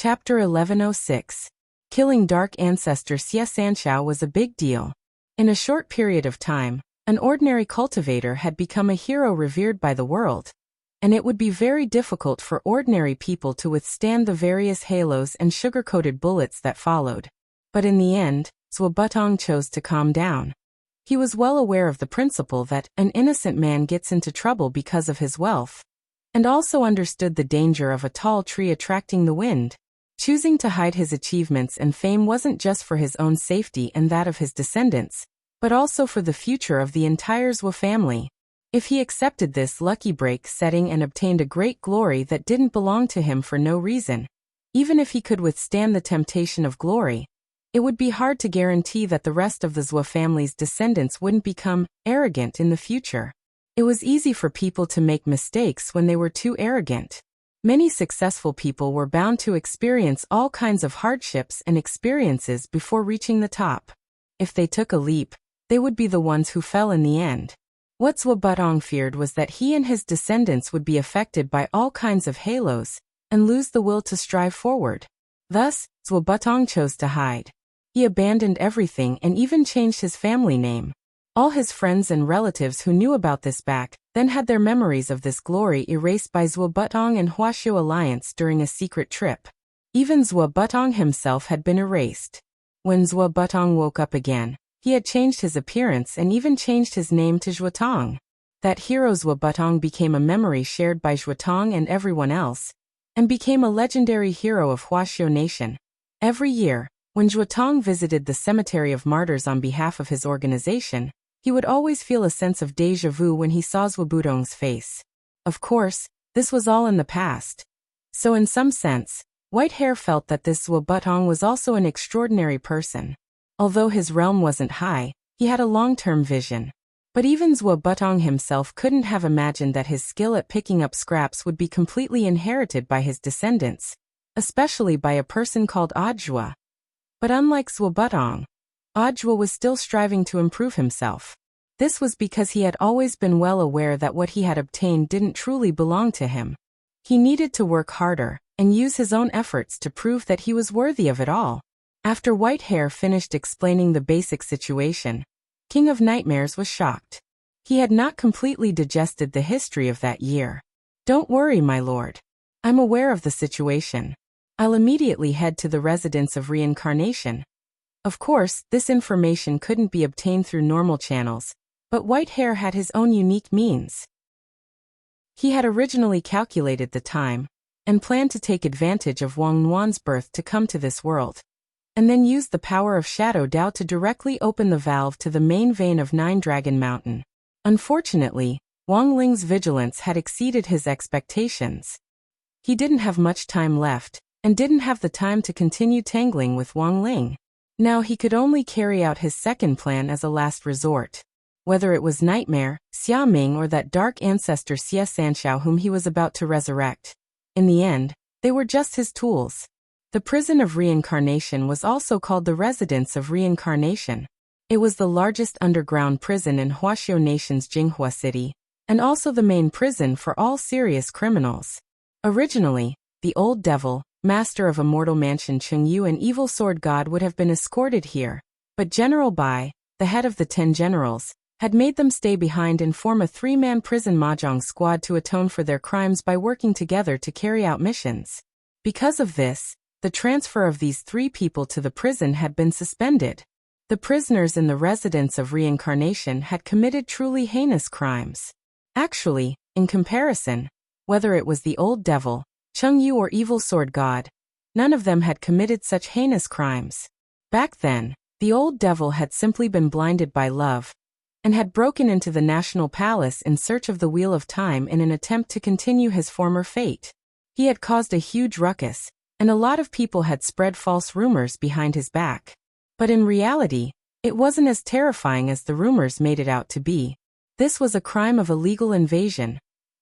Chapter 1106. Killing Dark Ancestor Xie Sanxiao was a big deal. In a short period of time, an ordinary cultivator had become a hero revered by the world, and it would be very difficult for ordinary people to withstand the various halos and sugar-coated bullets that followed. But in the end, Zhuo Butong chose to calm down. He was well aware of the principle that an innocent man gets into trouble because of his wealth, and also understood the danger of a tall tree attracting the wind. Choosing to hide his achievements and fame wasn't just for his own safety and that of his descendants, but also for the future of the entire Zhuo family. If he accepted this lucky break setting and obtained a great glory that didn't belong to him for no reason, even if he could withstand the temptation of glory, it would be hard to guarantee that the rest of the Zhuo family's descendants wouldn't become arrogant in the future. It was easy for people to make mistakes when they were too arrogant. Many successful people were bound to experience all kinds of hardships and experiences before reaching the top. If they took a leap, they would be the ones who fell in the end. What Zhuo Butong feared was that he and his descendants would be affected by all kinds of halos and lose the will to strive forward. Thus, Zhuo Butong chose to hide. He abandoned everything and even changed his family name. All his friends and relatives who knew about this back then had their memories of this glory erased by Zhuo Butong and Huaxiu alliance during a secret trip. Even Zhuo Butong himself had been erased. When Zhuo Butong woke up again, he had changed his appearance and even changed his name to Zhuotong. That hero Zhuo Butong became a memory shared by Zhuotong and everyone else, and became a legendary hero of Huaxiu Nation. Every year, when Zhuotong visited the Cemetery of Martyrs on behalf of his organization, he would always feel a sense of déjà vu when he saw Zhuo Butong's face. Of course, this was all in the past. So in some sense, Whitehair felt that this Zhuo Butong was also an extraordinary person. Although his realm wasn't high, he had a long-term vision. But even Zhuo Butong himself couldn't have imagined that his skill at picking up scraps would be completely inherited by his descendants, especially by a person called Audiobook. But unlike Zhuo Butong, Audiobook was still striving to improve himself. This was because he had always been well aware that what he had obtained didn't truly belong to him. He needed to work harder and use his own efforts to prove that he was worthy of it all. After Whitehair finished explaining the basic situation, King of Nightmares was shocked. He had not completely digested the history of that year. "Don't worry, my lord. I'm aware of the situation. I'll immediately head to the residence of reincarnation." Of course, this information couldn't be obtained through normal channels, but Whitehair had his own unique means. He had originally calculated the time, and planned to take advantage of Wang Nuan's birth to come to this world, and then use the power of Shadow Dao to directly open the valve to the main vein of Nine Dragon Mountain. Unfortunately, Wang Ling's vigilance had exceeded his expectations. He didn't have much time left, and didn't have the time to continue tangling with Wang Ling. Now he could only carry out his second plan as a last resort. Whether it was Nightmare, Xia Ming or that dark ancestor Xie Sanxiao whom he was about to resurrect. In the end, they were just his tools. The prison of reincarnation was also called the Residence of Reincarnation. It was the largest underground prison in Huaxiu Nation's Jinghua City, and also the main prison for all serious criminals. Originally, the old devil, master of Immortal Mansion Chengyu and evil sword god would have been escorted here, but General Bai, the head of the 10 generals, had made them stay behind and form a 3-man prison mahjong squad to atone for their crimes by working together to carry out missions. Because of this, the transfer of these 3 people to the prison had been suspended. The prisoners in the Residence of Reincarnation had committed truly heinous crimes. Actually, in comparison, whether it was the old devil, Chengyu or evil sword god, none of them had committed such heinous crimes. Back then, the old devil had simply been blinded by love, and had broken into the National Palace in search of the Wheel of Time in an attempt to continue his former fate. He had caused a huge ruckus, and a lot of people had spread false rumors behind his back. But in reality, it wasn't as terrifying as the rumors made it out to be. This was a crime of illegal invasion.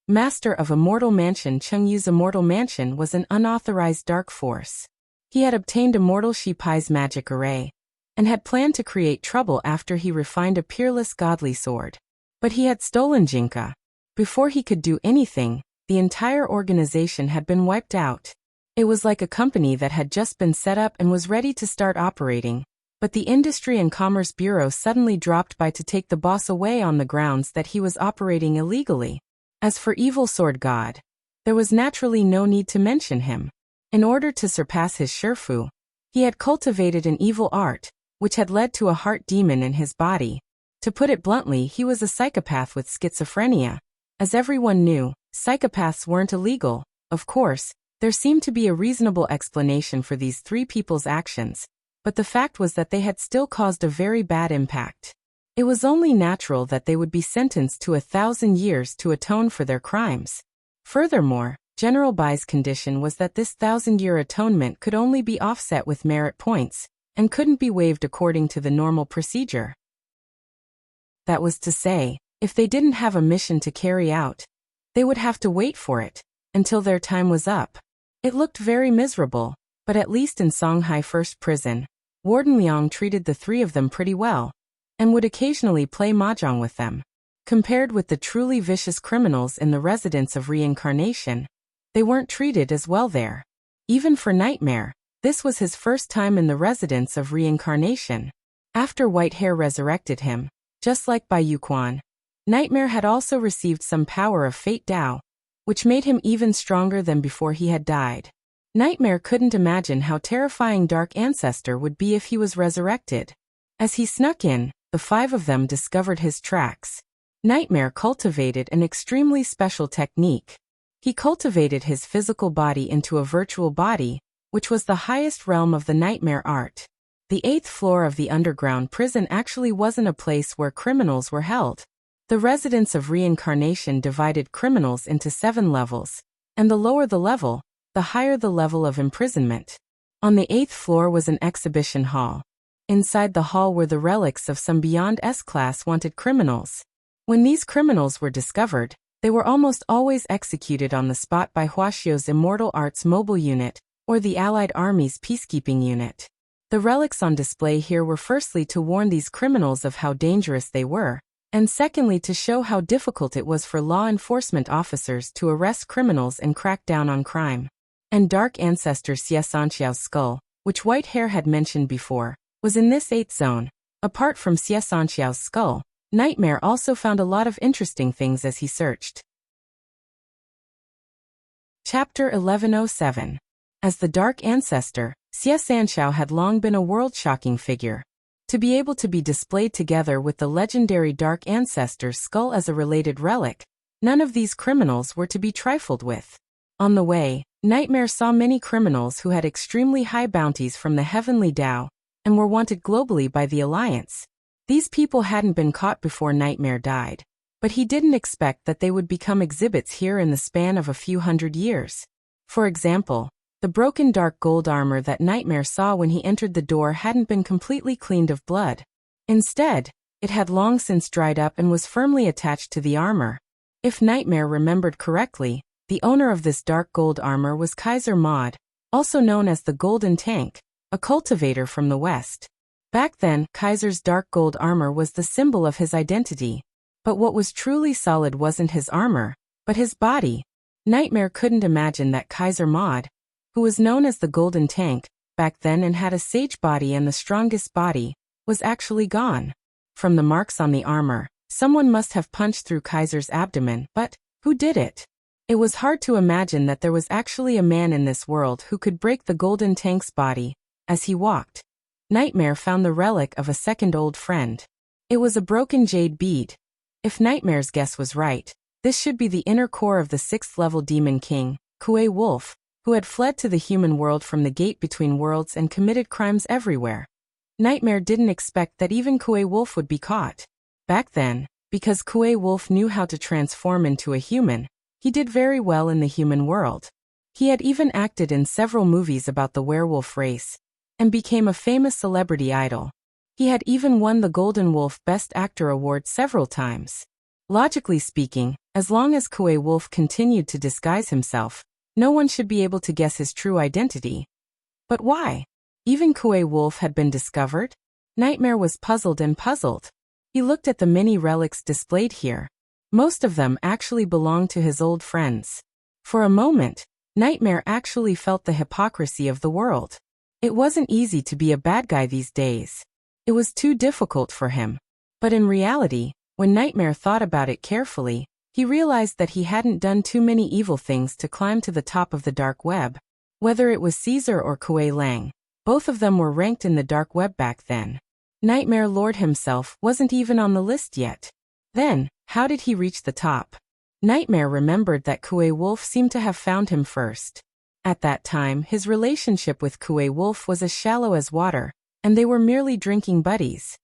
Master of Immortal Mansion Chengyu's Immortal Mansion was an unauthorized dark force. He had obtained Immortal Shipai's magic array, and had planned to create trouble after he refined a peerless godly sword. But he had stolen Jinka. Before he could do anything, the entire organization had been wiped out. It was like a company that had just been set up and was ready to start operating, but the Industry and Commerce Bureau suddenly dropped by to take the boss away on the grounds that he was operating illegally. As for Evil Sword God, there was naturally no need to mention him. In order to surpass his Shifu, he had cultivated an evil art, which had led to a heart demon in his body. To put it bluntly, he was a psychopath with schizophrenia. As everyone knew, psychopaths weren't illegal. Of course, there seemed to be a reasonable explanation for these three people's actions, but the fact was that they had still caused a very bad impact. It was only natural that they would be sentenced to 1,000 years to atone for their crimes. Furthermore, General Bai's condition was that this 1,000-year atonement could only be offset with merit points, and couldn't be waived according to the normal procedure. That was to say, if they didn't have a mission to carry out, they would have to wait for it, until their time was up. It looked very miserable, but at least in Songhai First Prison, Warden Liang treated the three of them pretty well, and would occasionally play mahjong with them. Compared with the truly vicious criminals in the Residence of Reincarnation, they weren't treated as well there. Even for Nightmare, this was his first time in the Residence of Reincarnation. After Whitehair resurrected him, just like Bai Yuquan, Nightmare had also received some power of Fate Dao, which made him even stronger than before he had died. Nightmare couldn't imagine how terrifying Dark Ancestor would be if he was resurrected. As he snuck in, the five of them discovered his tracks. Nightmare cultivated an extremely special technique. He cultivated his physical body into a virtual body, which was the highest realm of the nightmare art. The 8th floor of the underground prison actually wasn't a place where criminals were held. The Residence of Reincarnation divided criminals into 7 levels, and the lower the level, the higher the level of imprisonment. On the 8th floor was an exhibition hall. Inside the hall were the relics of some beyond S-class wanted criminals. When these criminals were discovered, they were almost always executed on the spot by Huaxio's Immortal Arts Mobile Unit, or the Allied Army's Peacekeeping Unit. The relics on display here were firstly to warn these criminals of how dangerous they were, and secondly to show how difficult it was for law enforcement officers to arrest criminals and crack down on crime. And Dark Ancestor Xie Sanxiao's skull, which Whitehair had mentioned before, was in this 8th zone. Apart from Xie Sanxiao's skull, Nightmare also found a lot of interesting things as he searched. Chapter 1107. As the Dark Ancestor, Xie Sanxiao had long been a world-shocking figure. To be able to be displayed together with the legendary Dark Ancestor's skull as a related relic, none of these criminals were to be trifled with. On the way, Nightmare saw many criminals who had extremely high bounties from the Heavenly Dao, and were wanted globally by the Alliance. These people hadn't been caught before Nightmare died, but he didn't expect that they would become exhibits here in the span of a few hundred years. For example, the broken dark gold armor that Nightmare saw when he entered the door hadn't been completely cleaned of blood. Instead, it had long since dried up and was firmly attached to the armor. If Nightmare remembered correctly, the owner of this dark gold armor was Kaiser Maud, also known as the Golden Tank, a cultivator from the West. Back then, Kaiser's dark gold armor was the symbol of his identity. But what was truly solid wasn't his armor, but his body. Nightmare couldn't imagine that Kaiser Maud, who was known as the Golden Tank, back then and had a sage body and the strongest body, was actually gone. From the marks on the armor, someone must have punched through Kaiser's abdomen, but who did it? It was hard to imagine that there was actually a man in this world who could break the Golden Tank's body. As he walked, Nightmare found the relic of a second old friend. It was a broken jade bead. If Nightmare's guess was right, this should be the inner core of the 6th-level Demon King, Kuei Wolf, who had fled to the human world from the gate between worlds and committed crimes everywhere. Nightmare didn't expect that even Kuei Wolf would be caught. Back then, because Kuei Wolf knew how to transform into a human, he did very well in the human world. He had even acted in several movies about the werewolf race, and became a famous celebrity idol. He had even won the Golden Wolf Best Actor award several times. Logically speaking, as long as Kuei Wolf continued to disguise himself, no one should be able to guess his true identity. But why? Even Kuei Wolf had been discovered? Nightmare was puzzled and puzzled. He looked at the many relics displayed here. Most of them actually belonged to his old friends. For a moment, Nightmare actually felt the hypocrisy of the world. It wasn't easy to be a bad guy these days. It was too difficult for him. But in reality, when Nightmare thought about it carefully, he realized that he hadn't done too many evil things to climb to the top of the dark web. Whether it was Caesar or Kuei Lang, both of them were ranked in the dark web back then. Nightmare Lord himself wasn't even on the list yet. Then, how did he reach the top? Nightmare remembered that Kuei Wolf seemed to have found him first. At that time, his relationship with Kuei Wolf was as shallow as water, and they were merely drinking buddies.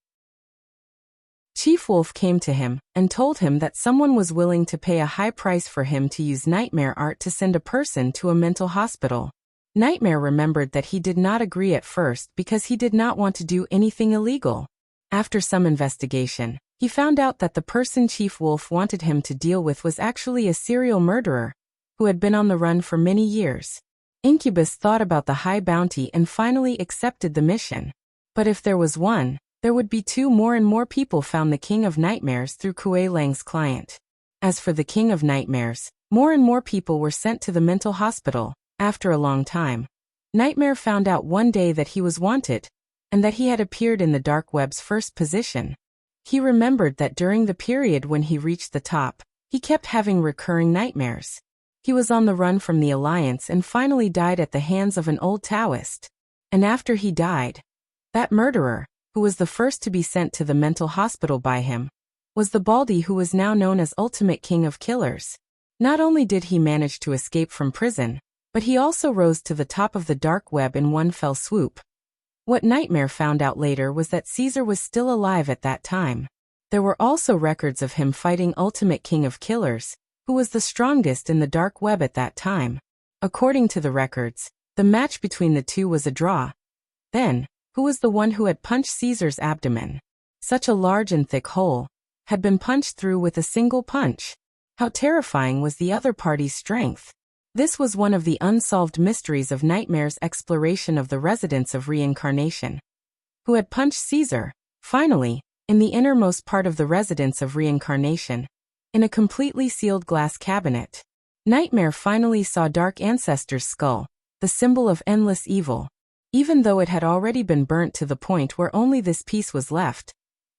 Chief Wolf came to him and told him that someone was willing to pay a high price for him to use nightmare art to send a person to a mental hospital. Nightmare remembered that he did not agree at first because he did not want to do anything illegal. After some investigation, he found out that the person Chief Wolf wanted him to deal with was actually a serial murderer who had been on the run for many years. Incubus thought about the high bounty and finally accepted the mission. But if there was one, there would be two more, and more people found the King of Nightmares through Kuei Lang's client. As for the King of Nightmares, more and more people were sent to the mental hospital. After a long time, Nightmare found out one day that he was wanted, and that he had appeared in the dark web's first position. He remembered that during the period when he reached the top, he kept having recurring nightmares. He was on the run from the Alliance and finally died at the hands of an old Taoist. And after he died, that murderer, who was the first to be sent to the mental hospital by him, was the Baldy who was now known as Ultimate King of Killers. Not only did he manage to escape from prison, but he also rose to the top of the dark web in one fell swoop. What Nightmare found out later was that Caesar was still alive at that time. There were also records of him fighting Ultimate King of Killers, who was the strongest in the dark web at that time. According to the records, the match between the two was a draw. Then, who was the one who had punched Caesar's abdomen? Such a large and thick hole had been punched through with a single punch. How terrifying was the other party's strength? This was one of the unsolved mysteries of Nightmare's exploration of the residence of reincarnation. Who had punched Caesar? Finally, in the innermost part of the residence of reincarnation, in a completely sealed glass cabinet, Nightmare finally saw Dark Ancestor's skull, the symbol of endless evil. Even though it had already been burnt to the point where only this piece was left,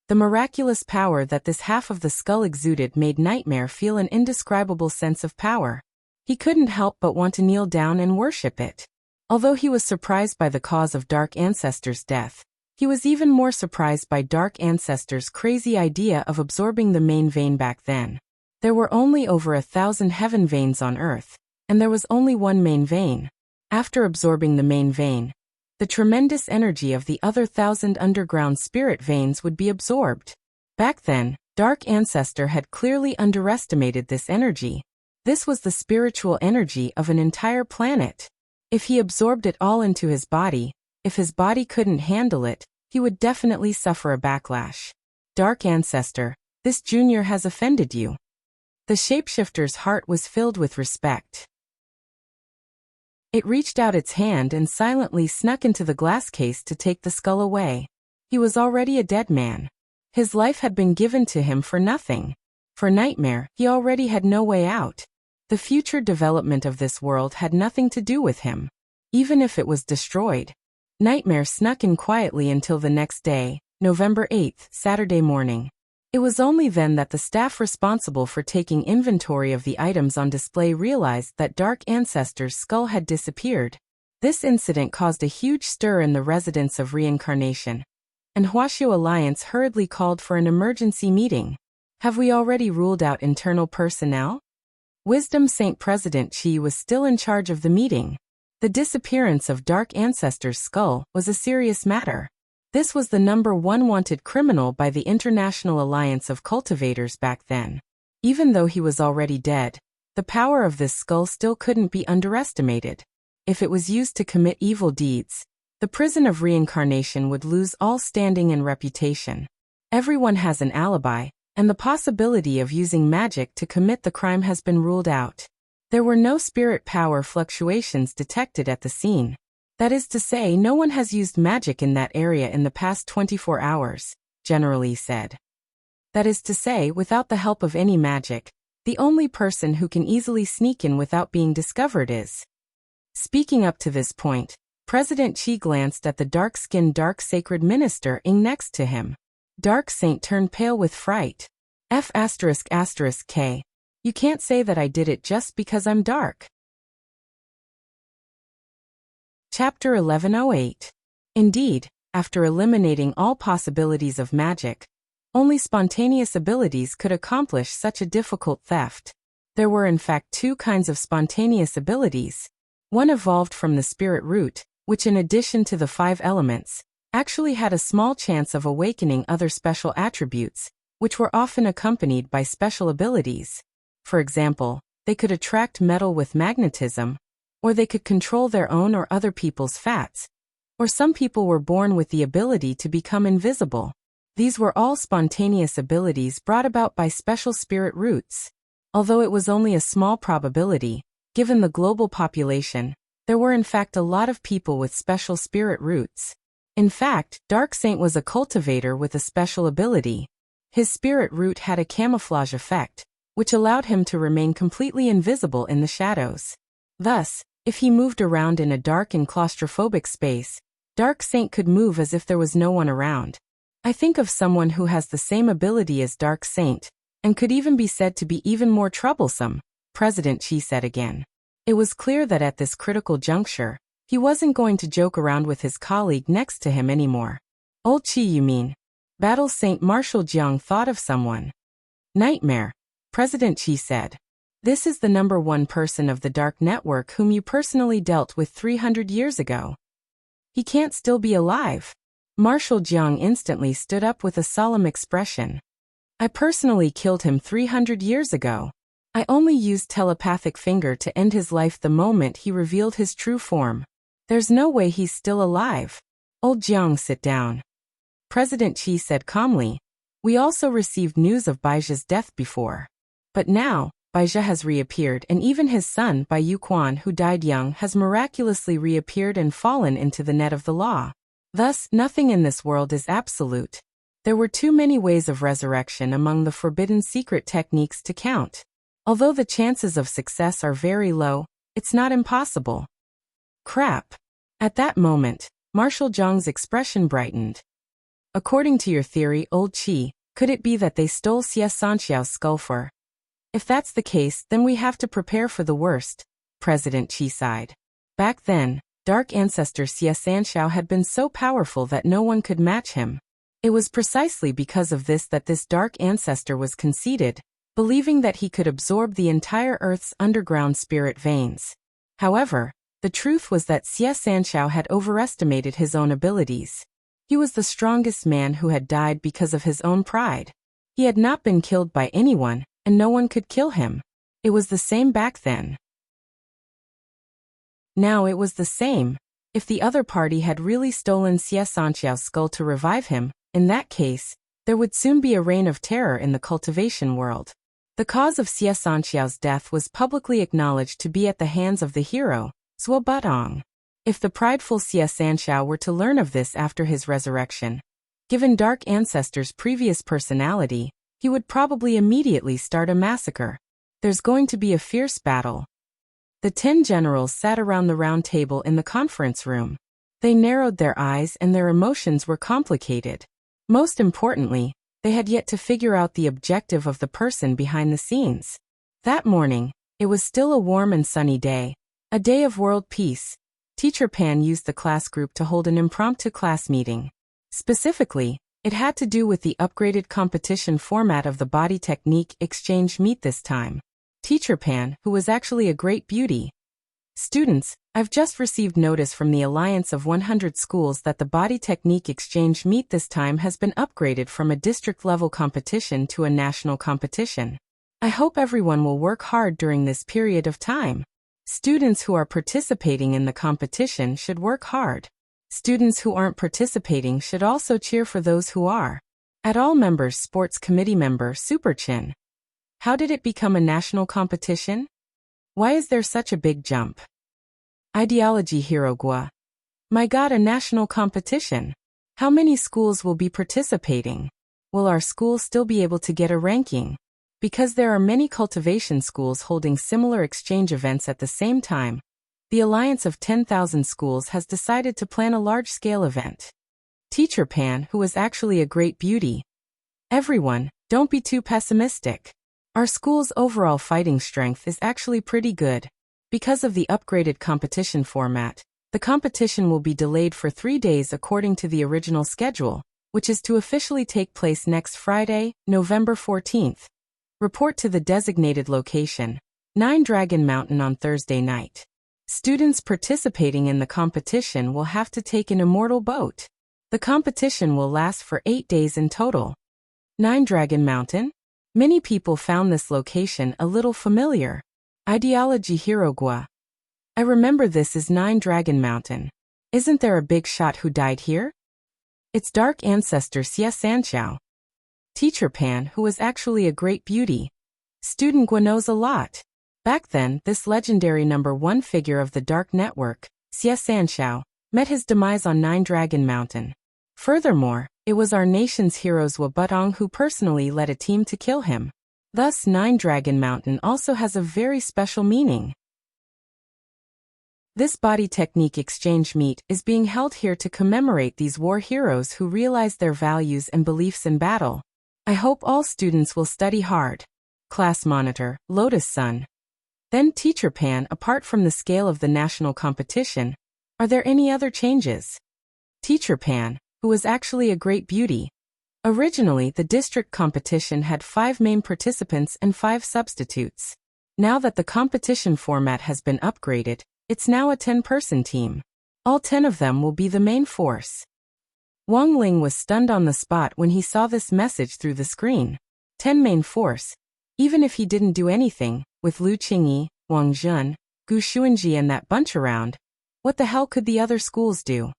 the miraculous power that this half of the skull exuded made Nightmare feel an indescribable sense of power. He couldn't help but want to kneel down and worship it. Although he was surprised by the cause of Dark Ancestor's death, he was even more surprised by Dark Ancestor's crazy idea of absorbing the main vein back then. There were only over 1,000 heaven veins on Earth, and there was only one main vein. After absorbing the main vein, the tremendous energy of the other 1,000 underground spirit veins would be absorbed. Back then, Dark Ancestor had clearly underestimated this energy. This was the spiritual energy of an entire planet. If he absorbed it all into his body, if his body couldn't handle it, he would definitely suffer a backlash. Dark Ancestor, this junior has offended you. The shapeshifter's heart was filled with respect. It reached out its hand and silently snuck into the glass case to take the skull away. He was already a dead man. His life had been given to him for nothing. For Nightmare, he already had no way out. The future development of this world had nothing to do with him. Even if it was destroyed. Nightmare snuck in quietly until the next day, November 8th, Saturday morning. It was only then that the staff responsible for taking inventory of the items on display realized that Dark Ancestor's skull had disappeared. This incident caused a huge stir in the residence of reincarnation, and Huaxiu Alliance hurriedly called for an emergency meeting. Have we already ruled out internal personnel? Wisdom Saint President Qi was still in charge of the meeting. The disappearance of Dark Ancestor's skull was a serious matter. This was the #1 wanted criminal by the International Alliance of Cultivators back then. Even though he was already dead, the power of this skull still couldn't be underestimated. If it was used to commit evil deeds, the prison of reincarnation would lose all standing and reputation. Everyone has an alibi, and the possibility of using magic to commit the crime has been ruled out. There were no spirit power fluctuations detected at the scene. That is to say, no one has used magic in that area in the past 24 hours, generally said. That is to say, without the help of any magic, the only person who can easily sneak in without being discovered is Speaking up to this point, President Qi glanced at the dark-skinned dark sacred minister Ing next to him. Dark Saint turned pale with fright. F***K. You can't say that I did it just because I'm dark. Chapter 1108. Indeed, after eliminating all possibilities of magic, only spontaneous abilities could accomplish such a difficult theft. There were in fact two kinds of spontaneous abilities. One evolved from the spirit root, which in addition to the 5 elements, actually had a small chance of awakening other special attributes, which were often accompanied by special abilities. For example, they could attract metal with magnetism, or they could control their own or other people's fats, or some people were born with the ability to become invisible. These were all spontaneous abilities brought about by special spirit roots. Although it was only a small probability, given the global population, there were in fact a lot of people with special spirit roots. In fact, Dark Saint was a cultivator with a special ability. His spirit root had a camouflage effect, which allowed him to remain completely invisible in the shadows. Thus, if he moved around in a dark and claustrophobic space, Dark Saint could move as if there was no one around. I think of someone who has the same ability as Dark Saint, and could even be said to be even more troublesome, President Qi said again. It was clear that at this critical juncture, he wasn't going to joke around with his colleague next to him anymore. Old Qi, you mean? Battle Saint Marshal Jiang thought of someone. Nightmare, President Qi said. This is the #1 person of the Dark Network whom you personally dealt with 300 years ago. He can't still be alive. Marshal Jiang instantly stood up with a solemn expression. I personally killed him 300 years ago. I only used telepathic finger to end his life the moment he revealed his true form. There's no way he's still alive. Old Jiang, sit down. President Qi said calmly. We also received news of Baijia's death before. But now, Baizha has reappeared, and even his son, Bai Yuquan, who died young, has miraculously reappeared and fallen into the net of the law. Thus, nothing in this world is absolute. There were too many ways of resurrection among the forbidden secret techniques to count. Although the chances of success are very low, it's not impossible. Crap. At that moment, Marshal Jiang's expression brightened. According to your theory, Old Qi, could it be that they stole Xie Sanxiao's skull for? If that's the case, then we have to prepare for the worst, President Qi sighed. Back then, Dark Ancestor Xie Sanxiao had been so powerful that no one could match him. It was precisely because of this that this Dark Ancestor was conceited, believing that he could absorb the entire Earth's underground spirit veins. However, the truth was that Xie Sanxiao had overestimated his own abilities. He was the strongest man who had died because of his own pride. He had not been killed by anyone, and no one could kill him. It was the same back then. Now it was the same. If the other party had really stolen Xie Sanxiao's skull to revive him, in that case, there would soon be a reign of terror in the cultivation world. The cause of Xie Sanxiao's death was publicly acknowledged to be at the hands of the hero, Zhuo Budong. If the prideful Xie Sanxiao were to learn of this after his resurrection, given Dark Ancestor's previous personality, he would probably immediately start a massacre. There's going to be a fierce battle. The 10 generals sat around the round table in the conference room. They narrowed their eyes and their emotions were complicated. Most importantly, they had yet to figure out the objective of the person behind the scenes. That morning, it was still a warm and sunny day, a day of world peace. Teacher Pan used the class group to hold an impromptu class meeting. Specifically, it had to do with the upgraded competition format of the body technique exchange meet this time. Teacher Pan, who was actually a great beauty. Students, I've just received notice from the Alliance of 100 Schools that the body technique exchange meet this time has been upgraded from a district-level competition to a national competition. I hope everyone will work hard during this period of time. Students who are participating in the competition should work hard. Students who aren't participating should also cheer for those who are. At all members, Sports Committee member Super Chin. How did it become a national competition? Why is there such a big jump? Ideology Hero Gua. My God, a national competition. How many schools will be participating? Will our school still be able to get a ranking? Because there are many cultivation schools holding similar exchange events at the same time, the Alliance of 10,000 Schools has decided to plan a large-scale event. Teacher Pan, who is actually a great beauty. Everyone, don't be too pessimistic. Our school's overall fighting strength is actually pretty good. Because of the upgraded competition format, the competition will be delayed for 3 days according to the original schedule, which is to officially take place next Friday, November 14th. Report to the designated location, 9 Dragon Mountain on Thursday night. Students participating in the competition will have to take an immortal boat. The competition will last for 8 days in total. 9 Dragon Mountain? Many people found this location a little familiar. Ideology Hirogua. I remember this is 9 Dragon Mountain. Isn't there a big shot who died here? It's Dark Ancestor Xie Sanchao. Teacher Pan, who was actually a great beauty. Student Gua knows a lot. Back then, this legendary number 1 figure of the Dark Network, Xie Sanchao, met his demise on 9 Dragon Mountain. Furthermore, it was our nation's heroes Hua Butong who personally led a team to kill him. Thus 9 Dragon Mountain also has a very special meaning. This body technique exchange meet is being held here to commemorate these war heroes who realized their values and beliefs in battle. I hope all students will study hard. Class Monitor, Lotus Sun. Then Teacher Pan, apart from the scale of the national competition, are there any other changes? Teacher Pan, who was actually a great beauty. Originally, the district competition had 5 main participants and 5 substitutes. Now that the competition format has been upgraded, it's now a 10-person team. All 10 of them will be the main force. Wang Ling was stunned on the spot when he saw this message through the screen. 10 main force. Even if he didn't do anything, with Lu Qingyi, Wang Zhun, Gu Xuanji and that bunch around, what the hell could the other schools do?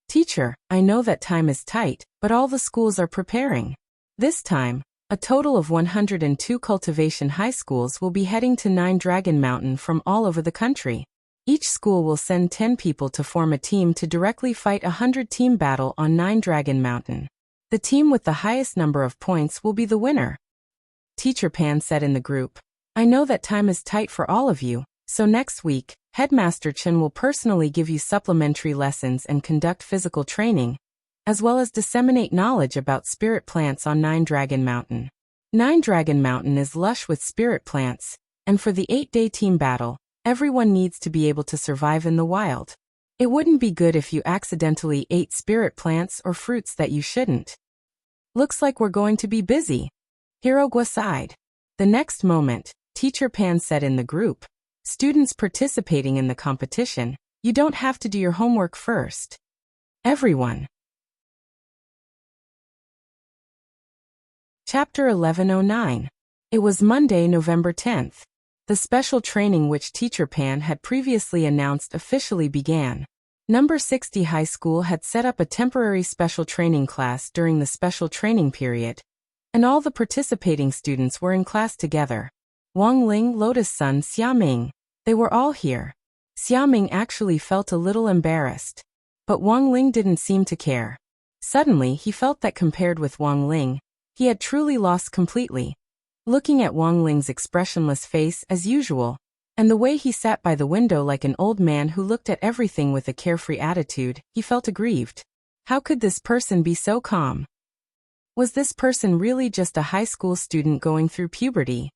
Teacher, I know that time is tight, but all the schools are preparing. This time, a total of 102 cultivation high schools will be heading to 9 Dragon Mountain from all over the country. Each school will send 10 people to form a team to directly fight a 100-team battle on 9 Dragon Mountain. The team with the highest number of points will be the winner. Teacher Pan said in the group, I know that time is tight for all of you, so next week, Headmaster Chen will personally give you supplementary lessons and conduct physical training, as well as disseminate knowledge about spirit plants on 9 Dragon Mountain. 9 Dragon Mountain is lush with spirit plants, and for the 8-day team battle, everyone needs to be able to survive in the wild. It wouldn't be good if you accidentally ate spirit plants or fruits that you shouldn't. Looks like we're going to be busy. Hirogua sighed. The next moment, Teacher Pan said in the group, students participating in the competition, you don't have to do your homework first. Everyone. Chapter 1109. It was Monday, November 10th. The special training which Teacher Pan had previously announced officially began. Number 60 High School had set up a temporary special training class during the special training period, and all the participating students were in class together. Wang Ling, Lotus Sun, Xiaming. They were all here. Xiaming actually felt a little embarrassed. But Wang Ling didn't seem to care. Suddenly he felt that compared with Wang Ling, he had truly lost completely. Looking at Wang Ling's expressionless face as usual, and the way he sat by the window like an old man who looked at everything with a carefree attitude, he felt aggrieved. How could this person be so calm? Was this person really just a high school student going through puberty?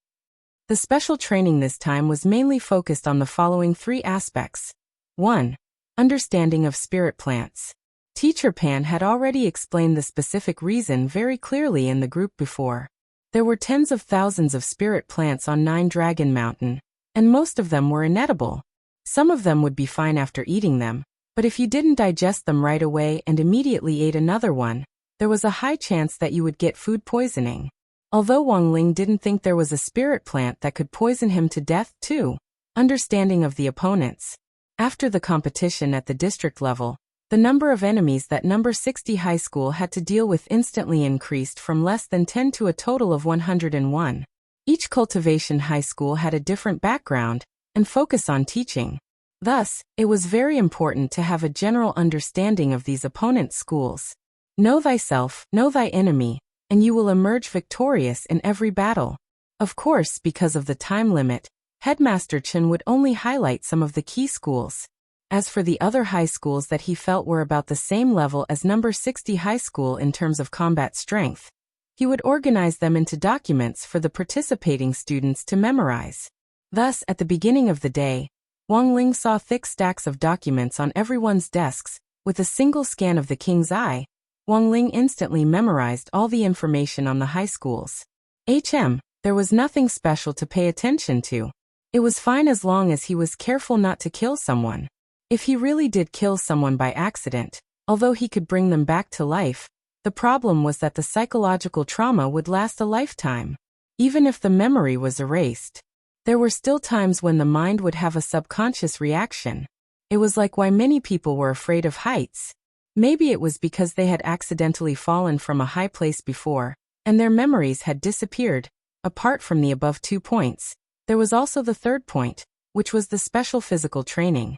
The special training this time was mainly focused on the following 3 aspects. 1. Understanding of spirit plants. Teacher Pan had already explained the specific reason very clearly in the group before. There were tens of thousands of spirit plants on 9 Dragon Mountain, and most of them were inedible. Some of them would be fine after eating them, but if you didn't digest them right away and immediately ate another one, there was a high chance that you would get food poisoning. Although Wang Ling didn't think there was a spirit plant that could poison him to death too. Understanding of the opponents. After the competition at the district level, the number of enemies that number 60 high school had to deal with instantly increased from less than 10 to a total of 101. Each cultivation high school had a different background and focus on teaching. Thus, it was very important to have a general understanding of these opponent schools. Know thyself, know thy enemy, and you will emerge victorious in every battle. Of course, because of the time limit, Headmaster Chen would only highlight some of the key schools. As for the other high schools that he felt were about the same level as number 60 high school in terms of combat strength, he would organize them into documents for the participating students to memorize. Thus, at the beginning of the day, Wang Ling saw thick stacks of documents on everyone's desks. With a single scan of the king's eye, Wang Ling instantly memorized all the information on the high schools. There was nothing special to pay attention to. It was fine as long as he was careful not to kill someone. If he really did kill someone by accident, although he could bring them back to life, the problem was that the psychological trauma would last a lifetime. Even if the memory was erased, there were still times when the mind would have a subconscious reaction. It was like why many people were afraid of heights. Maybe it was because they had accidentally fallen from a high place before, and their memories had disappeared. Apart from the above 2 points, there was also the third point, which was the special physical training.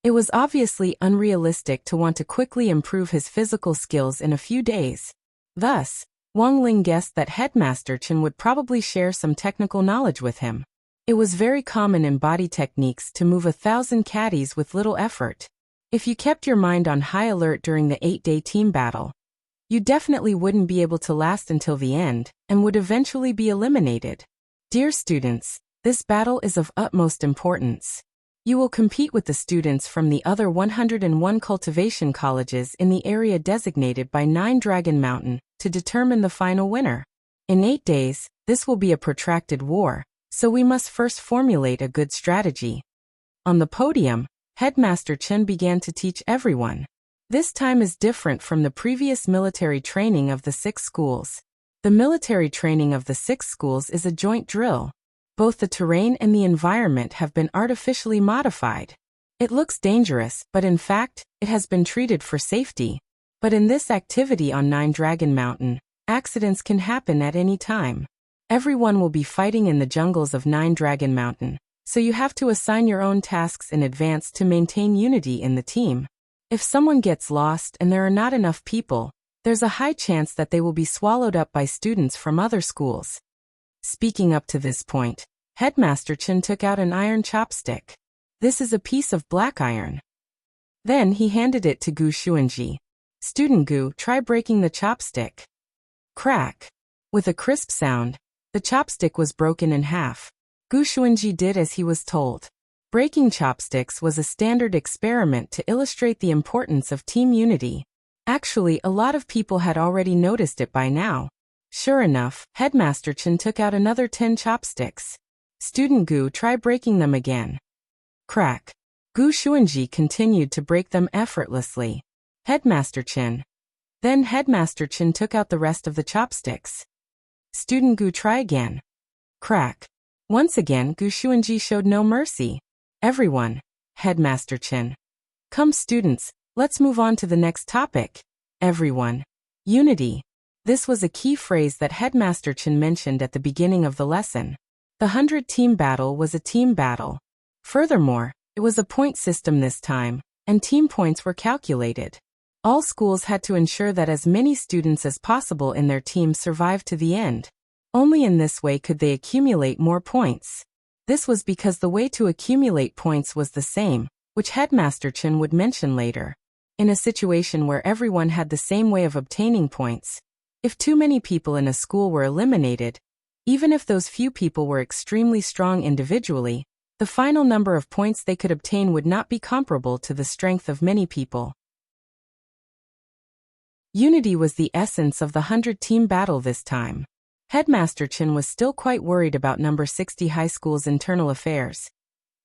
It was obviously unrealistic to want to quickly improve his physical skills in a few days. Thus, Wang Ling guessed that Headmaster Chen would probably share some technical knowledge with him. It was very common in body techniques to move 1,000 caddies with little effort. If you kept your mind on high alert during the 8-day team battle, you definitely wouldn't be able to last until the end, and would eventually be eliminated. Dear students, this battle is of utmost importance. You will compete with the students from the other 101 cultivation colleges in the area designated by 9 Dragon Mountain to determine the final winner. In 8 days, this will be a protracted war, so we must first formulate a good strategy. On the podium, Headmaster Chen began to teach everyone. This time is different from the previous military training of the 6 schools. The military training of the 6 schools is a joint drill. Both the terrain and the environment have been artificially modified. It looks dangerous, but in fact, it has been treated for safety. But in this activity on 9 Dragon Mountain, accidents can happen at any time. Everyone will be fighting in the jungles of 9 Dragon Mountain, so you have to assign your own tasks in advance to maintain unity in the team. If someone gets lost and there are not enough people, there's a high chance that they will be swallowed up by students from other schools. Speaking up to this point, Headmaster Chen took out an iron chopstick. This is a piece of black iron. Then he handed it to Gu Xuanji. Student Gu, try breaking the chopstick. Crack. With a crisp sound, the chopstick was broken in half. Gu Xuanji did as he was told. Breaking chopsticks was a standard experiment to illustrate the importance of team unity. Actually, a lot of people had already noticed it by now. Sure enough, Headmaster Chen took out another 10 chopsticks. Student Gu, try breaking them again. Crack. Gu Xuanji continued to break them effortlessly. Headmaster Chen. Then Headmaster Chen took out the rest of the chopsticks. Student Gu, try again. Crack. Once again, Gu Xuanji showed no mercy. Everyone. Headmaster Chen. Come students, let's move on to the next topic. Everyone. Unity. This was a key phrase that Headmaster Chen mentioned at the beginning of the lesson. The 100-team battle was a team battle. Furthermore, it was a point system this time, and team points were calculated. All schools had to ensure that as many students as possible in their team survived to the end. Only in this way could they accumulate more points. This was because the way to accumulate points was the same, which Headmaster Chen would mention later. In a situation where everyone had the same way of obtaining points, if too many people in a school were eliminated, even if those few people were extremely strong individually, the final number of points they could obtain would not be comparable to the strength of many people. Unity was the essence of the 100-team battle this time. Headmaster Chen was still quite worried about number 60 high school's internal affairs.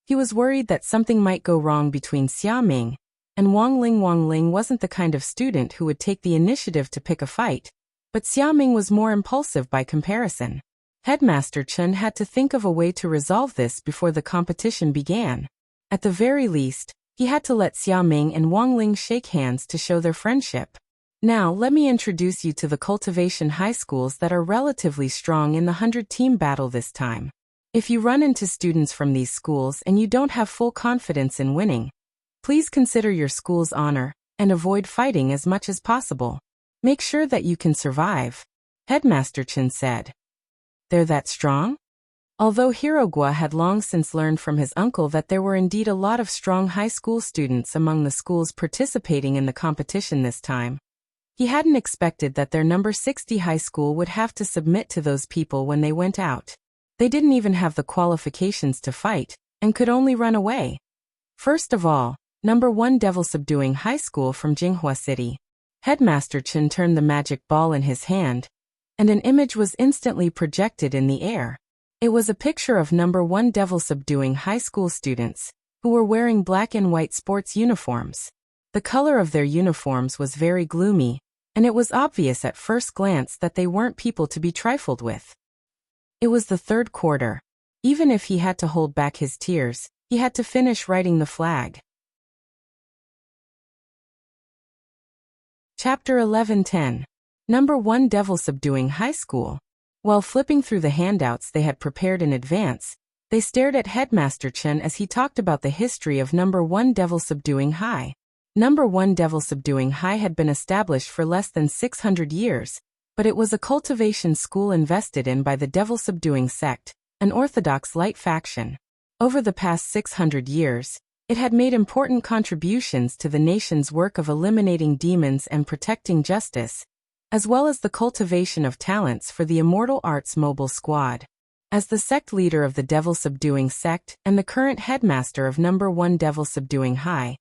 He was worried that something might go wrong between Xiaming and Wang Ling. Wang Ling wasn't the kind of student who would take the initiative to pick a fight, but Xiaming was more impulsive by comparison. Headmaster Chen had to think of a way to resolve this before the competition began. At the very least, he had to let Xiaming and Wang Ling shake hands to show their friendship. Now let me introduce you to the cultivation high schools that are relatively strong in the 100-team battle this time. If you run into students from these schools and you don't have full confidence in winning, please consider your school's honor and avoid fighting as much as possible. Make sure that you can survive. Headmaster Chen said. They're that strong? Although Hirogwa had long since learned from his uncle that there were indeed a lot of strong high school students among the schools participating in the competition this time, he hadn't expected that their number 60 high school would have to submit to those people when they went out. They didn't even have the qualifications to fight, and could only run away. First of all, number 1 Devil Subduing High School from Jinghua City. Headmaster Chen turned the magic ball in his hand, and an image was instantly projected in the air. It was a picture of number 1 Devil Subduing High School students, who were wearing black and white sports uniforms. The color of their uniforms was very gloomy, and it was obvious at first glance that they weren't people to be trifled with. It was the third quarter. Even if he had to hold back his tears, he had to finish writing the flag. Chapter 11:10. Number 1 Devil Subduing High School. While flipping through the handouts they had prepared in advance, they stared at Headmaster Chen as he talked about the history of number 1 Devil Subduing High. Number 1 Devil Subduing High had been established for less than 600 years, but it was a cultivation school invested in by the Devil Subduing sect, an orthodox light faction. Over the past 600 years, it had made important contributions to the nation's work of eliminating demons and protecting justice, as well as the cultivation of talents for the Immortal Arts Mobile Squad. As the sect leader of the Devil Subduing sect and the current headmaster of number 1 Devil Subduing High,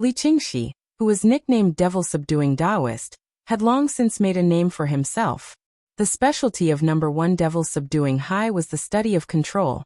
Li Qingxi, who was nicknamed Devil Subduing Taoist, had long since made a name for himself. The specialty of number 1 Devil Subduing High was the study of control,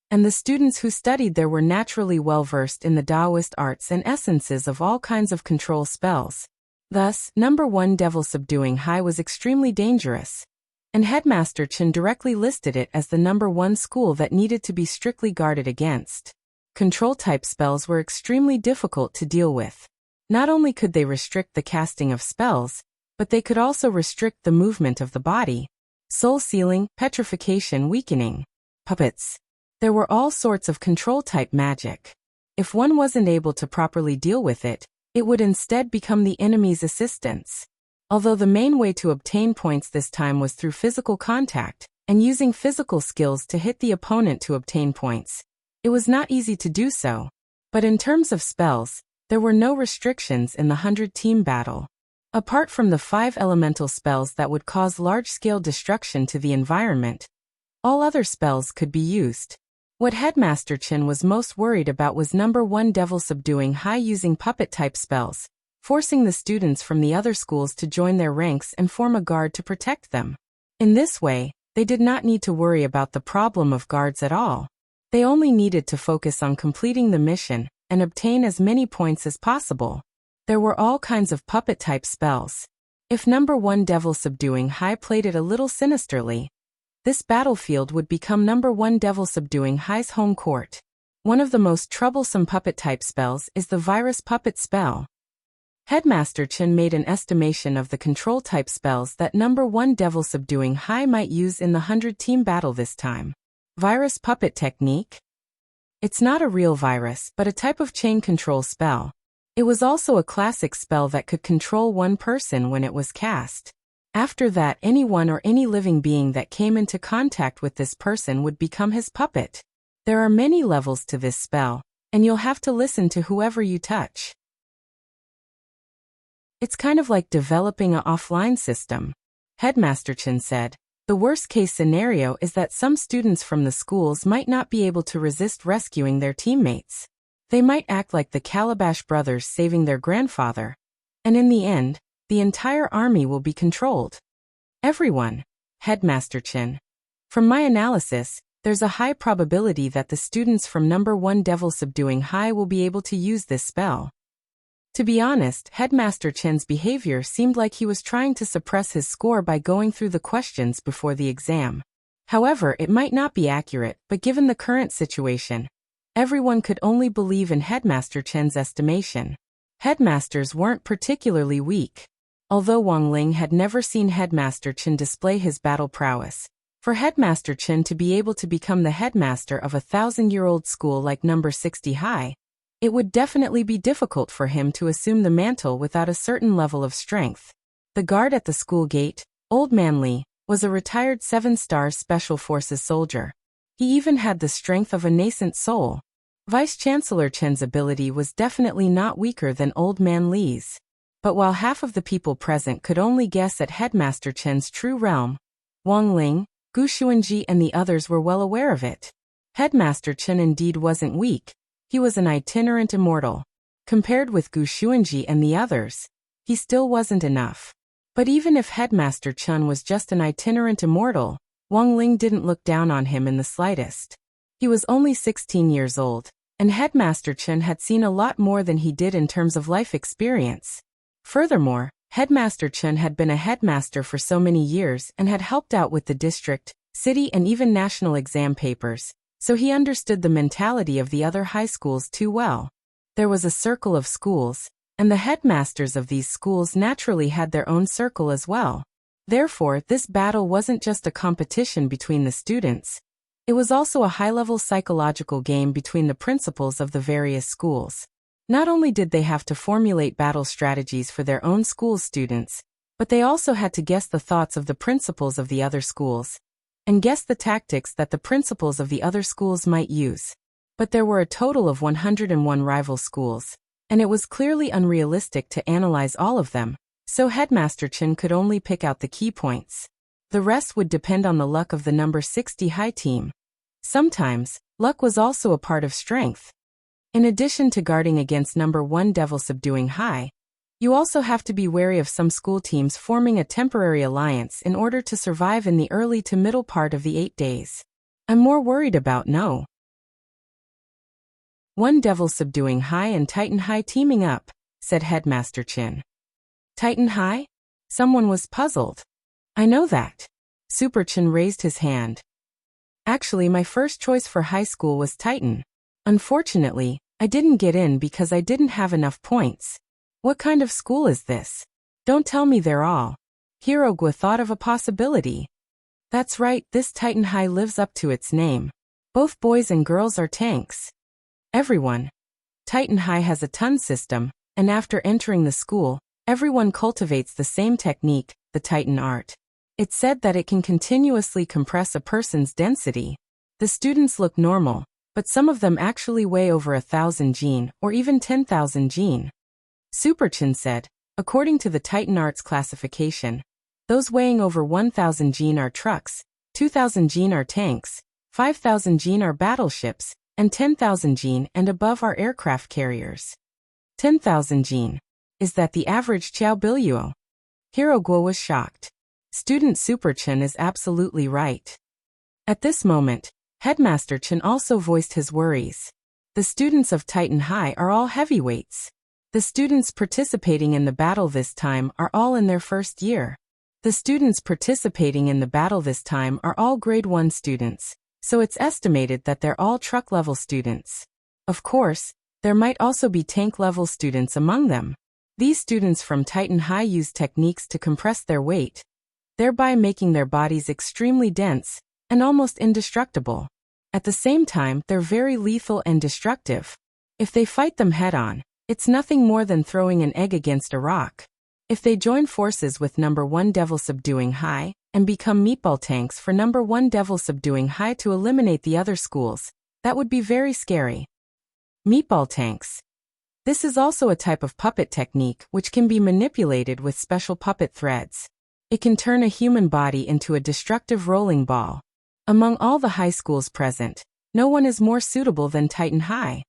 and the students who studied there were naturally well versed in the Taoist arts and essences of all kinds of control spells. Thus, number 1 Devil Subduing High was extremely dangerous, and Headmaster Chen directly listed it as the number 1 school that needed to be strictly guarded against. Control-type spells were extremely difficult to deal with. Not only could they restrict the casting of spells, but they could also restrict the movement of the body. Soul sealing, petrification, weakening, puppets. There were all sorts of control-type magic. If one wasn't able to properly deal with it, it would instead become the enemy's assistance. Although the main way to obtain points this time was through physical contact, and using physical skills to hit the opponent to obtain points, it was not easy to do so. But in terms of spells, there were no restrictions in the 100-team battle. Apart from the 5 elemental spells that would cause large-scale destruction to the environment, all other spells could be used. What Headmaster Chen was most worried about was number 1 Devil Subduing High using puppet-type spells, forcing the students from the other schools to join their ranks and form a guard to protect them. In this way, they did not need to worry about the problem of guards at all. They only needed to focus on completing the mission and obtain as many points as possible. There were all kinds of puppet-type spells. If number 1 Devil Subduing High played it a little sinisterly, this battlefield would become number 1 Devil Subduing High's home court. One of the most troublesome puppet-type spells is the Virus Puppet spell. Headmaster Chen made an estimation of the control-type spells that number 1 Devil Subduing High might use in the 100-team battle this time. Virus Puppet Technique? It's not a real virus, but a type of chain control spell. It was also a classic spell that could control one person when it was cast. After that, anyone or any living being that came into contact with this person would become his puppet. There are many levels to this spell, and you'll have to listen to whoever you touch. It's kind of like developing an offline system, Headmaster Chen said. The worst-case scenario is that some students from the schools might not be able to resist rescuing their teammates. They might act like the Calabash brothers saving their grandfather, and in the end, the entire army will be controlled. Everyone, Headmaster Chen. From my analysis, there's a high probability that the students from number 1 Devil Subduing High will be able to use this spell. To be honest, Headmaster Chen's behavior seemed like he was trying to suppress his score by going through the questions before the exam. However, it might not be accurate, but given the current situation, everyone could only believe in Headmaster Chen's estimation. Headmasters weren't particularly weak. Although Wang Ling had never seen Headmaster Chen display his battle prowess, for Headmaster Chen to be able to become the headmaster of a 1,000-year-old school like number 60 high, it would definitely be difficult for him to assume the mantle without a certain level of strength. The guard at the school gate, Old Man Li, was a retired 7-star Special Forces soldier. He even had the strength of a nascent soul. Vice-Chancellor Chen's ability was definitely not weaker than Old Man Li's. But while half of the people present could only guess at Headmaster Chen's true realm, Wang Ling, Gu Xuanji and the others were well aware of it. Headmaster Chen indeed wasn't weak. He was an itinerant immortal. Compared with Gu Xuanji and the others, he still wasn't enough. But even if Headmaster Chen was just an itinerant immortal, Wang Ling didn't look down on him in the slightest. He was only 16 years old, and Headmaster Chen had seen a lot more than he did in terms of life experience. Furthermore, Headmaster Chen had been a headmaster for so many years and had helped out with the district, city and even national exam papers, so he understood the mentality of the other high schools too well. There was a circle of schools, and the headmasters of these schools naturally had their own circle as well. Therefore, this battle wasn't just a competition between the students. It was also a high-level psychological game between the principals of the various schools. Not only did they have to formulate battle strategies for their own school's students, but they also had to guess the thoughts of the principals of the other schools, and guess the tactics that the principals of the other schools might use. But there were a total of 101 rival schools, and it was clearly unrealistic to analyze all of them, so Headmaster Chen could only pick out the key points. The rest would depend on the luck of the number 60 high team. Sometimes, luck was also a part of strength. In addition to guarding against number 1 Devil Subduing High, you also have to be wary of some school teams forming a temporary alliance in order to survive in the early to middle part of the 8 days. I'm more worried about no. 1 Devil Subduing High and Titan High teaming up, said Headmaster Chen. Titan High? Someone was puzzled. I know that. Super Chen raised his hand. Actually, my first choice for high school was Titan. Unfortunately, I didn't get in because I didn't have enough points. What kind of school is this? Don't tell me they're all. Hirogwa thought of a possibility. That's right, this Titan High lives up to its name. Both boys and girls are tanks. Everyone. Titan High has a ton system, and after entering the school, everyone cultivates the same technique, the Titan art. It's said that it can continuously compress a person's density. The students look normal, but some of them actually weigh over 1,000 jin, or even 10,000 jin. Super Chen said, according to the Titan Arts classification, those weighing over 1,000 jin are trucks, 2,000 jin are tanks, 5,000 jin are battleships, and 10,000 jin and above are aircraft carriers. 10,000 jin. Is that the average Qiao Biluo? Hirogwa was shocked. Student Super Chen is absolutely right. At this moment, Headmaster Chen also voiced his worries. The students of Titan High are all heavyweights. The students participating in the battle this time are all in their first year. The students participating in the battle this time are all grade 1 students, so it's estimated that they're all truck-level students. Of course, there might also be tank-level students among them. These students from Titan High use techniques to compress their weight, thereby making their bodies extremely dense and almost indestructible. At the same time, they're very lethal and destructive. If they fight them head-on, it's nothing more than throwing an egg against a rock. If they join forces with number 1 Devil Subduing High and become meatball tanks for number 1 Devil Subduing High to eliminate the other schools, that would be very scary. Meatball tanks. This is also a type of puppet technique which can be manipulated with special puppet threads. It can turn a human body into a destructive rolling ball. Among all the high schools present, no one is more suitable than Titan High.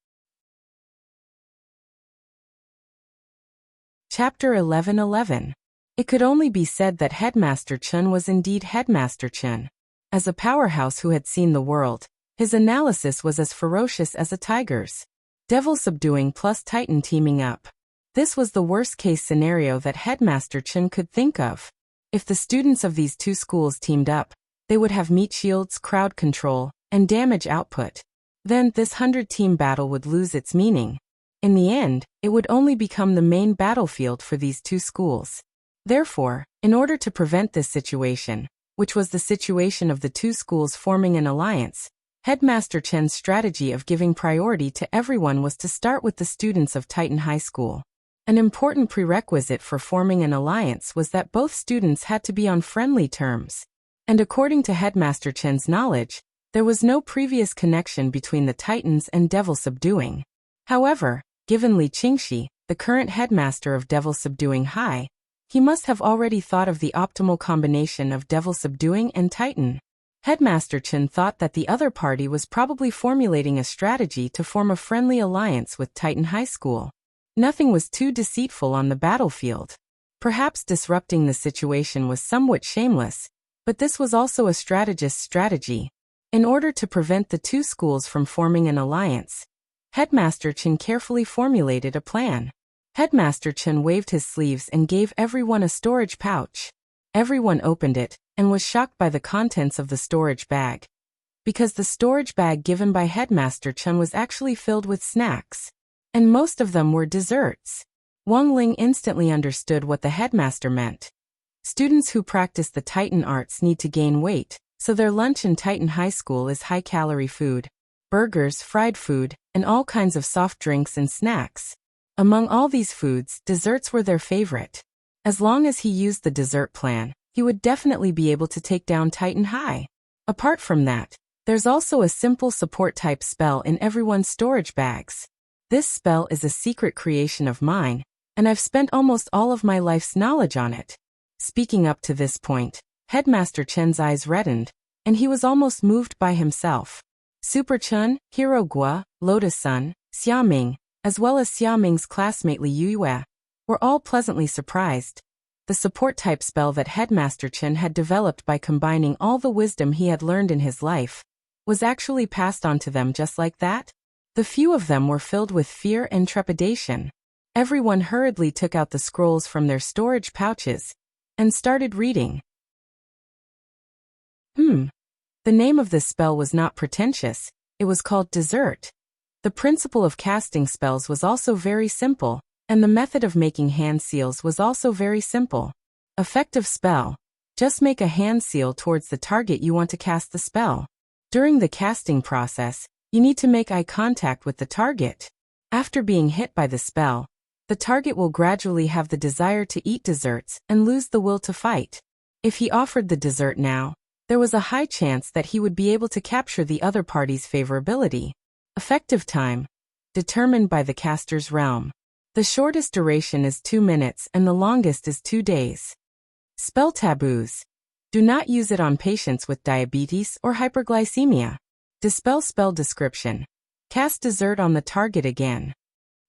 Chapter 11:11. It could only be said that Headmaster Chen was indeed Headmaster Chen. As a powerhouse who had seen the world, his analysis was as ferocious as a tiger's. Devil Subduing plus Titan teaming up. This was the worst-case scenario that Headmaster Chen could think of. If the students of these two schools teamed up, they would have meat shields, crowd control, and damage output. Then this 100-team battle would lose its meaning. In the end, it would only become the main battlefield for these two schools. Therefore, in order to prevent this situation, which was the situation of the two schools forming an alliance, Headmaster Chen's strategy of giving priority to everyone was to start with the students of Titan High School. An important prerequisite for forming an alliance was that both students had to be on friendly terms. And according to Headmaster Chen's knowledge, There was no previous connection between the Titans and Devil Subduing. However, given Li Qingxi, the current headmaster of Devil Subduing High, he must have already thought of the optimal combination of Devil Subduing and Titan. Headmaster Chen thought that the other party was probably formulating a strategy to form a friendly alliance with Titan High School. Nothing was too deceitful on the battlefield. Perhaps disrupting the situation was somewhat shameless, but this was also a strategist's strategy. In order to prevent the two schools from forming an alliance, Headmaster Chen carefully formulated a plan. Headmaster Chen waved his sleeves and gave everyone a storage pouch. Everyone opened it and was shocked by the contents of the storage bag. Because the storage bag given by Headmaster Chen was actually filled with snacks, and most of them were desserts. Wang Ling instantly understood what the headmaster meant. Students who practice the Titan arts need to gain weight, so their lunch in Titan High School is high-calorie food. Burgers, fried food, and all kinds of soft drinks and snacks. Among all these foods, desserts were their favorite. As long as he used the dessert plan, he would definitely be able to take down Titan High. Apart from that, there's also a simple support-type spell in everyone's storage bags. This spell is a secret creation of mine, and I've spent almost all of my life's knowledge on it. Speaking up to this point, Headmaster Chen's eyes reddened, and he was almost moved by himself. Super Chen, Hero Gua, Lotus Sun, Xiaming, as well as Xiaming's classmate Li Yue, were all pleasantly surprised. The support-type spell that Headmaster Chen had developed by combining all the wisdom he had learned in his life was actually passed on to them just like that. The few of them were filled with fear and trepidation. Everyone hurriedly took out the scrolls from their storage pouches and started reading. The name of this spell was not pretentious, it was called Dessert. The principle of casting spells was also very simple, and the method of making hand seals was also very simple. Effective spell. Just make a hand seal towards the target you want to cast the spell. During the casting process, you need to make eye contact with the target. After being hit by the spell, the target will gradually have the desire to eat desserts and lose the will to fight. If he offered the dessert now, there was a high chance that he would be able to capture the other party's favorability. Effective time. Determined by the caster's realm. The shortest duration is 2 minutes and the longest is 2 days. Spell taboos. Do not use it on patients with diabetes or hyperglycemia. Dispel spell description. Cast dessert on the target again.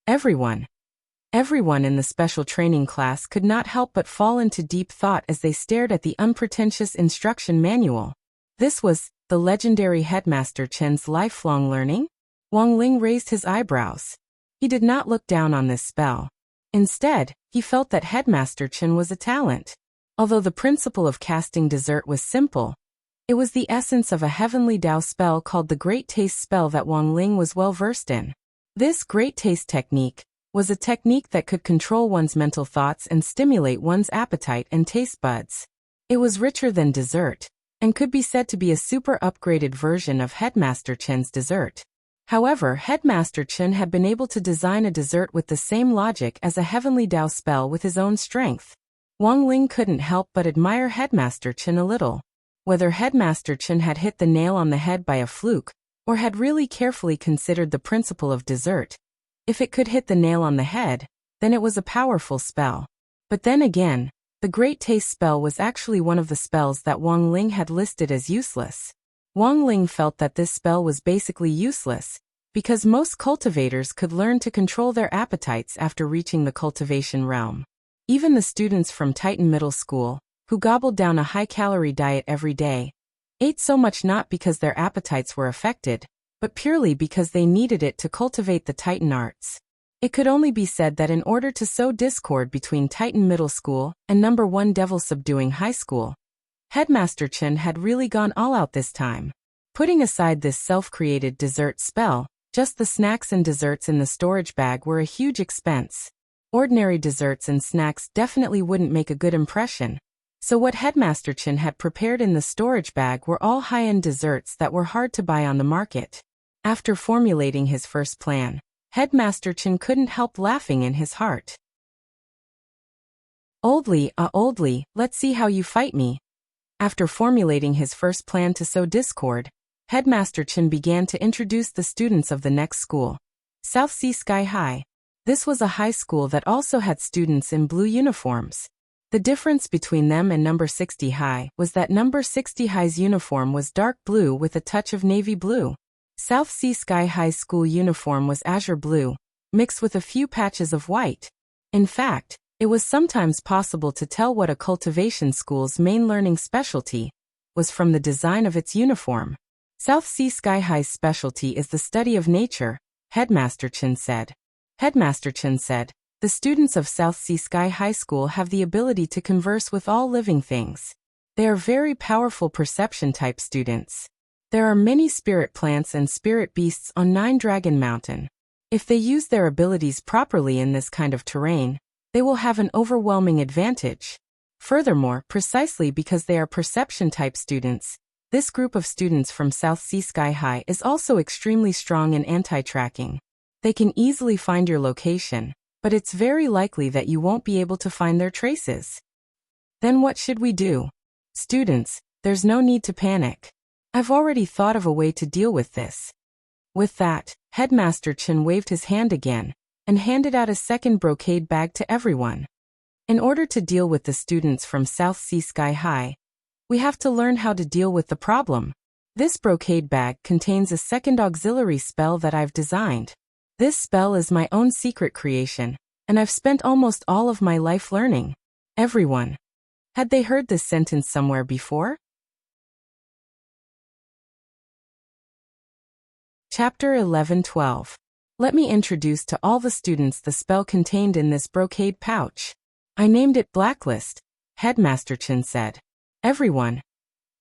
Everyone in the special training class could not help but fall into deep thought as they stared at the unpretentious instruction manual. This was the legendary Headmaster Chen's lifelong learning? Wang Ling raised his eyebrows. He did not look down on this spell. Instead, he felt that Headmaster Chen was a talent. Although the principle of casting dessert was simple, it was the essence of a heavenly Dao spell called the Great Taste spell that Wang Ling was well versed in. This Great Taste technique was a technique that could control one's mental thoughts and stimulate one's appetite and taste buds. It was richer than dessert, and could be said to be a super upgraded version of Headmaster Chen's dessert. However, Headmaster Chen had been able to design a dessert with the same logic as a heavenly Dao spell with his own strength. Wang Ling couldn't help but admire Headmaster Chen a little. Whether Headmaster Chen had hit the nail on the head by a fluke, or had really carefully considered the principle of dessert, if it could hit the nail on the head, then it was a powerful spell. But then again, the Great Taste spell was actually one of the spells that Wang Ling had listed as useless. Wang Ling felt that this spell was basically useless, because most cultivators could learn to control their appetites after reaching the cultivation realm. Even the students from Titan Middle School, who gobbled down a high-calorie diet every day, ate so much not because their appetites were affected, but purely because they needed it to cultivate the Titan arts. It could only be said that in order to sow discord between Titan Middle School and No. 1 Devil Subduing High School, Headmaster Chen had really gone all out this time. Putting aside this self-created dessert spell, just the snacks and desserts in the storage bag were a huge expense. Ordinary desserts and snacks definitely wouldn't make a good impression. So what Headmaster Chen had prepared in the storage bag were all high-end desserts that were hard to buy on the market. After formulating his first plan, Headmaster Chen couldn't help laughing in his heart. Oldly, let's see how you fight me. After formulating his first plan to sow discord, Headmaster Chen began to introduce the students of the next school, South Sea Sky High. This was a high school that also had students in blue uniforms. The difference between them and number 60 High was that number 60 High's uniform was dark blue with a touch of navy blue. South Sea Sky High's school uniform was azure blue, mixed with a few patches of white. In fact, it was sometimes possible to tell what a cultivation school's main learning specialty was from the design of its uniform. South Sea Sky High's specialty is the study of nature, Headmaster Chen said. Headmaster Chen said, the students of South Sea Sky High School have the ability to converse with all living things. They are very powerful perception-type students. There are many spirit plants and spirit beasts on Nine Dragon Mountain. If they use their abilities properly in this kind of terrain, they will have an overwhelming advantage. Furthermore, precisely because they are perception-type students, this group of students from South Sea Sky High is also extremely strong in anti-tracking. They can easily find your location, but it's very likely that you won't be able to find their traces. Then what should we do? Students, there's no need to panic. I've already thought of a way to deal with this. With that, Headmaster Chen waved his hand again, and handed out a second brocade bag to everyone. In order to deal with the students from South Sea Sky High, we have to learn how to deal with the problem. This brocade bag contains a second auxiliary spell that I've designed. This spell is my own secret creation, and I've spent almost all of my life learning. Everyone. Had they heard this sentence somewhere before? Chapter 11-12. Let me introduce to all the students the spell contained in this brocade pouch. I named it Blacklist, Headmaster Chen said. Everyone.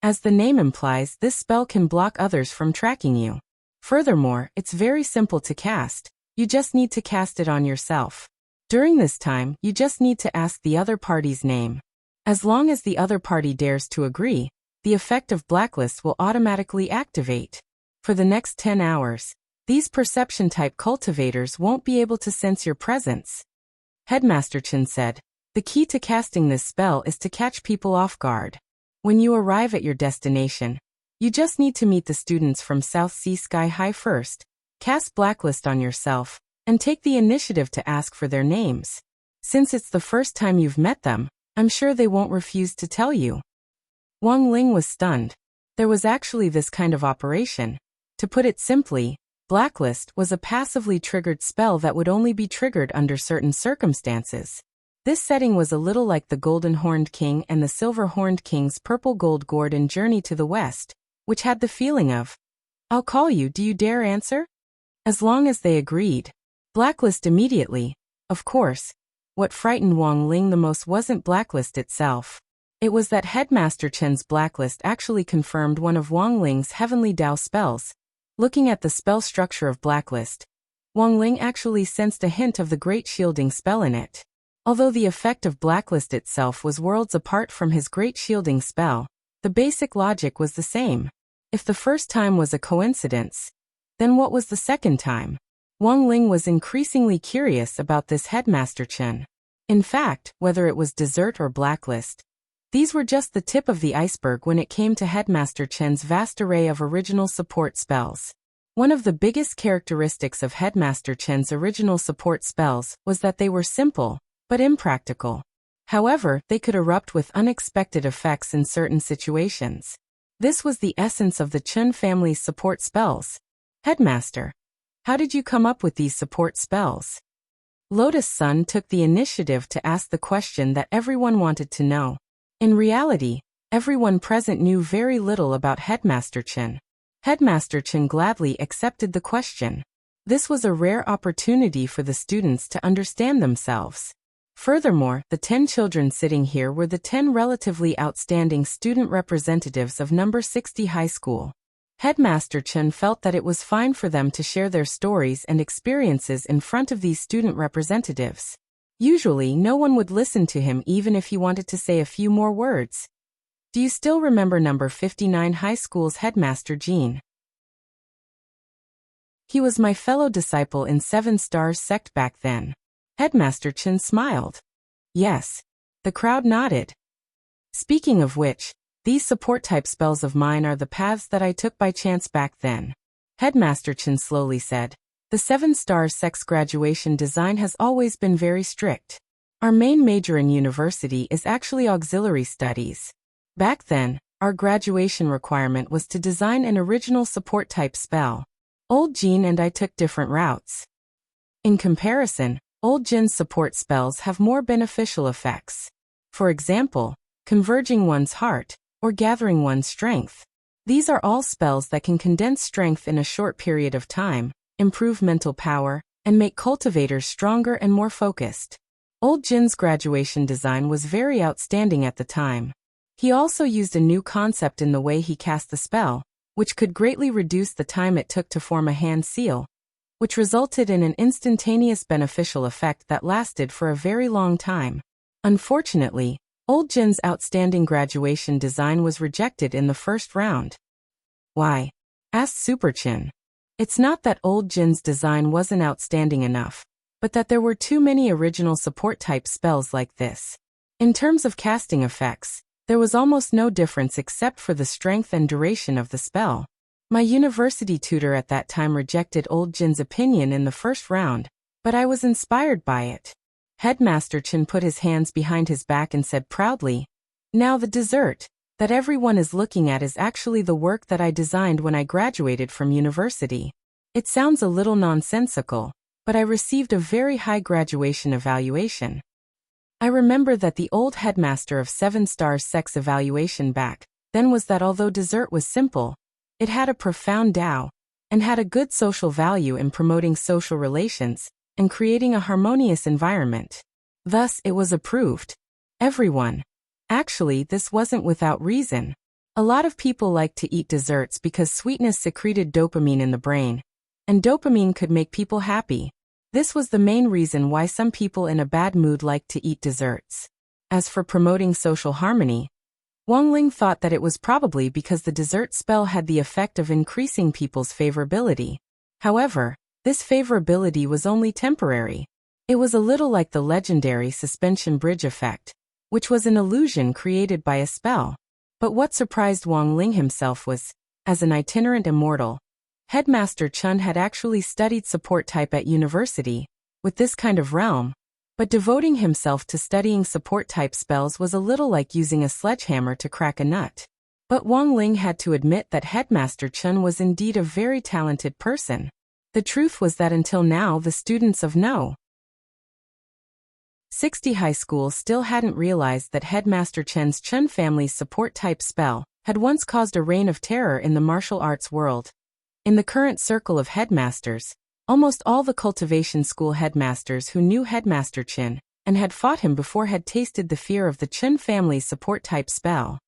As the name implies, this spell can block others from tracking you. Furthermore, it's very simple to cast. You just need to cast it on yourself. During this time, you just need to ask the other party's name. As long as the other party dares to agree, the effect of Blacklist will automatically activate. For the next 10 hours, these perception-type cultivators won't be able to sense your presence. Headmaster Chen said, the key to casting this spell is to catch people off guard. When you arrive at your destination, you just need to meet the students from South Sea Sky High first, cast Blacklist on yourself, and take the initiative to ask for their names. Since it's the first time you've met them, I'm sure they won't refuse to tell you. Wang Ling was stunned. There was actually this kind of operation. To put it simply, Blacklist was a passively triggered spell that would only be triggered under certain circumstances. This setting was a little like the Golden Horned King and the Silver Horned King's Purple Gold Gourd in Journey to the West, which had the feeling of, I'll call you, do you dare answer? As long as they agreed. Blacklist immediately. Of course, what frightened Wang Ling the most wasn't Blacklist itself. It was that Headmaster Chen's Blacklist actually confirmed one of Wang Ling's Heavenly Dao spells. Looking at the spell structure of Blacklist, Wang Ling actually sensed a hint of the Great Shielding spell in it. Although the effect of Blacklist itself was worlds apart from his Great Shielding spell, the basic logic was the same. If the first time was a coincidence, then what was the second time? Wang Ling was increasingly curious about this Headmaster Chen. In fact, whether it was Desert or Blacklist, these were just the tip of the iceberg when it came to Headmaster Chen's vast array of original support spells. One of the biggest characteristics of Headmaster Chen's original support spells was that they were simple, but impractical. However, they could erupt with unexpected effects in certain situations. This was the essence of the Chen family's support spells. Headmaster, how did you come up with these support spells? Lotus Sun took the initiative to ask the question that everyone wanted to know. In reality, everyone present knew very little about Headmaster Chen. Headmaster Chen gladly accepted the question. This was a rare opportunity for the students to understand themselves. Furthermore, the 10 children sitting here were the 10 relatively outstanding student representatives of number 60 high school. Headmaster Chen felt that it was fine for them to share their stories and experiences in front of these student representatives. Usually, no one would listen to him even if he wanted to say a few more words. Do you still remember number 59 high school's Headmaster Jean? He was my fellow disciple in 7 Stars sect back then. Headmaster Chen smiled. Yes. The crowd nodded. Speaking of which, These support-type spells of mine are the paths that I took by chance back then. Headmaster Chen slowly said. The 7-star sex graduation design has always been very strict. Our main major in university is actually auxiliary studies. Back then, our graduation requirement was to design an original support-type spell. Old Jean and I took different routes. In comparison, Old Jin's support spells have more beneficial effects. For example, converging one's heart, or gathering one's strength. These are all spells that can condense strength in a short period of time, improve mental power, and make cultivators stronger and more focused. Old Jin's graduation design was very outstanding at the time. He also used a new concept in the way he cast the spell, which could greatly reduce the time it took to form a hand seal, which resulted in an instantaneous beneficial effect that lasted for a very long time. Unfortunately, Old Jin's outstanding graduation design was rejected in the first round. Why? Asked Super Chin. It's not that Old Jin's design wasn't outstanding enough, but that there were too many original support-type spells like this. In terms of casting effects, there was almost no difference except for the strength and duration of the spell. My university tutor at that time rejected Old Jin's opinion in the first round, but I was inspired by it. Headmaster Chen put his hands behind his back and said proudly, Now the dessert that everyone is looking at is actually the work that I designed when I graduated from university. It sounds a little nonsensical, but I received a very high graduation evaluation. I remember that the old headmaster of 7-star sex evaluation back then was that although dessert was simple, it had a profound Tao, and had a good social value in promoting social relations, and creating a harmonious environment. Thus, it was approved. Everyone. Actually, this wasn't without reason. A lot of people liked to eat desserts because sweetness secreted dopamine in the brain, and dopamine could make people happy. This was the main reason why some people in a bad mood liked to eat desserts. As for promoting social harmony, Wang Ling thought that it was probably because the dessert spell had the effect of increasing people's favorability. However, this favorability was only temporary. It was a little like the legendary suspension bridge effect, which was an illusion created by a spell. But what surprised Wang Ling himself was, as an itinerant immortal, Headmaster Chen had actually studied support type at university, with this kind of realm, but devoting himself to studying support type spells was a little like using a sledgehammer to crack a nut. But Wang Ling had to admit that Headmaster Chen was indeed a very talented person. The truth was that until now the students of No. 60 High School still hadn't realized that Headmaster Chen's Chen family's support-type spell had once caused a reign of terror in the martial arts world. In the current circle of headmasters, almost all the cultivation school headmasters who knew Headmaster Chen and had fought him before had tasted the fear of the Chen family's support-type spell.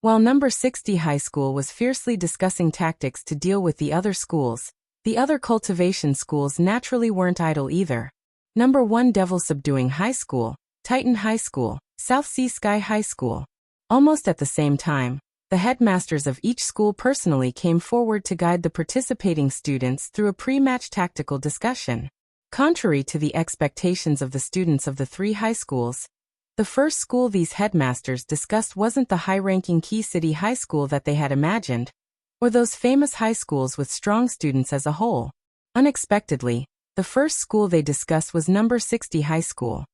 While number 60 High School was fiercely discussing tactics to deal with the other schools, the other cultivation schools naturally weren't idle either. Number 1 Devil Subduing High School, Titan High School, South Sea Sky High School. Almost at the same time, the headmasters of each school personally came forward to guide the participating students through a pre-match tactical discussion. Contrary to the expectations of the students of the 3 high schools, the first school these headmasters discussed wasn't the high-ranking Key City High School that they had imagined, or those famous high schools with strong students as a whole. Unexpectedly, the first school they discussed was number 60 High School.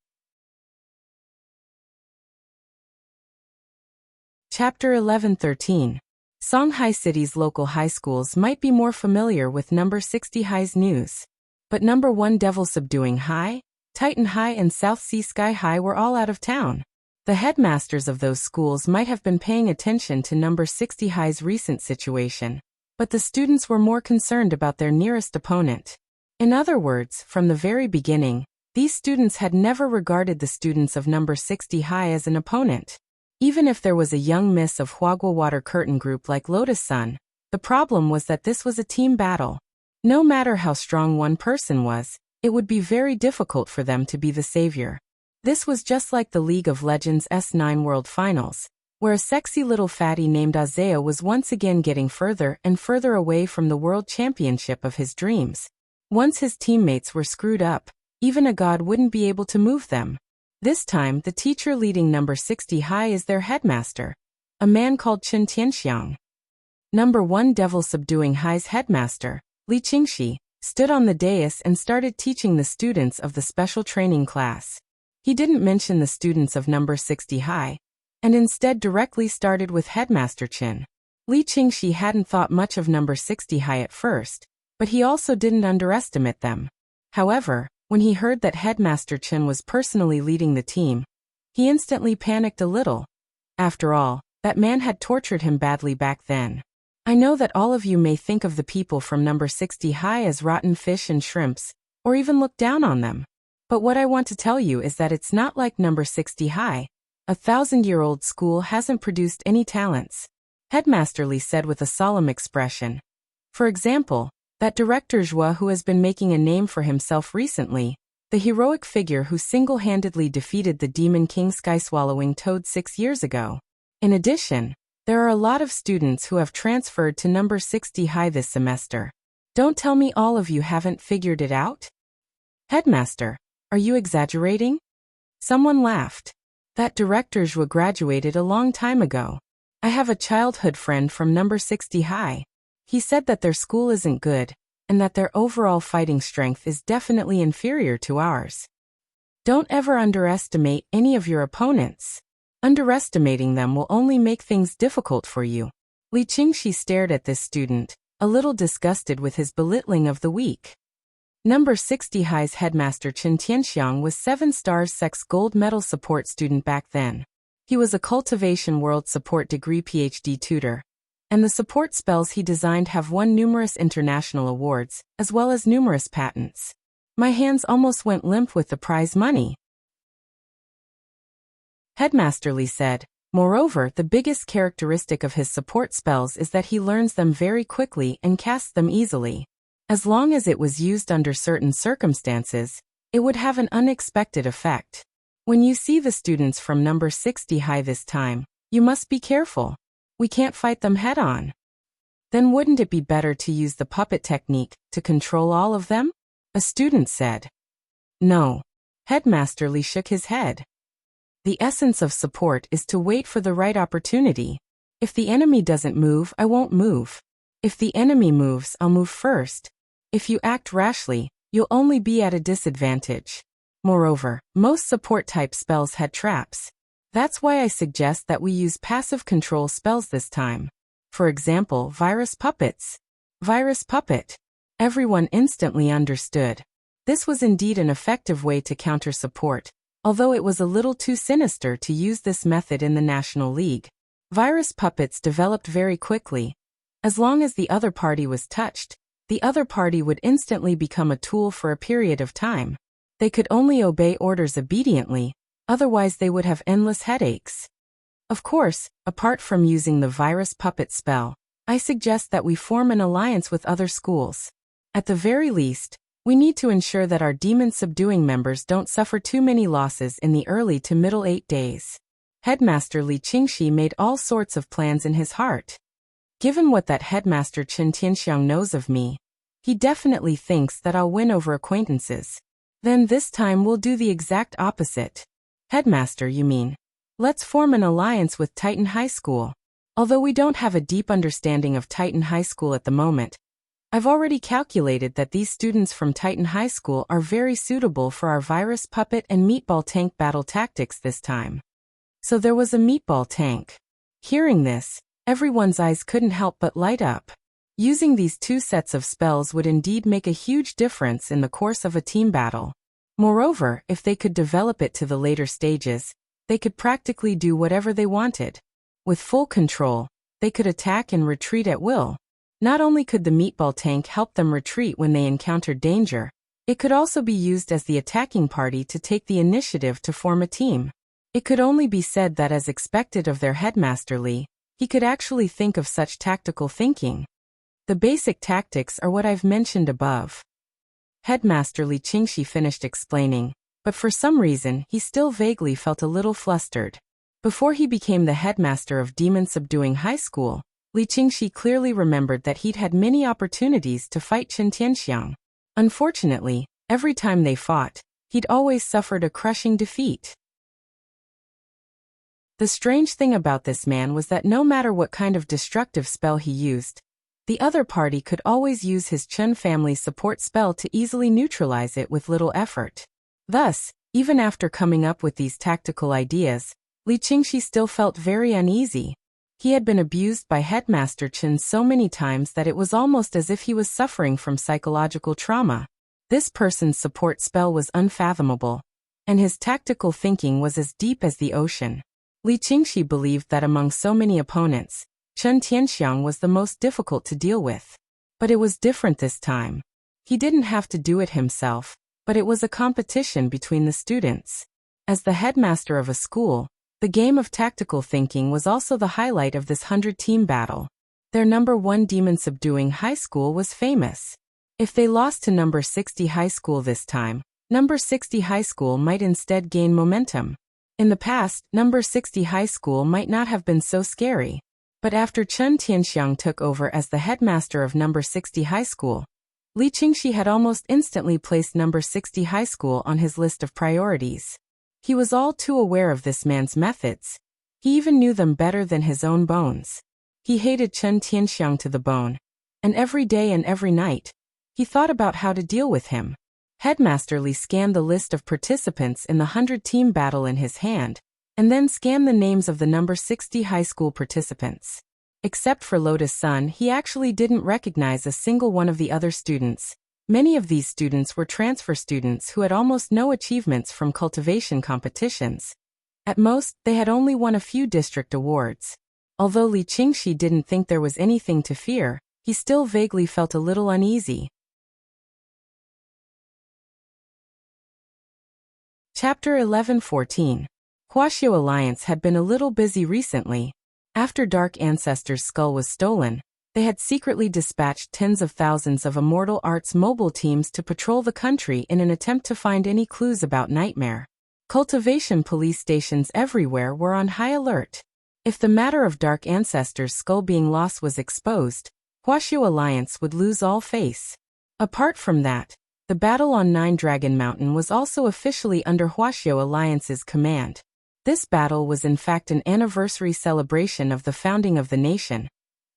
Chapter 11-13. Songhai City's local high schools might be more familiar with number 60 High's news. But number 1 Devil Subduing High, Titan High and South Sea Sky High were all out of town. The headmasters of those schools might have been paying attention to number 60 High's recent situation, but the students were more concerned about their nearest opponent. In other words, from the very beginning, these students had never regarded the students of number 60 High as an opponent. Even if there was a young miss of Huagua Water Curtain group like Lotus Sun, the problem was that this was a team battle. No matter how strong one person was, it would be very difficult for them to be the savior. This was just like the League of Legends S9 World Finals, where a sexy little fatty named Azea was once again getting further and further away from the world championship of his dreams. Once his teammates were screwed up, even a god wouldn't be able to move them. This time, the teacher leading number 60 High is their headmaster. a man called Chen Tianxiang. Number 1 Devil Subduing High's headmaster, Li Qingxi, stood on the dais and started teaching the students of the special training class. He didn't mention the students of number 60 high, and instead directly started with Headmaster Chen. Li Qingxi hadn't thought much of number 60 high at first, but he also didn't underestimate them. However, when he heard that Headmaster Chen was personally leading the team, he instantly panicked a little. After all, that man had tortured him badly back then. I know that all of you may think of the people from number 60 high as rotten fish and shrimps, or even look down on them. But what I want to tell you is that it's not like number 60 high. 1,000-year-old school hasn't produced any talents, Headmaster Li said with a solemn expression. For example, that director Zhua who has been making a name for himself recently, the heroic figure who single-handedly defeated the Demon King Sky-swallowing Toad 6 years ago. In addition, there are a lot of students who have transferred to number 60 high this semester. Don't tell me all of you haven't figured it out? Headmaster, are you exaggerating? Someone laughed. That director Zhua graduated a long time ago. I have a childhood friend from number 60 high. He said that their school isn't good, and that their overall fighting strength is definitely inferior to ours. Don't ever underestimate any of your opponents. Underestimating them will only make things difficult for you. Li Qingxi stared at this student, a little disgusted with his belittling of the weak. Number 60 high's headmaster Chen Tianxiang was 7 stars sex gold medal support student back then. He was a cultivation world support degree PhD tutor, and the support spells he designed have won numerous international awards, as well as numerous patents. My hands almost went limp with the prize money. Headmaster Li said, moreover, the biggest characteristic of his support spells is that he learns them very quickly and casts them easily. As long as it was used under certain circumstances, it would have an unexpected effect. When you see the students from number 60 high this time, you must be careful. We can't fight them head-on. Then wouldn't it be better to use the puppet technique to control all of them? A student said. No. Headmaster Li shook his head. The essence of support is to wait for the right opportunity. If the enemy doesn't move, I won't move. If the enemy moves, I'll move first. If you act rashly, you'll only be at a disadvantage. Moreover, most support-type spells had traps. That's why I suggest that we use passive control spells this time. For example, virus puppets. Virus puppet. Everyone instantly understood. This was indeed an effective way to counter support, although it was a little too sinister to use this method in the National League. Virus puppets developed very quickly. As long as the other party was touched, the other party would instantly become a tool for a period of time. They could only obey orders obediently, otherwise they would have endless headaches. Of course, apart from using the virus puppet spell, I suggest that we form an alliance with other schools. At the very least, we need to ensure that our demon-subduing members don't suffer too many losses in the early to middle 8 days. Headmaster Li Qingxi made all sorts of plans in his heart. Given what that Headmaster Chen Tianxiang knows of me, he definitely thinks that I'll win over acquaintances. Then this time we'll do the exact opposite. Headmaster, you mean? Let's form an alliance with Titan High School. Although we don't have a deep understanding of Titan High School at the moment, I've already calculated that these students from Titan High School are very suitable for our virus puppet and meatball tank battle tactics this time. So there was a meatball tank. Hearing this, everyone's eyes couldn't help but light up. Using these 2 sets of spells would indeed make a huge difference in the course of a team battle. Moreover, if they could develop it to the later stages, they could practically do whatever they wanted. With full control, they could attack and retreat at will. Not only could the meatball tank help them retreat when they encountered danger, it could also be used as the attacking party to take the initiative to form a team. It could only be said that as expected of their Headmaster Li, he could actually think of such tactical thinking. The basic tactics are what I've mentioned above. Headmaster Li Qingxi finished explaining, but for some reason he still vaguely felt a little flustered. Before he became the headmaster of Demon Subduing High School, Li Qingxi clearly remembered that he'd had many opportunities to fight Chen Tianxiang. Unfortunately, every time they fought, he'd always suffered a crushing defeat. The strange thing about this man was that no matter what kind of destructive spell he used, the other party could always use his Chun family's support spell to easily neutralize it with little effort. Thus, even after coming up with these tactical ideas, Li Qingxi still felt very uneasy. He had been abused by Headmaster Chen so many times that it was almost as if he was suffering from psychological trauma. This person's support spell was unfathomable, and his tactical thinking was as deep as the ocean. Li Qingxi believed that among so many opponents, Chen Tianxiang was the most difficult to deal with. But it was different this time. He didn't have to do it himself, but it was a competition between the students. As the headmaster of a school, the game of tactical thinking was also the highlight of this 100-team battle. Their number 1 demon-subduing high school was famous. If they lost to number 60 high school this time, number 60 high school might instead gain momentum. In the past, number 60 high school might not have been so scary. But after Chen Tianxiang took over as the headmaster of number 60 high school, Li Qingxi had almost instantly placed number 60 high school on his list of priorities. He was all too aware of this man's methods. He even knew them better than his own bones. He hated Chen Tianxiang to the bone, and every day and every night, he thought about how to deal with him. Headmaster Li scanned the list of participants in the 100-team battle in his hand, and then scanned the names of the number 60 high school participants. Except for Lotus Sun, he actually didn't recognize a single one of the other students. Many of these students were transfer students who had almost no achievements from cultivation competitions. At most, they had only won a few district awards. Although Li Qingxi didn't think there was anything to fear, he still vaguely felt a little uneasy. Chapter 11-14. Huaxiao Alliance had been a little busy recently. After Dark Ancestor's skull was stolen, they had secretly dispatched tens of thousands of Immortal Arts mobile teams to patrol the country in an attempt to find any clues about Nightmare. Cultivation police stations everywhere were on high alert. If the matter of Dark Ancestor's skull being lost was exposed, Huaxiao Alliance would lose all face. Apart from that, the battle on Nine Dragon Mountain was also officially under Huaxiao Alliance's command. This battle was in fact an anniversary celebration of the founding of the nation,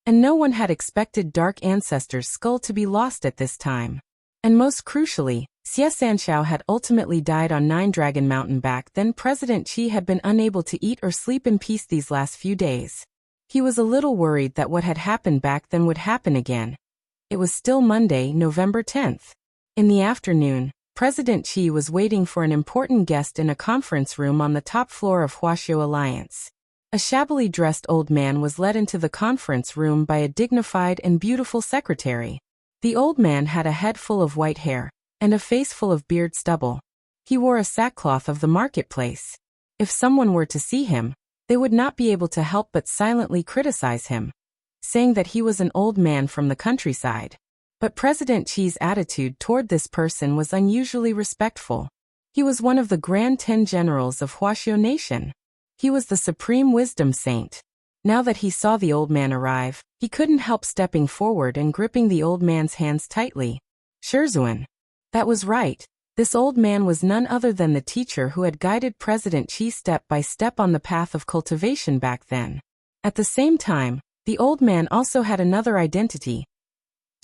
and no one had expected Dark Ancestor's skull to be lost at this time. And most crucially, Xie Sanshao had ultimately died on Nine Dragon Mountain. Back then President Qi had been unable to eat or sleep in peace these last few days. He was a little worried that what had happened back then would happen again. It was still Monday, November 10th. In the afternoon, President Qi was waiting for an important guest in a conference room on the top floor of Huaxiao Alliance. A shabbily dressed old man was led into the conference room by a dignified and beautiful secretary. The old man had a head full of white hair, and a face full of beard stubble. He wore a sackcloth of the marketplace. If someone were to see him, they would not be able to help but silently criticize him, saying that he was an old man from the countryside. But President Qi's attitude toward this person was unusually respectful. He was one of the Grand 10 generals of Huaxiao Nation. He was the supreme wisdom saint. Now that he saw the old man arrive, he couldn't help stepping forward and gripping the old man's hands tightly. Shizhuan. That was right. This old man was none other than the teacher who had guided President Qi step by step on the path of cultivation back then. At the same time, the old man also had another identity: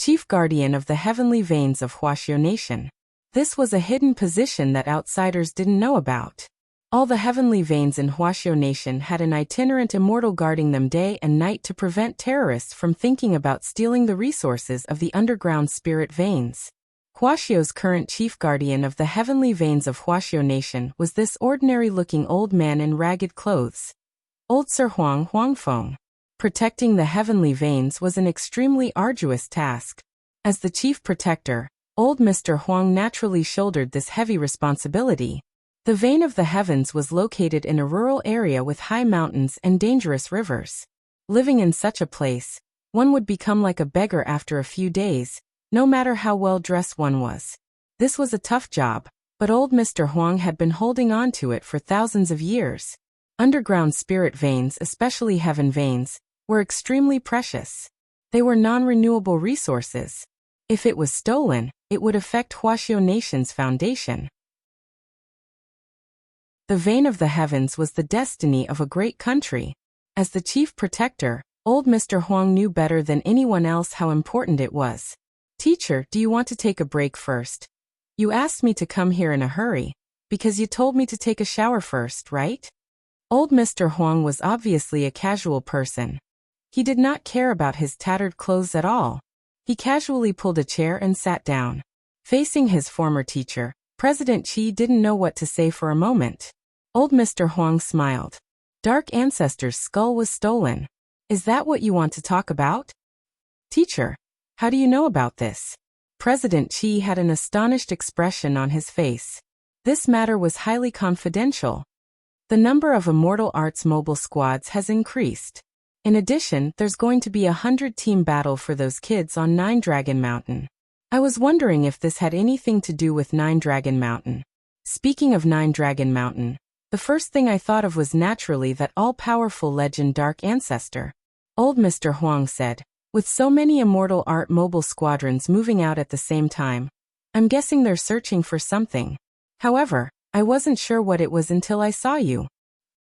Chief Guardian of the Heavenly Veins of Huaxiao Nation. This was a hidden position that outsiders didn't know about. All the Heavenly Veins in Huaxiao Nation had an itinerant immortal guarding them day and night to prevent terrorists from thinking about stealing the resources of the underground spirit veins. Huaxiao's current chief guardian of the Heavenly Veins of Huaxiao Nation was this ordinary-looking old man in ragged clothes, Old Sir Huangfeng. Protecting the Heavenly Veins was an extremely arduous task. As the chief protector, old Mr. Huang naturally shouldered this heavy responsibility. The Vein of the Heavens was located in a rural area with high mountains and dangerous rivers. Living in such a place, one would become like a beggar after a few days, no matter how well dressed one was. This was a tough job, but old Mr. Huang had been holding on to it for thousands of years. Underground spirit veins, especially heaven veins, were extremely precious. They were non-renewable resources. If it was stolen, it would affect Huaxiao Nation's foundation. The vein of the heavens was the destiny of a great country. As the chief protector, old Mr. Huang knew better than anyone else how important it was. Teacher, do you want to take a break first? You asked me to come here in a hurry, because you told me to take a shower first, right? Old Mr. Huang was obviously a casual person. He did not care about his tattered clothes at all. He casually pulled a chair and sat down. Facing his former teacher, President Qi didn't know what to say for a moment. Old Mr. Huang smiled. Dark Ancestor's skull was stolen. Is that what you want to talk about? Teacher, how do you know about this? President Qi had an astonished expression on his face. This matter was highly confidential. The number of Immortal Arts mobile squads has increased. In addition, there's going to be a 100-team battle for those kids on Nine Dragon Mountain. I was wondering if this had anything to do with Nine Dragon Mountain. Speaking of Nine Dragon Mountain, the first thing I thought of was naturally that all-powerful legend Dark Ancestor. Old Mr. Huang said, with so many Immortal Art mobile squadrons moving out at the same time, I'm guessing they're searching for something. However, I wasn't sure what it was until I saw you.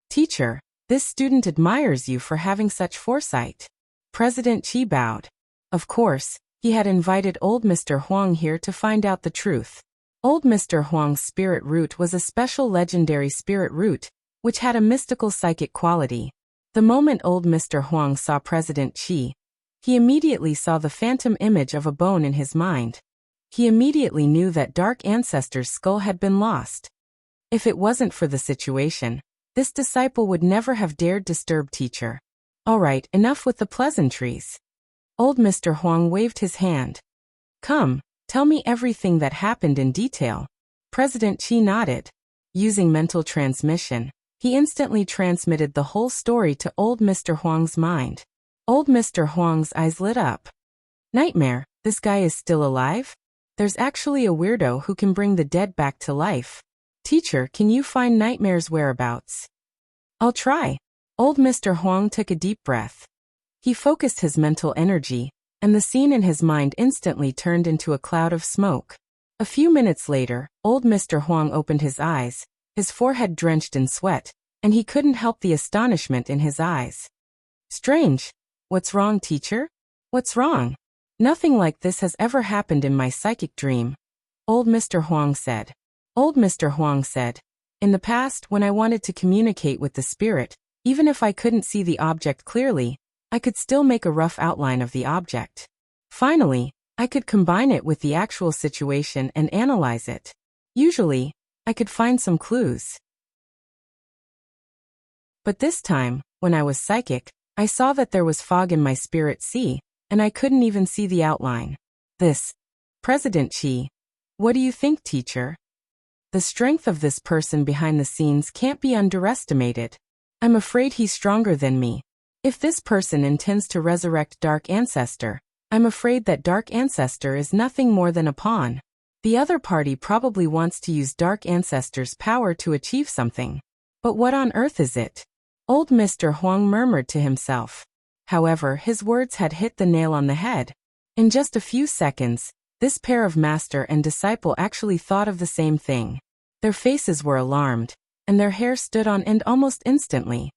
Teacher, this student admires you for having such foresight. President Qi bowed. Of course, he had invited old Mr. Huang here to find out the truth. Old Mr. Huang's spirit root was a special legendary spirit root, which had a mystical psychic quality. The moment old Mr. Huang saw President Qi, he immediately saw the phantom image of a bone in his mind. He immediately knew that Dark Ancestor's skull had been lost. If it wasn't for the situation, this disciple would never have dared disturb teacher. All right, enough with the pleasantries. Old Mr. Huang waved his hand. Come, tell me everything that happened in detail. President Qi nodded. Using mental transmission, he instantly transmitted the whole story to old Mr. Huang's mind. Old Mr. Huang's eyes lit up. Nightmare, this guy is still alive? There's actually a weirdo who can bring the dead back to life. Teacher, can you find Nightmare's whereabouts? I'll try. Old Mr. Huang took a deep breath. He focused his mental energy, and the scene in his mind instantly turned into a cloud of smoke. A few minutes later, old Mr. Huang opened his eyes, his forehead drenched in sweat, and he couldn't help the astonishment in his eyes. Strange. What's wrong, teacher? What's wrong? Nothing like this has ever happened in my psychic dream. Old Mr. Huang said. Old Mr. Huang said, in the past, when I wanted to communicate with the spirit, even if I couldn't see the object clearly, I could still make a rough outline of the object. Finally, I could combine it with the actual situation and analyze it. Usually, I could find some clues. But this time, when I was psychic, I saw that there was fog in my spirit sea, and I couldn't even see the outline. President Qi. What do you think, teacher? The strength of this person behind the scenes can't be underestimated. I'm afraid he's stronger than me. If this person intends to resurrect Dark Ancestor, I'm afraid that Dark Ancestor is nothing more than a pawn. The other party probably wants to use Dark Ancestor's power to achieve something. But what on earth is it? Old Mr. Huang murmured to himself. However, his words had hit the nail on the head. In just a few seconds, this pair of master and disciple actually thought of the same thing. Their faces were alarmed, and their hair stood on end almost instantly.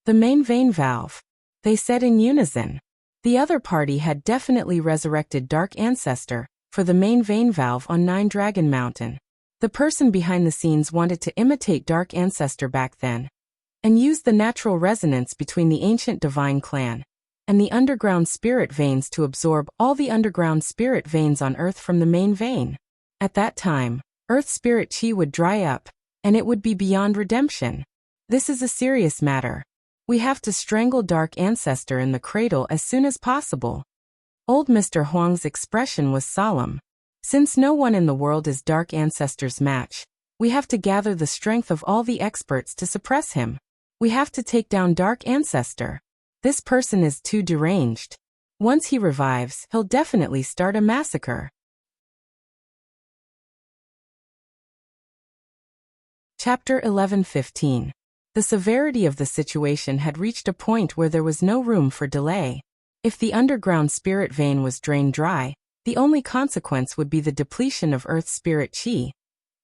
The main vein valve. They said in unison. The other party had definitely resurrected Dark Ancestor for the main vein valve on Nine Dragon Mountain. The person behind the scenes wanted to imitate Dark Ancestor back then, and use the natural resonance between the ancient divine clan and the underground spirit veins to absorb all the underground spirit veins on Earth from the main vein. At that time, Earth spirit chi would dry up, and it would be beyond redemption. This is a serious matter. We have to strangle Dark Ancestor in the cradle as soon as possible. Old Mr. Huang's expression was solemn. Since no one in the world is Dark Ancestor's match, we have to gather the strength of all the experts to suppress him. We have to take down Dark Ancestor. This person is too deranged. Once he revives, he'll definitely start a massacre. Chapter 11:15. The severity of the situation had reached a point where there was no room for delay. If the underground spirit vein was drained dry, the only consequence would be the depletion of Earth's spirit chi.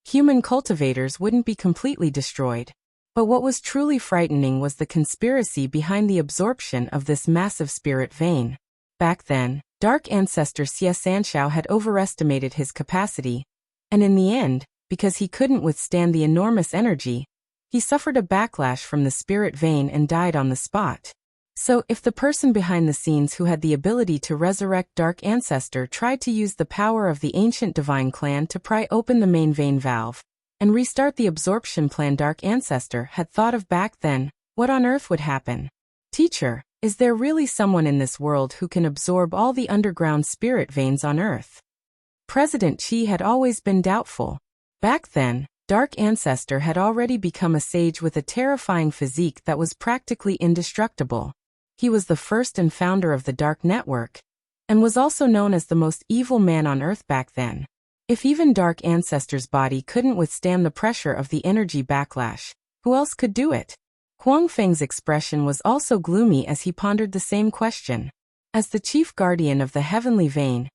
Human cultivators wouldn't be completely destroyed. But what was truly frightening was the conspiracy behind the absorption of this massive spirit vein. Back then, Dark Ancestor Xie Sanshao had overestimated his capacity, and in the end, because he couldn't withstand the enormous energy, he suffered a backlash from the spirit vein and died on the spot. So, if the person behind the scenes who had the ability to resurrect Dark Ancestor tried to use the power of the ancient divine clan to pry open the main vein valve and restart the absorption plan Dark Ancestor had thought of back then, what on earth would happen? Teacher, is there really someone in this world who can absorb all the underground spirit veins on Earth? President Qi had always been doubtful. Back then, Dark Ancestor had already become a sage with a terrifying physique that was practically indestructible. He was the first and founder of the Dark Network, and was also known as the most evil man on Earth back then. If even Dark Ancestor's body couldn't withstand the pressure of the energy backlash, who else could do it? Huang Feng's expression was also gloomy as he pondered the same question. As the chief guardian of the heavenly vein,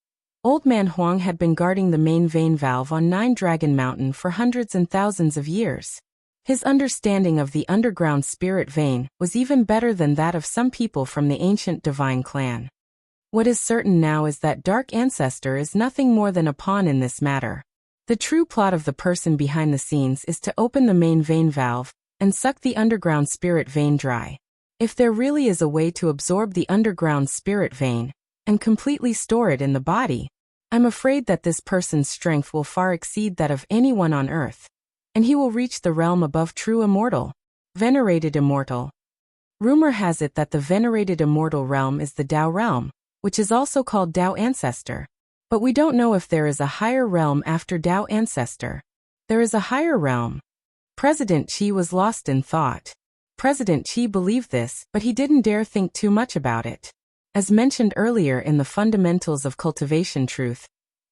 Old Man Huang had been guarding the main vein valve on Nine Dragon Mountain for hundreds and thousands of years. His understanding of the underground spirit vein was even better than that of some people from the ancient divine clan. What is certain now is that Dark Ancestor is nothing more than a pawn in this matter. The true plot of the person behind the scenes is to open the main vein valve and suck the underground spirit vein dry. If there really is a way to absorb the underground spirit vein and completely store it in the body, I'm afraid that this person's strength will far exceed that of anyone on Earth, and he will reach the realm above true immortal. Venerated immortal. Rumor has it that the venerated immortal realm is the Tao realm, which is also called Tao Ancestor. But we don't know if there is a higher realm after Tao Ancestor. There is a higher realm. President Qi was lost in thought. President Qi believed this, but he didn't dare think too much about it. As mentioned earlier in the Fundamentals of Cultivation Truth,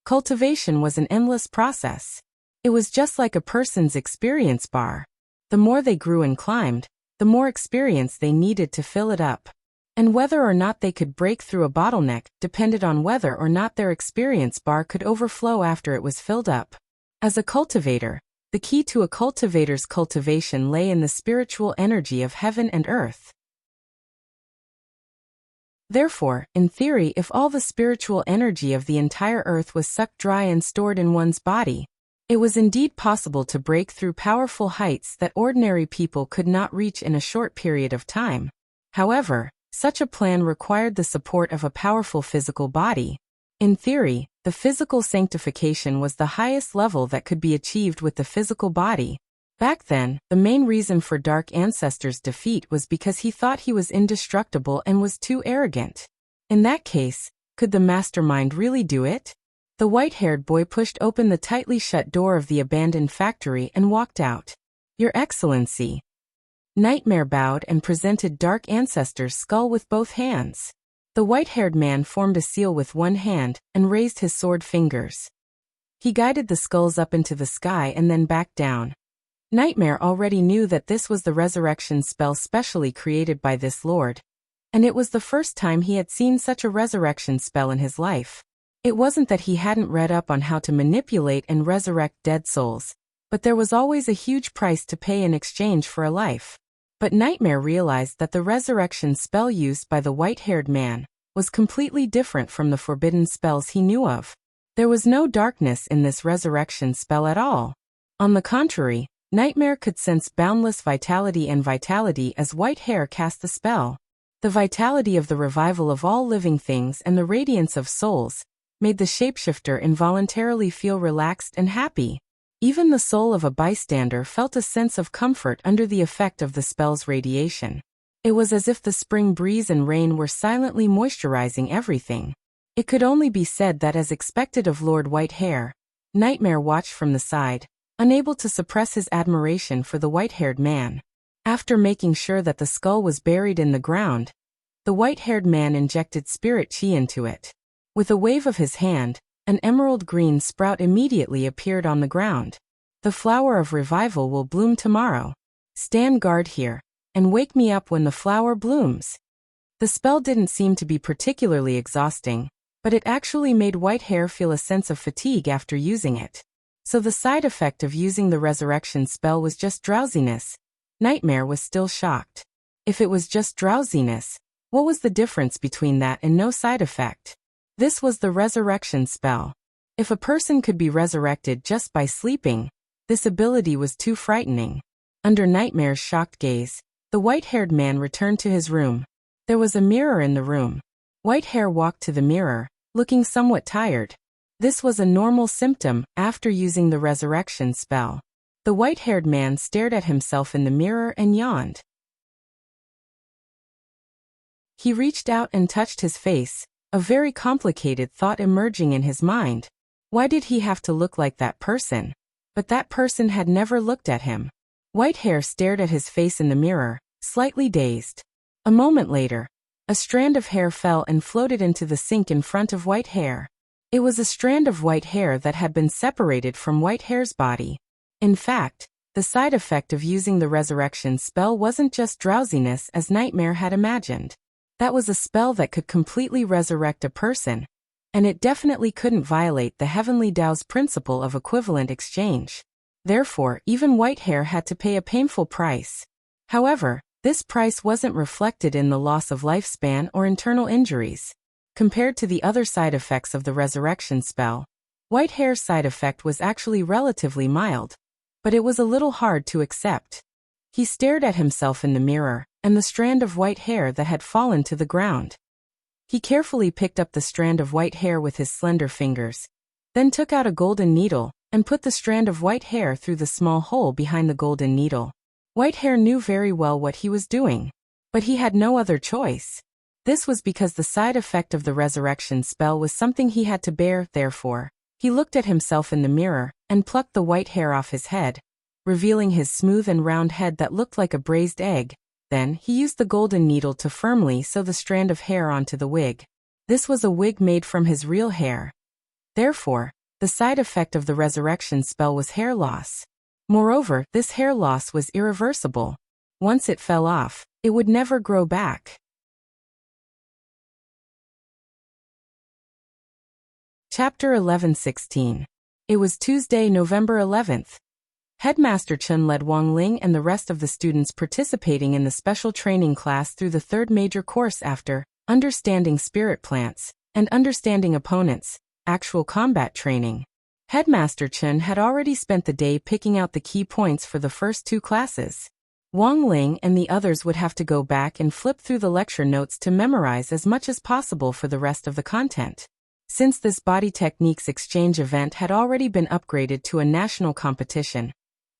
cultivation was an endless process. It was just like a person's experience bar. The more they grew and climbed, the more experience they needed to fill it up. And whether or not they could break through a bottleneck depended on whether or not their experience bar could overflow after it was filled up. As a cultivator, the key to a cultivator's cultivation lay in the spiritual energy of heaven and earth. Therefore, in theory, if all the spiritual energy of the entire earth was sucked dry and stored in one's body, it was indeed possible to break through powerful heights that ordinary people could not reach in a short period of time. However, such a plan required the support of a powerful physical body. In theory, the physical sanctification was the highest level that could be achieved with the physical body. Back then, the main reason for Dark Ancestor's defeat was because he thought he was indestructible and was too arrogant. In that case, could the mastermind really do it? The white-haired boy pushed open the tightly shut door of the abandoned factory and walked out. Your Excellency. Nightmare bowed and presented Dark Ancestor's skull with both hands. The white-haired man formed a seal with one hand and raised his sword fingers. He guided the skulls up into the sky and then back down. Nightmare already knew that this was the resurrection spell specially created by this lord, and it was the first time he had seen such a resurrection spell in his life. It wasn't that he hadn't read up on how to manipulate and resurrect dead souls, but there was always a huge price to pay in exchange for a life. But Nightmare realized that the resurrection spell used by the white-haired man was completely different from the forbidden spells he knew of. There was no darkness in this resurrection spell at all. On the contrary, Nightmare could sense boundless vitality as Whitehair cast the spell. The vitality of the revival of all living things and the radiance of souls made the shapeshifter involuntarily feel relaxed and happy. Even the soul of a bystander felt a sense of comfort under the effect of the spell's radiation. It was as if the spring breeze and rain were silently moisturizing everything. It could only be said that, as expected of Lord Whitehair, Nightmare watched from the side, unable to suppress his admiration for the white-haired man. After making sure that the skull was buried in the ground, the white-haired man injected spirit chi into it. With a wave of his hand, an emerald green sprout immediately appeared on the ground. The flower of revival will bloom tomorrow. Stand guard here, and wake me up when the flower blooms. The spell didn't seem to be particularly exhausting, but it actually made Whitehair feel a sense of fatigue after using it. So the side effect of using the resurrection spell was just drowsiness. Nightmare was still shocked. If it was just drowsiness, what was the difference between that and no side effect? This was the resurrection spell. If a person could be resurrected just by sleeping, this ability was too frightening. Under Nightmare's shocked gaze, the white-haired man returned to his room. There was a mirror in the room. Whitehair walked to the mirror, looking somewhat tired. This was a normal symptom after using the resurrection spell. The white-haired man stared at himself in the mirror and yawned. He reached out and touched his face, a very complicated thought emerging in his mind. Why did he have to look like that person? But that person had never looked at him. Whitehair stared at his face in the mirror, slightly dazed. A moment later, a strand of hair fell and floated into the sink in front of Whitehair. It was a strand of white hair that had been separated from Whitehair's body. In fact, the side effect of using the resurrection spell wasn't just drowsiness as Nightmare had imagined. That was a spell that could completely resurrect a person, and it definitely couldn't violate the Heavenly Tao's principle of equivalent exchange. Therefore, even Whitehair had to pay a painful price. However, this price wasn't reflected in the loss of lifespan or internal injuries. Compared to the other side effects of the resurrection spell, Whitehair's side effect was actually relatively mild, but it was a little hard to accept. He stared at himself in the mirror, and the strand of white hair that had fallen to the ground. He carefully picked up the strand of white hair with his slender fingers, then took out a golden needle, and put the strand of white hair through the small hole behind the golden needle. Whitehair knew very well what he was doing, but he had no other choice. This was because the side effect of the resurrection spell was something he had to bear. Therefore, he looked at himself in the mirror and plucked the white hair off his head, revealing his smooth and round head that looked like a braised egg. Then, he used the golden needle to firmly sew the strand of hair onto the wig. This was a wig made from his real hair. Therefore, the side effect of the resurrection spell was hair loss. Moreover, this hair loss was irreversible. Once it fell off, it would never grow back. Chapter 11:16. It was Tuesday, November 11th. Headmaster Chen led Wang Ling and the rest of the students participating in the special training class through the third major course after Understanding Spirit Plants and Understanding Opponents, actual combat training. Headmaster Chen had already spent the day picking out the key points for the first two classes. Wang Ling and the others would have to go back and flip through the lecture notes to memorize as much as possible for the rest of the content. Since this body techniques exchange event had already been upgraded to a national competition,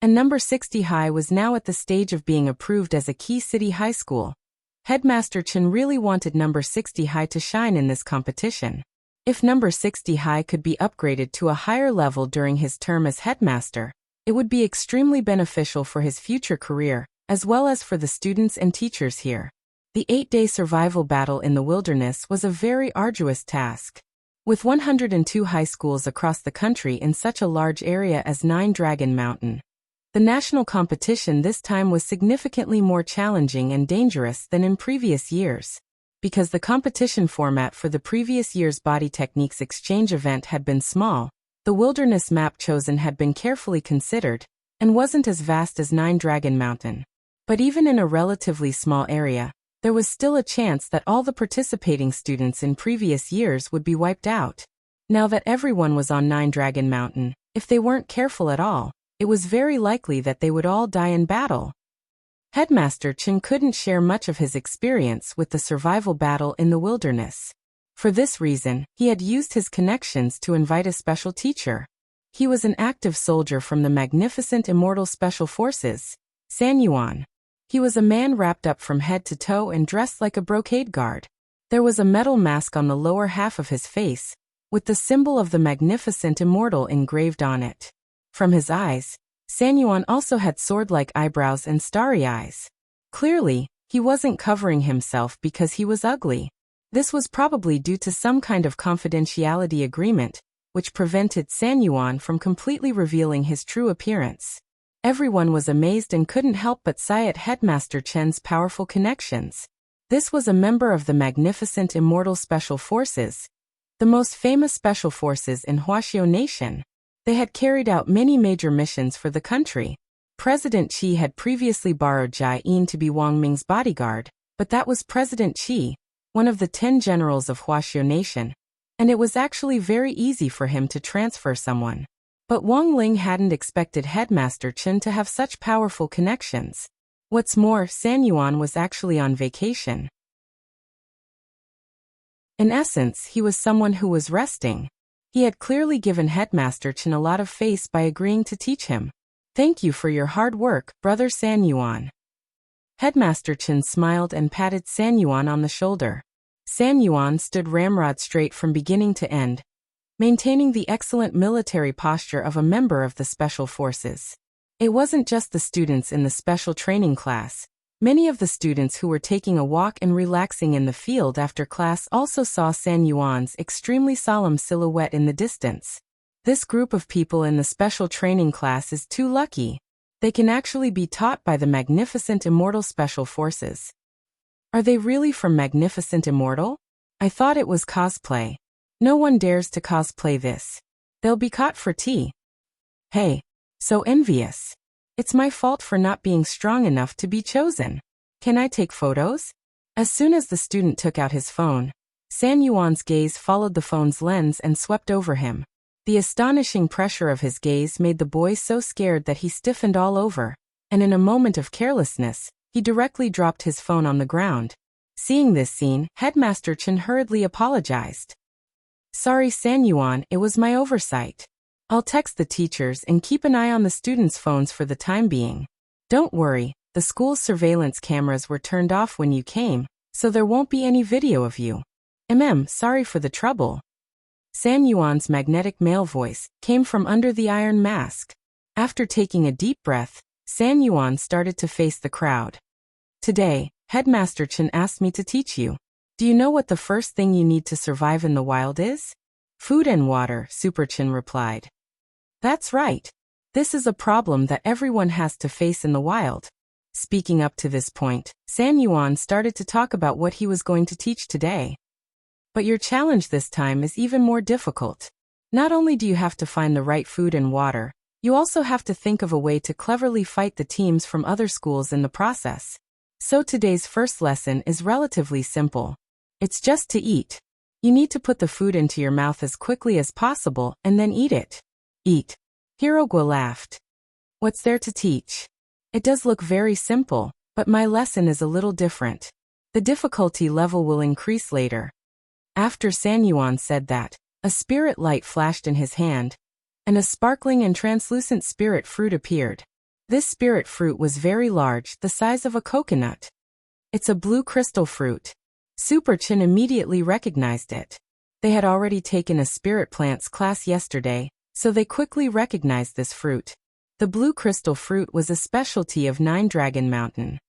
and number 60 High was now at the stage of being approved as a key city high school, Headmaster Chen really wanted number 60 High to shine in this competition. If number 60 High could be upgraded to a higher level during his term as headmaster, it would be extremely beneficial for his future career, as well as for the students and teachers here. The 8-day survival battle in the wilderness was a very arduous task. With 102 high schools across the country in such a large area as 9 Dragon Mountain, the national competition this time was significantly more challenging and dangerous than in previous years. Because the competition format for the previous year's body techniques exchange event had been small, the wilderness map chosen had been carefully considered, and wasn't as vast as 9 Dragon Mountain. But even in a relatively small area, there was still a chance that all the participating students in previous years would be wiped out. Now that everyone was on 9 Dragon Mountain, if they weren't careful at all, it was very likely that they would all die in battle. Headmaster Chen couldn't share much of his experience with the survival battle in the wilderness. For this reason, he had used his connections to invite a special teacher. He was an active soldier from the magnificent Immortal Special Forces, San Yuan. He was a man wrapped up from head to toe and dressed like a brocade guard. There was a metal mask on the lower half of his face, with the symbol of the magnificent immortal engraved on it. From his eyes, San Yuan also had sword-like eyebrows and starry eyes. Clearly, he wasn't covering himself because he was ugly. This was probably due to some kind of confidentiality agreement, which prevented San Yuan from completely revealing his true appearance. Everyone was amazed and couldn't help but sigh at Headmaster Chen's powerful connections. This was a member of the magnificent Immortal Special Forces, the most famous special forces in Huaxiao Nation. They had carried out many major missions for the country. President Qi had previously borrowed Jia Yin to be Wang Ming's bodyguard, but that was President Qi, one of the 10 generals of Huaxiu Nation, and it was actually very easy for him to transfer someone. But Wang Ling hadn't expected Headmaster Chen to have such powerful connections. What's more, San Yuan was actually on vacation. In essence, he was someone who was resting. He had clearly given Headmaster Chen a lot of face by agreeing to teach him. Thank you for your hard work, Brother San Yuan. Headmaster Chen smiled and patted San Yuan on the shoulder. San Yuan stood ramrod straight from beginning to end, maintaining the excellent military posture of a member of the Special Forces. It wasn't just the students in the special training class. Many of the students who were taking a walk and relaxing in the field after class also saw San Yuan's extremely solemn silhouette in the distance. This group of people in the special training class is too lucky. They can actually be taught by the magnificent Immortal Special Forces. Are they really from Magnificent Immortal? I thought it was cosplay. No one dares to cosplay this. They'll be caught for tea. Hey, so envious. It's my fault for not being strong enough to be chosen. Can I take photos? As soon as the student took out his phone, San Yuan's gaze followed the phone's lens and swept over him. The astonishing pressure of his gaze made the boy so scared that he stiffened all over, and in a moment of carelessness, he directly dropped his phone on the ground. Seeing this scene, Headmaster Chen hurriedly apologized. Sorry San Yuan, it was my oversight. I'll text the teachers and keep an eye on the students' phones for the time being. Don't worry, the school's surveillance cameras were turned off when you came, so there won't be any video of you. Sorry for the trouble. San Yuan's magnetic male voice came from under the iron mask. After taking a deep breath, San Yuan started to face the crowd. Today, Headmaster Chen asked me to teach you. Do you know what the first thing you need to survive in the wild is? Food and water, Super Chen replied. That's right. This is a problem that everyone has to face in the wild. Speaking up to this point, San Yuan started to talk about what he was going to teach today. But your challenge this time is even more difficult. Not only do you have to find the right food and water, you also have to think of a way to cleverly fight the teams from other schools in the process. So today's first lesson is relatively simple. It's just to eat. You need to put the food into your mouth as quickly as possible and then eat it. Eat. Hirogua laughed. What's there to teach? It does look very simple, but my lesson is a little different. The difficulty level will increase later. After San Yuan said that, a spirit light flashed in his hand, and a sparkling and translucent spirit fruit appeared. This spirit fruit was very large, the size of a coconut. It's a blue crystal fruit. Super Chen immediately recognized it. They had already taken a spirit plants class yesterday, so they quickly recognized this fruit. The blue crystal fruit was a specialty of Nine Dragon Mountain.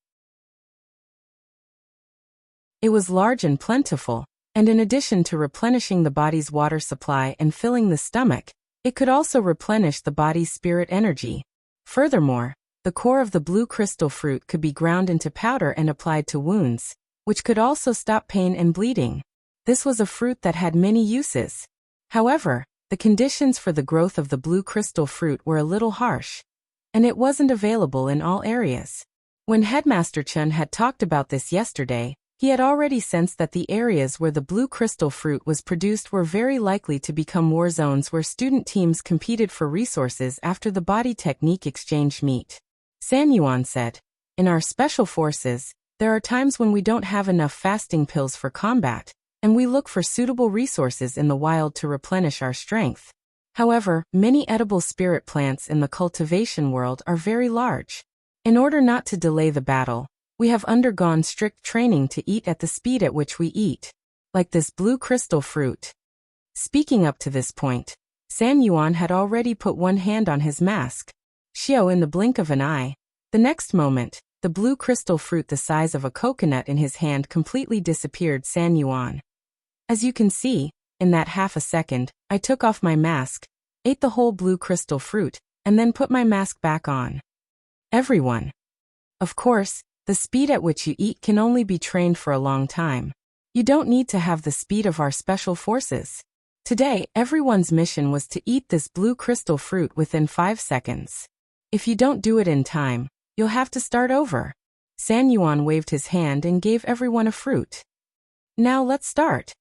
It was large and plentiful, and in addition to replenishing the body's water supply and filling the stomach, it could also replenish the body's spirit energy. Furthermore, the core of the blue crystal fruit could be ground into powder and applied to wounds, which could also stop pain and bleeding. This was a fruit that had many uses. However, the conditions for the growth of the blue crystal fruit were a little harsh, and it wasn't available in all areas. When Headmaster Chen had talked about this yesterday, he had already sensed that the areas where the blue crystal fruit was produced were very likely to become war zones where student teams competed for resources after the body technique exchange meet. San Yuan said, "In our special forces, there are times when we don't have enough fasting pills for combat, and we look for suitable resources in the wild to replenish our strength. However, many edible spirit plants in the cultivation world are very large. In order not to delay the battle, we have undergone strict training to eat at the speed at which we eat, like this blue crystal fruit." Speaking up to this point, San Yuan had already put one hand on his mask. Xiao in the blink of an eye. The next moment, the blue crystal fruit the size of a coconut in his hand completely disappeared. San Yuan. As you can see, in that half a second, I took off my mask, ate the whole blue crystal fruit, and then put my mask back on. Everyone. Of course, the speed at which you eat can only be trained for a long time. You don't need to have the speed of our special forces. Today, everyone's mission was to eat this blue crystal fruit within 5 seconds. If you don't do it in time, you'll have to start over. San Yuan waved his hand and gave everyone a fruit. Now let's start.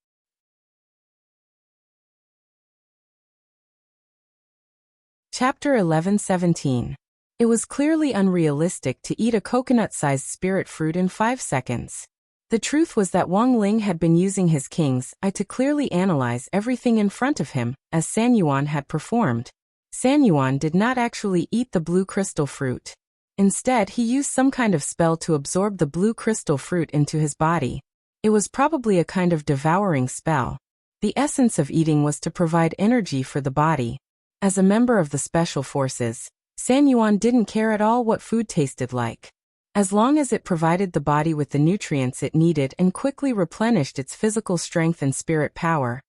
Chapter 11:17. It was clearly unrealistic to eat a coconut-sized spirit fruit in 5 seconds. The truth was that Wang Ling had been using his king's eye to clearly analyze everything in front of him, as San Yuan had performed. San Yuan did not actually eat the blue crystal fruit. Instead, he used some kind of spell to absorb the blue crystal fruit into his body. It was probably a kind of devouring spell. The essence of eating was to provide energy for the body. As a member of the special forces, San Yuan didn't care at all what food tasted like. As long as it provided the body with the nutrients it needed and quickly replenished its physical strength and spirit power,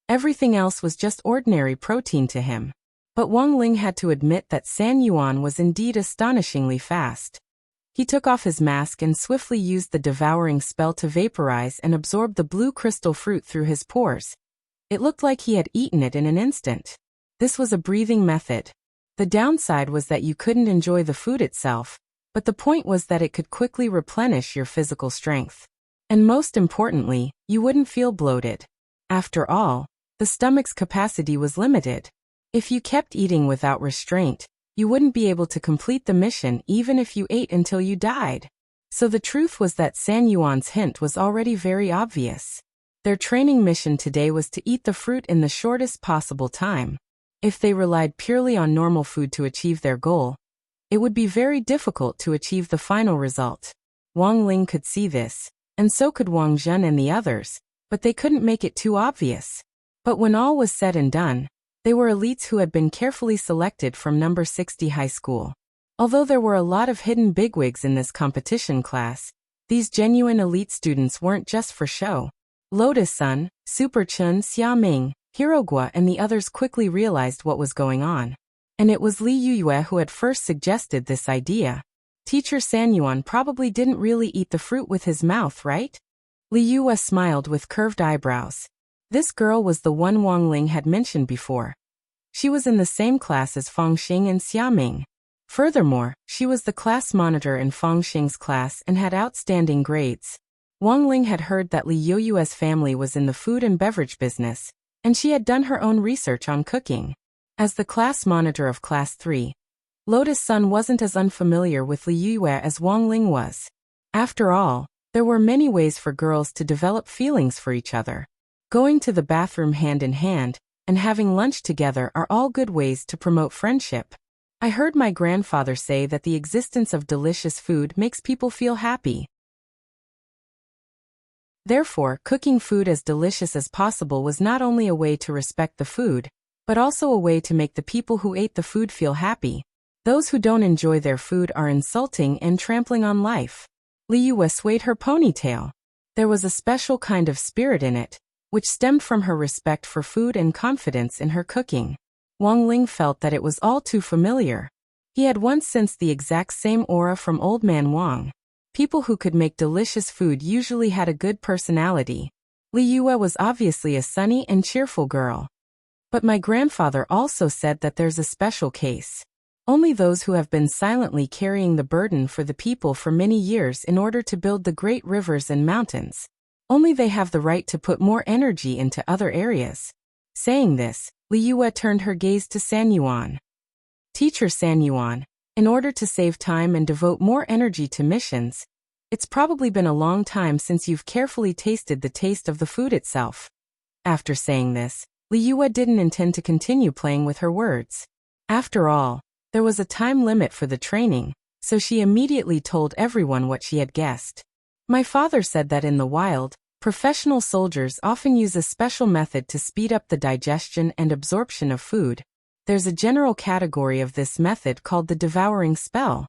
everything else was just ordinary protein to him. But Wang Ling had to admit that San Yuan was indeed astonishingly fast. He took off his mask and swiftly used the devouring spell to vaporize and absorb the blue crystal fruit through his pores. It looked like he had eaten it in an instant. This was a breathing method. The downside was that you couldn't enjoy the food itself, but the point was that it could quickly replenish your physical strength. And most importantly, you wouldn't feel bloated. After all, the stomach's capacity was limited. If you kept eating without restraint, you wouldn't be able to complete the mission even if you ate until you died. So the truth was that San Yuan's hint was already very obvious. Their training mission today was to eat the fruit in the shortest possible time. If they relied purely on normal food to achieve their goal, it would be very difficult to achieve the final result. Wang Ling could see this, and so could Wang Zhen and the others, but they couldn't make it too obvious. But when all was said and done, they were elites who had been carefully selected from number 60 high school. Although there were a lot of hidden bigwigs in this competition class, these genuine elite students weren't just for show. Lotus Sun, Super Chun, Xiaming, Hirogua and the others quickly realized what was going on. And it was Li Yuyue who had first suggested this idea. Teacher San Yuan probably didn't really eat the fruit with his mouth, right? Li Yuyue smiled with curved eyebrows. This girl was the one Wang Ling had mentioned before. She was in the same class as Fang Xing and Xiaming. Furthermore, she was the class monitor in Fang Xing's class and had outstanding grades. Wang Ling had heard that Li Yuyue's family was in the food and beverage business, and she had done her own research on cooking. As the class monitor of Class 3, Lotus Sun wasn't as unfamiliar with Li Yuyue as Wang Ling was. After all, there were many ways for girls to develop feelings for each other. Going to the bathroom hand in hand, and having lunch together are all good ways to promote friendship. I heard my grandfather say that the existence of delicious food makes people feel happy. Therefore, cooking food as delicious as possible was not only a way to respect the food, but also a way to make the people who ate the food feel happy. Those who don't enjoy their food are insulting and trampling on life. Li Yue swayed her ponytail. There was a special kind of spirit in it, which stemmed from her respect for food and confidence in her cooking. Wang Ling felt that it was all too familiar. He had once sensed the exact same aura from Old Man Wang. People who could make delicious food usually had a good personality. Li Yue was obviously a sunny and cheerful girl. But my grandfather also said that there's a special case. Only those who have been silently carrying the burden for the people for many years in order to build the great rivers and mountains. Only they have the right to put more energy into other areas. Saying this, Li Yue turned her gaze to San Yuan. Teacher San Yuan, in order to save time and devote more energy to missions, it's probably been a long time since you've carefully tasted the taste of the food itself. After saying this, Li Yue didn't intend to continue playing with her words. After all, there was a time limit for the training, so she immediately told everyone what she had guessed. My father said that in the wild, professional soldiers often use a special method to speed up the digestion and absorption of food. There's a general category of this method called the devouring spell.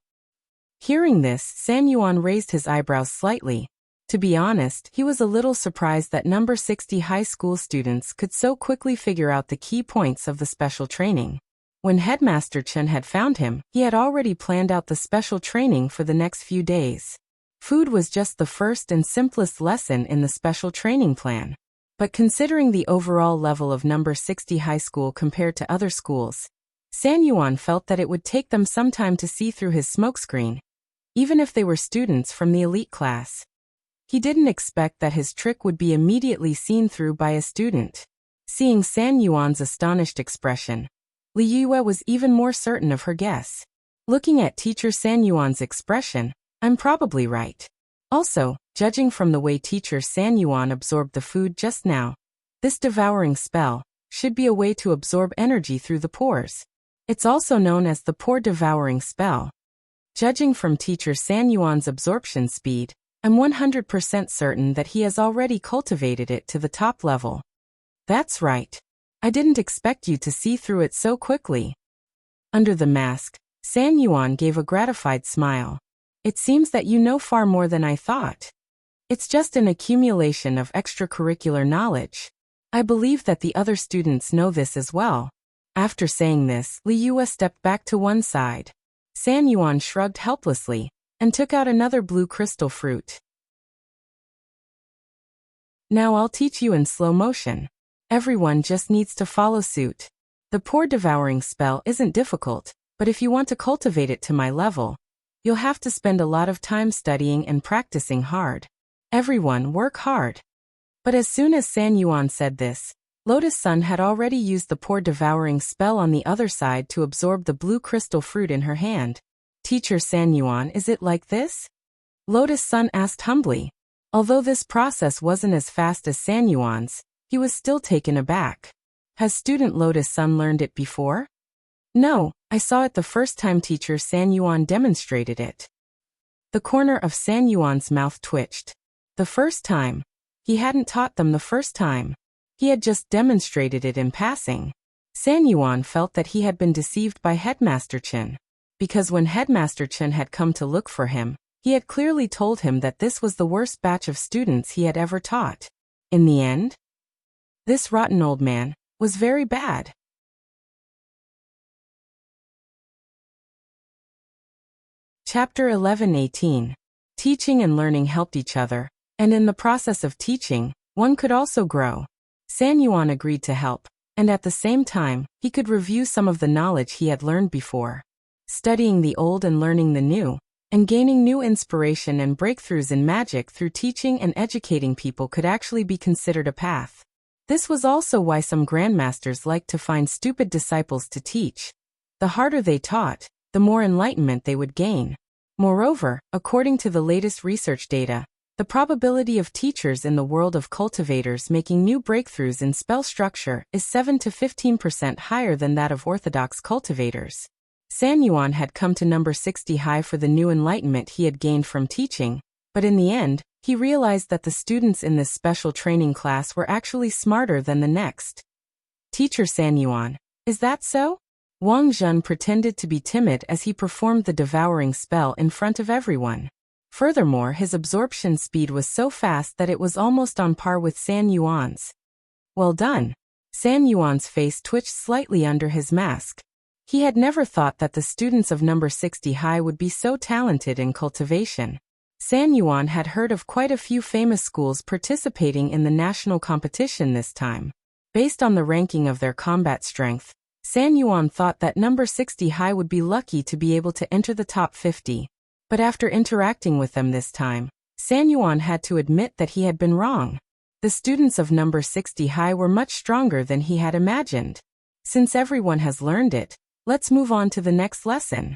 Hearing this, San Yuan raised his eyebrows slightly. To be honest, he was a little surprised that number 60 high school students could so quickly figure out the key points of the special training. When Headmaster Chen had found him, he had already planned out the special training for the next few days. Food was just the first and simplest lesson in the special training plan. But considering the overall level of number 60 high school compared to other schools, San Yuan felt that it would take them some time to see through his smokescreen, even if they were students from the elite class. He didn't expect that his trick would be immediately seen through by a student. Seeing San Yuan's astonished expression, Li Yue was even more certain of her guess. Looking at teacher San Yuan's expression, I'm probably right. Also, judging from the way teacher San Yuan absorbed the food just now, this devouring spell should be a way to absorb energy through the pores. It's also known as the pore devouring spell. Judging from teacher San Yuan's absorption speed, I'm 100% certain that he has already cultivated it to the top level. That's right. I didn't expect you to see through it so quickly. Under the mask, San Yuan gave a gratified smile. It seems that you know far more than I thought. It's just an accumulation of extracurricular knowledge. I believe that the other students know this as well. After saying this, Li Yue stepped back to one side. San Yuan shrugged helplessly and took out another blue crystal fruit. Now I'll teach you in slow motion. Everyone just needs to follow suit. The pore devouring spell isn't difficult, but if you want to cultivate it to my level, you'll have to spend a lot of time studying and practicing hard. Everyone work hard. But as soon as San Yuan said this, Lotus Sun had already used the pore devouring spell on the other side to absorb the blue crystal fruit in her hand. Teacher San Yuan, is it like this? Lotus Sun asked humbly. Although this process wasn't as fast as San Yuan's, he was still taken aback. Has student Lotus Sun learned it before? No, I saw it the first time teacher San Yuan demonstrated it. The corner of San Yuan's mouth twitched. The first time. He hadn't taught them the first time. He had just demonstrated it in passing. San Yuan felt that he had been deceived by Headmaster Chen. Because when Headmaster Chen had come to look for him, he had clearly told him that this was the worst batch of students he had ever taught. In the end, this rotten old man was very bad. Chapter 11-18. Teaching and learning helped each other, and in the process of teaching, one could also grow. San Yuan agreed to help, and at the same time, he could review some of the knowledge he had learned before. Studying the old and learning the new, and gaining new inspiration and breakthroughs in magic through teaching and educating people could actually be considered a path. This was also why some grandmasters liked to find stupid disciples to teach. The harder they taught, the more enlightenment they would gain. Moreover, according to the latest research data, the probability of teachers in the world of cultivators making new breakthroughs in spell structure is 7 to 15% higher than that of orthodox cultivators. San Yuan had come to number 60 high for the new enlightenment he had gained from teaching, but in the end, he realized that the students in this special training class were actually smarter than the next. Teacher San Yuan, is that so? Wang Zhen pretended to be timid as he performed the devouring spell in front of everyone. Furthermore, his absorption speed was so fast that it was almost on par with San Yuan's. Well done. San Yuan's face twitched slightly under his mask. He had never thought that the students of number 60 high would be so talented in cultivation. San Yuan had heard of quite a few famous schools participating in the national competition this time. Based on the ranking of their combat strength, San Yuan thought that number 60 high would be lucky to be able to enter the top 50. But after interacting with them this time, San Yuan had to admit that he had been wrong. The students of number 60 high were much stronger than he had imagined. Since everyone has learned it, let's move on to the next lesson.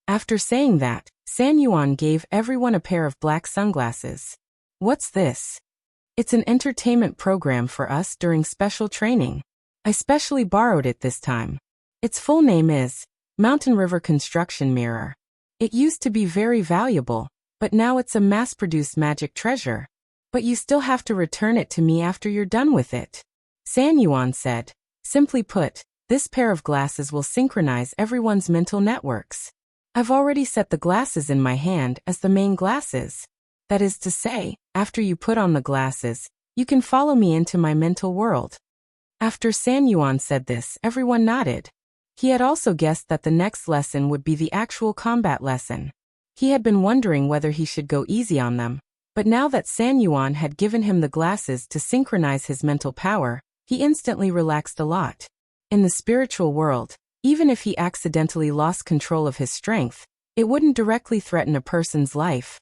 After saying that, San Yuan gave everyone a pair of black sunglasses. What's this? It's an entertainment program for us during special training. I specially borrowed it this time. Its full name is Mountain River Construction Mirror. It used to be very valuable, but now it's a mass-produced magic treasure. But you still have to return it to me after you're done with it. San Yuan said. Simply put, this pair of glasses will synchronize everyone's mental networks. I've already set the glasses in my hand as the main glasses. That is to say, after you put on the glasses, you can follow me into my mental world. After San Yuan said this, everyone nodded. He had also guessed that the next lesson would be the actual combat lesson. He had been wondering whether he should go easy on them, But now that San Yuan had given him the glasses to synchronize his mental power, he instantly relaxed a lot. In the spiritual world, even if he accidentally lost control of his strength, it wouldn't directly threaten a person's life.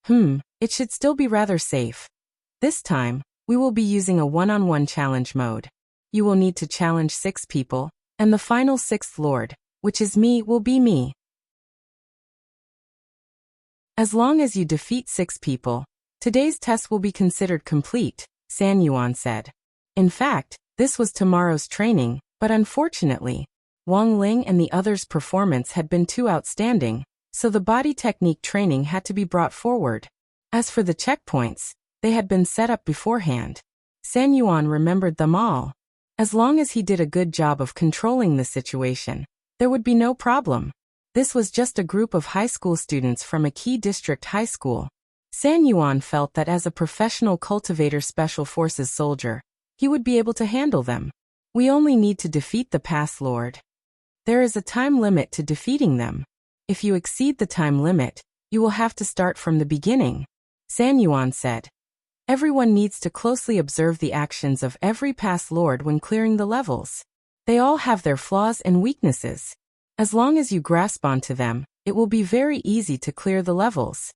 It should still be rather safe. This time, we will be using a one-on-one challenge mode. You will need to challenge 6 people, and the final 6th lord, which is me, will be me. As long as you defeat 6 people, today's test will be considered complete, San Yuan said. In fact, this was tomorrow's training, but unfortunately, Wang Ling and the others' performance had been too outstanding, so the body technique training had to be brought forward. As for the checkpoints, they had been set up beforehand. San Yuan remembered them all. As long as he did a good job of controlling the situation, there would be no problem. This was just a group of high school students from a key district high school. San Yuan felt that as a professional cultivator special forces soldier, he would be able to handle them. We only need to defeat the Pass Lord. There is a time limit to defeating them. If you exceed the time limit, you will have to start from the beginning, San Yuan said. Everyone needs to closely observe the actions of every Pass Lord when clearing the levels. They all have their flaws and weaknesses. As long as you grasp onto them, it will be very easy to clear the levels.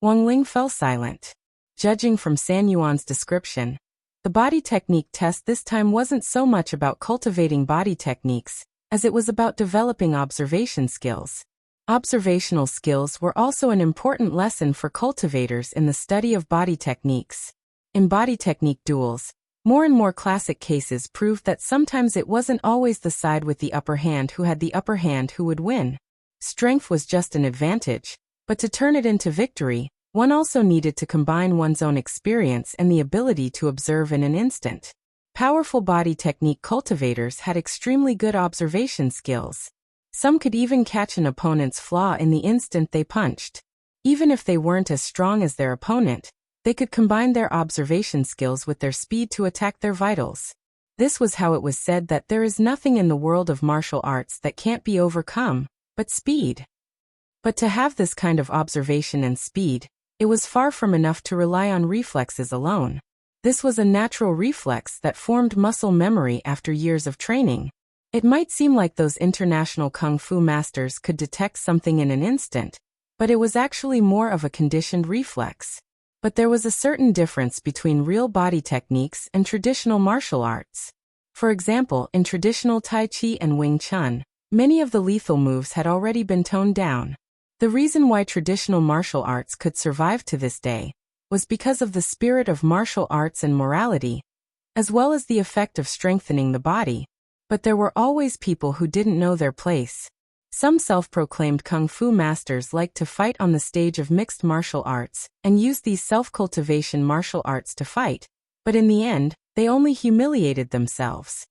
Wang Ling fell silent. Judging from San Yuan's description, the body technique test this time wasn't so much about cultivating body techniques, as it was about developing observation skills. Observational skills were also an important lesson for cultivators in the study of body techniques. In body technique duels, more and more classic cases proved that sometimes it wasn't always the side with the upper hand who had the upper hand who would win. Strength was just an advantage, but to turn it into victory, one also needed to combine one's own experience and the ability to observe in an instant. Powerful body technique cultivators had extremely good observation skills. Some could even catch an opponent's flaw in the instant they punched. Even if they weren't as strong as their opponent, they could combine their observation skills with their speed to attack their vitals. This was how it was said that there is nothing in the world of martial arts that can't be overcome, but speed. But to have this kind of observation and speed, it was far from enough to rely on reflexes alone. This was a natural reflex that formed muscle memory after years of training. It might seem like those international kung fu masters could detect something in an instant, but it was actually more of a conditioned reflex. But there was a certain difference between real body techniques and traditional martial arts. For example, in traditional Tai Chi and Wing Chun, many of the lethal moves had already been toned down. The reason why traditional martial arts could survive to this day was because of the spirit of martial arts and morality, as well as the effect of strengthening the body. But there were always people who didn't know their place. Some self-proclaimed kung fu masters liked to fight on the stage of mixed martial arts and used these self-cultivation martial arts to fight, but in the end, they only humiliated themselves.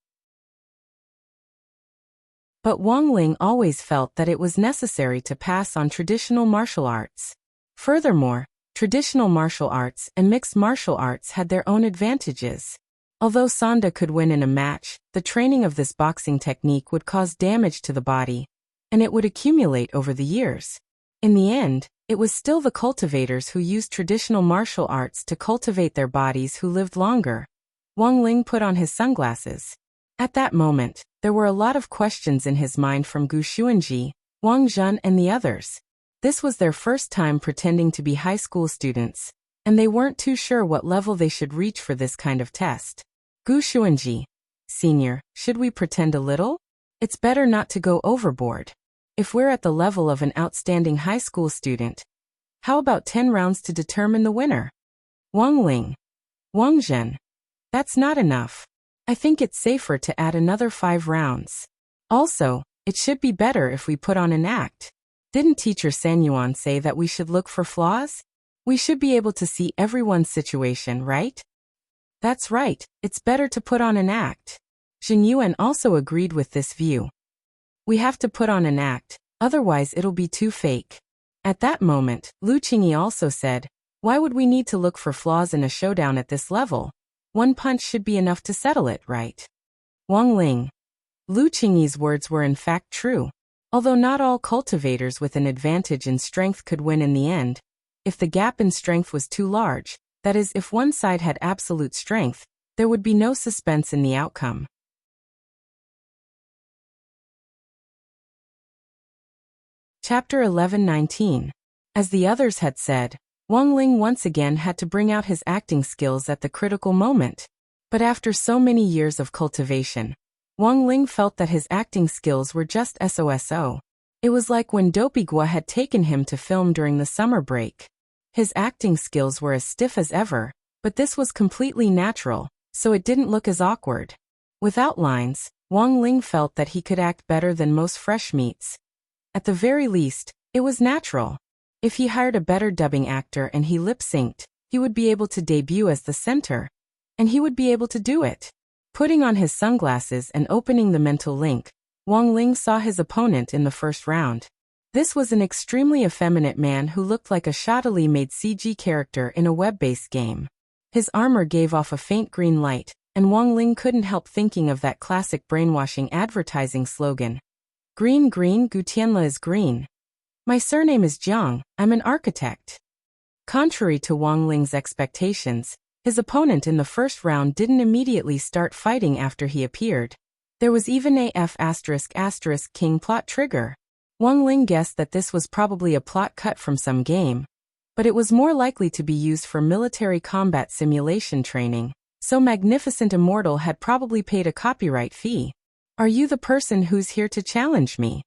But Wang Ling always felt that it was necessary to pass on traditional martial arts. Furthermore, traditional martial arts and mixed martial arts had their own advantages. Although Sonda could win in a match, the training of this boxing technique would cause damage to the body, and it would accumulate over the years. In the end, it was still the cultivators who used traditional martial arts to cultivate their bodies who lived longer. Wang Ling put on his sunglasses. At that moment, there were a lot of questions in his mind from Gu Xuanji, Wang Zhen and the others. This was their first time pretending to be high school students, and they weren't too sure what level they should reach for this kind of test. Gu Xuanji, Senior, should we pretend a little? It's better not to go overboard. If we're at the level of an outstanding high school student, how about 10 rounds to determine the winner? Wang Ling. Wang Zhen. That's not enough. I think it's safer to add another 5 rounds. Also, it should be better if we put on an act. Didn't Teacher San Yuan say that we should look for flaws? We should be able to see everyone's situation, right? That's right, it's better to put on an act. Jin Yuan also agreed with this view. We have to put on an act, otherwise it'll be too fake. At that moment, Lu Qingyi also said, why would we need to look for flaws in a showdown at this level? One punch should be enough to settle it, right? Wang Ling. Lu Qingyi's words were in fact true. Although not all cultivators with an advantage in strength could win in the end, If the gap in strength was too large, that is, if one side had absolute strength, there would be no suspense in the outcome. Chapter 11:19. As the others had said, Wang Ling once again had to bring out his acting skills at the critical moment. But after so many years of cultivation, Wang Ling felt that his acting skills were just so. It was like when Dopigua had taken him to film during the summer break. His acting skills were as stiff as ever, but this was completely natural, so it didn't look as awkward. Without lines, Wang Ling felt that he could act better than most fresh meats. At the very least, it was natural. If he hired a better dubbing actor and he lip-synced, he would be able to debut as the center. And he would be able to do it. Putting on his sunglasses and opening the mental link, Wang Ling saw his opponent in the first round. This was an extremely effeminate man who looked like a shoddily made CG character in a web-based game. His armor gave off a faint green light, and Wang Ling couldn't help thinking of that classic brainwashing advertising slogan. Green green, Gutianla is green. My surname is Jiang, I'm an architect. Contrary to Wang Ling's expectations, his opponent in the first round didn't immediately start fighting after he appeared. There was even a F***king plot trigger. Wang Ling guessed that this was probably a plot cut from some game, but it was more likely to be used for military combat simulation training, so Magnificent Immortal had probably paid a copyright fee. Are you the person who's here to challenge me?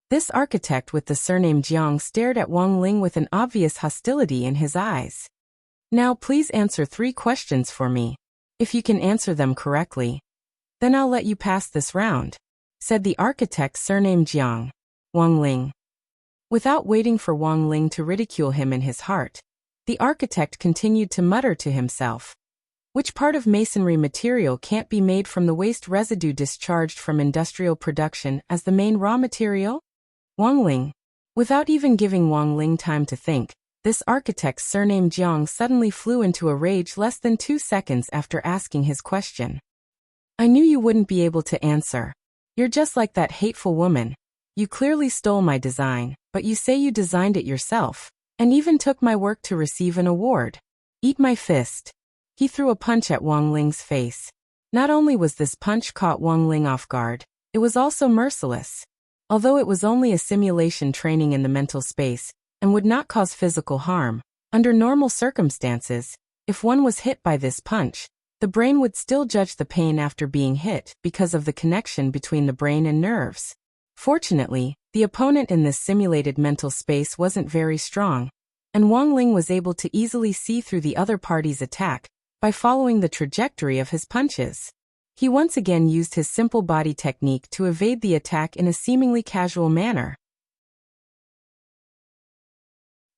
This architect with the surname Jiang stared at Wang Ling with an obvious hostility in his eyes. Now please answer 3 questions for me. If you can answer them correctly, then I'll let you pass this round, said the architect surnamed Jiang. Wang Ling. Without waiting for Wang Ling to ridicule him in his heart, the architect continued to mutter to himself. Which part of masonry material can't be made from the waste residue discharged from industrial production as the main raw material? Wang Ling. Without even giving Wang Ling time to think, this architect's surname Jiang suddenly flew into a rage less than 2 seconds after asking his question. I knew you wouldn't be able to answer. You're just like that hateful woman. You clearly stole my design, but you say you designed it yourself, and even took my work to receive an award. Eat my fist. He threw a punch at Wang Ling's face. Not only was this punch caught Wang Ling off guard, it was also merciless. Although it was only a simulation training in the mental space, and would not cause physical harm, under normal circumstances, if one was hit by this punch, the brain would still judge the pain after being hit because of the connection between the brain and nerves. Fortunately, the opponent in this simulated mental space wasn't very strong, and Wang Ling was able to easily see through the other party's attack by following the trajectory of his punches. He once again used his simple body technique to evade the attack in a seemingly casual manner.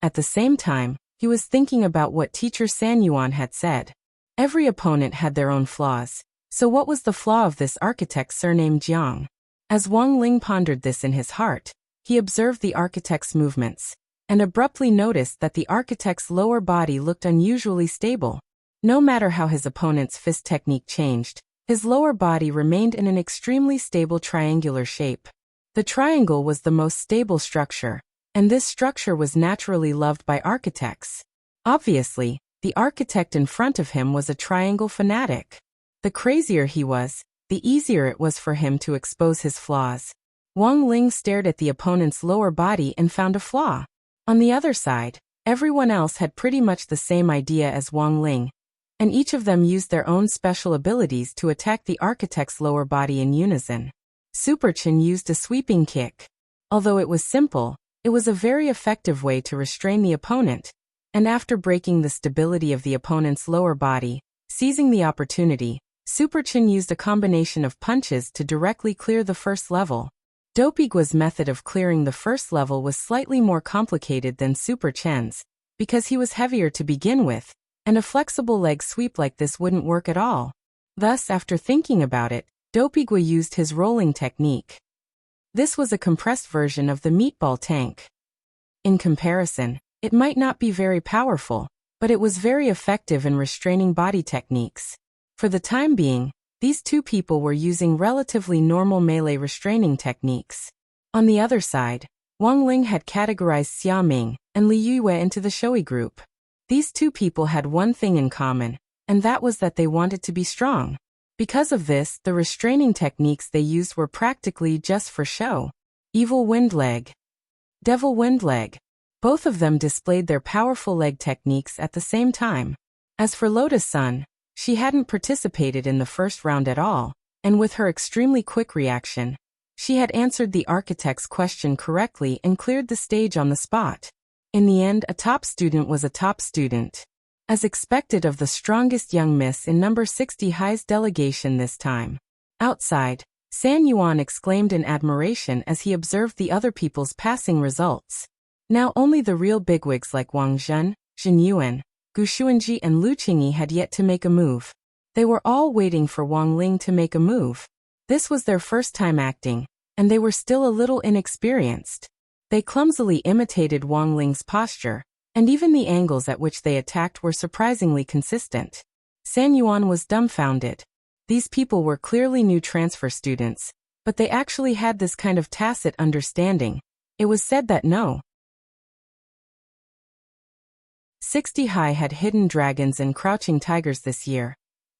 At the same time, he was thinking about what teacher San Yuan had said. Every opponent had their own flaws, so what was the flaw of this architect surnamed Jiang? As Wang Ling pondered this in his heart, he observed the architect's movements, and abruptly noticed that the architect's lower body looked unusually stable. No matter how his opponent's fist technique changed, his lower body remained in an extremely stable triangular shape. The triangle was the most stable structure, and this structure was naturally loved by architects. Obviously, the architect in front of him was a triangle fanatic. The crazier he was, the easier it was for him to expose his flaws. Wang Ling stared at the opponent's lower body and found a flaw. On the other side, everyone else had pretty much the same idea as Wang Ling, and each of them used their own special abilities to attack the architect's lower body in unison. Super Chin used a sweeping kick. Although it was simple, it was a very effective way to restrain the opponent, and after breaking the stability of the opponent's lower body, seizing the opportunity, Super Chin used a combination of punches to directly clear the first level. Dopigua's method of clearing the first level was slightly more complicated than Super Chen's, because he was heavier to begin with, and a flexible leg sweep like this wouldn't work at all. Thus, after thinking about it, Dopigua used his rolling technique. This was a compressed version of the meatball tank. In comparison, it might not be very powerful, but it was very effective in restraining body techniques. For the time being, these two people were using relatively normal melee restraining techniques. On the other side, Wang Ling had categorized Xia Ming and Li Yue into the showy group. These two people had one thing in common, and that was that they wanted to be strong. Because of this, the restraining techniques they used were practically just for show. Evil Wind Leg, Devil Wind Leg. Both of them displayed their powerful leg techniques at the same time. As for Lotus Sun, she hadn't participated in the first round at all, and with her extremely quick reaction, she had answered the architect's question correctly and cleared the stage on the spot. In the end, a top student was a top student. As expected of the strongest young miss in number 60 High's delegation this time. Outside, San Yuan exclaimed in admiration as he observed the other people's passing results. Now only the real bigwigs like Wang Zhen, Zhen Yuan, Gu Xuanji and Lu Qingyi had yet to make a move. They were all waiting for Wang Ling to make a move. This was their first time acting, and they were still a little inexperienced. They clumsily imitated Wang Ling's posture, and even the angles at which they attacked were surprisingly consistent. San Yuan was dumbfounded. These people were clearly new transfer students, but they actually had this kind of tacit understanding. It was said that no 60 High had hidden dragons and crouching tigers this year,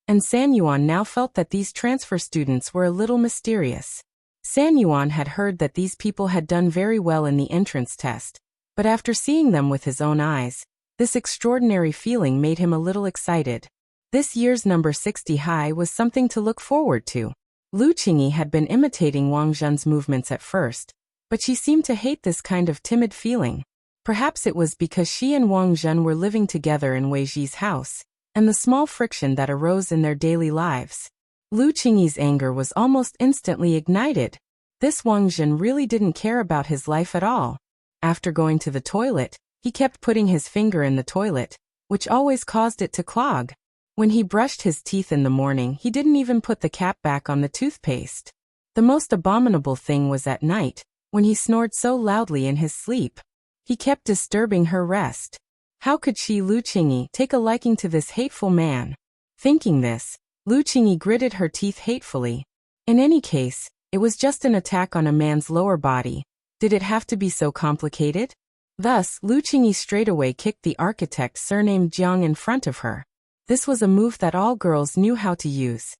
and San Yuan now felt that these transfer students were a little mysterious. San Yuan had heard that these people had done very well in the entrance test, but after seeing them with his own eyes, this extraordinary feeling made him a little excited. This year's number 60 High was something to look forward to. Lu Qingyi had been imitating Wang Zhen's movements at first, but she seemed to hate this kind of timid feeling. Perhaps it was because she and Wang Zhen were living together in Wei Ji's house, and the small friction that arose in their daily lives. Lu Qingyi's anger was almost instantly ignited. This Wang Zhen really didn't care about his life at all. After going to the toilet, he kept putting his finger in the toilet, which always caused it to clog. When he brushed his teeth in the morning, he didn't even put the cap back on the toothpaste. The most abominable thing was at night, when he snored so loudly in his sleep. He kept disturbing her rest. How could she, Lu Qingyi, take a liking to this hateful man? Thinking this, Lu Qingyi gritted her teeth hatefully. In any case, it was just an attack on a man's lower body. Did it have to be so complicated? Thus, Lu Qingyi straightaway kicked the architect surnamed Jiang in front of her. This was a move that all girls knew how to use.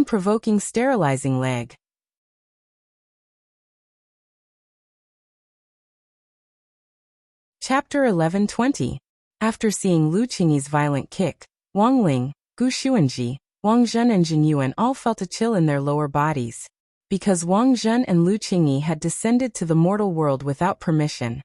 Provoking sterilizing leg. Chapter 11:20. After seeing Lu Qingyi's violent kick, Wang Ling, Gu Xuanji, Wang Zhen and Zhen Yuan all felt a chill in their lower bodies. Because Wang Zhen and Lu Qingyi had descended to the mortal world without permission,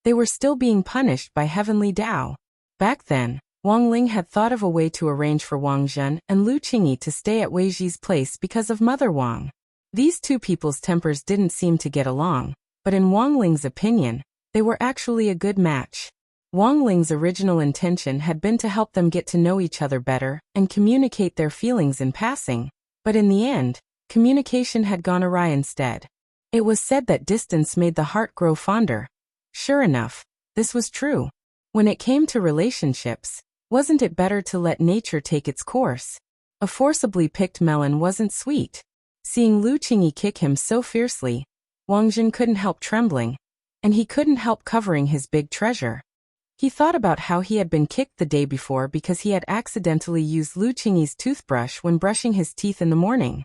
they were still being punished by heavenly Tao. Back then, Wang Ling had thought of a way to arrange for Wang Zhen and Lu Qingyi to stay at Wei Ji's place because of Mother Wang. These two people's tempers didn't seem to get along, but in Wang Ling's opinion, they were actually a good match. Wang Ling's original intention had been to help them get to know each other better and communicate their feelings in passing, but in the end, communication had gone awry instead. It was said that distance made the heart grow fonder. Sure enough, this was true. When it came to relationships, wasn't it better to let nature take its course? A forcibly picked melon wasn't sweet. Seeing Lu Qingyi kick him so fiercely, Wang Zhen couldn't help trembling, and he couldn't help covering his big treasure. He thought about how he had been kicked the day before because he had accidentally used Lu Qingyi's toothbrush when brushing his teeth in the morning.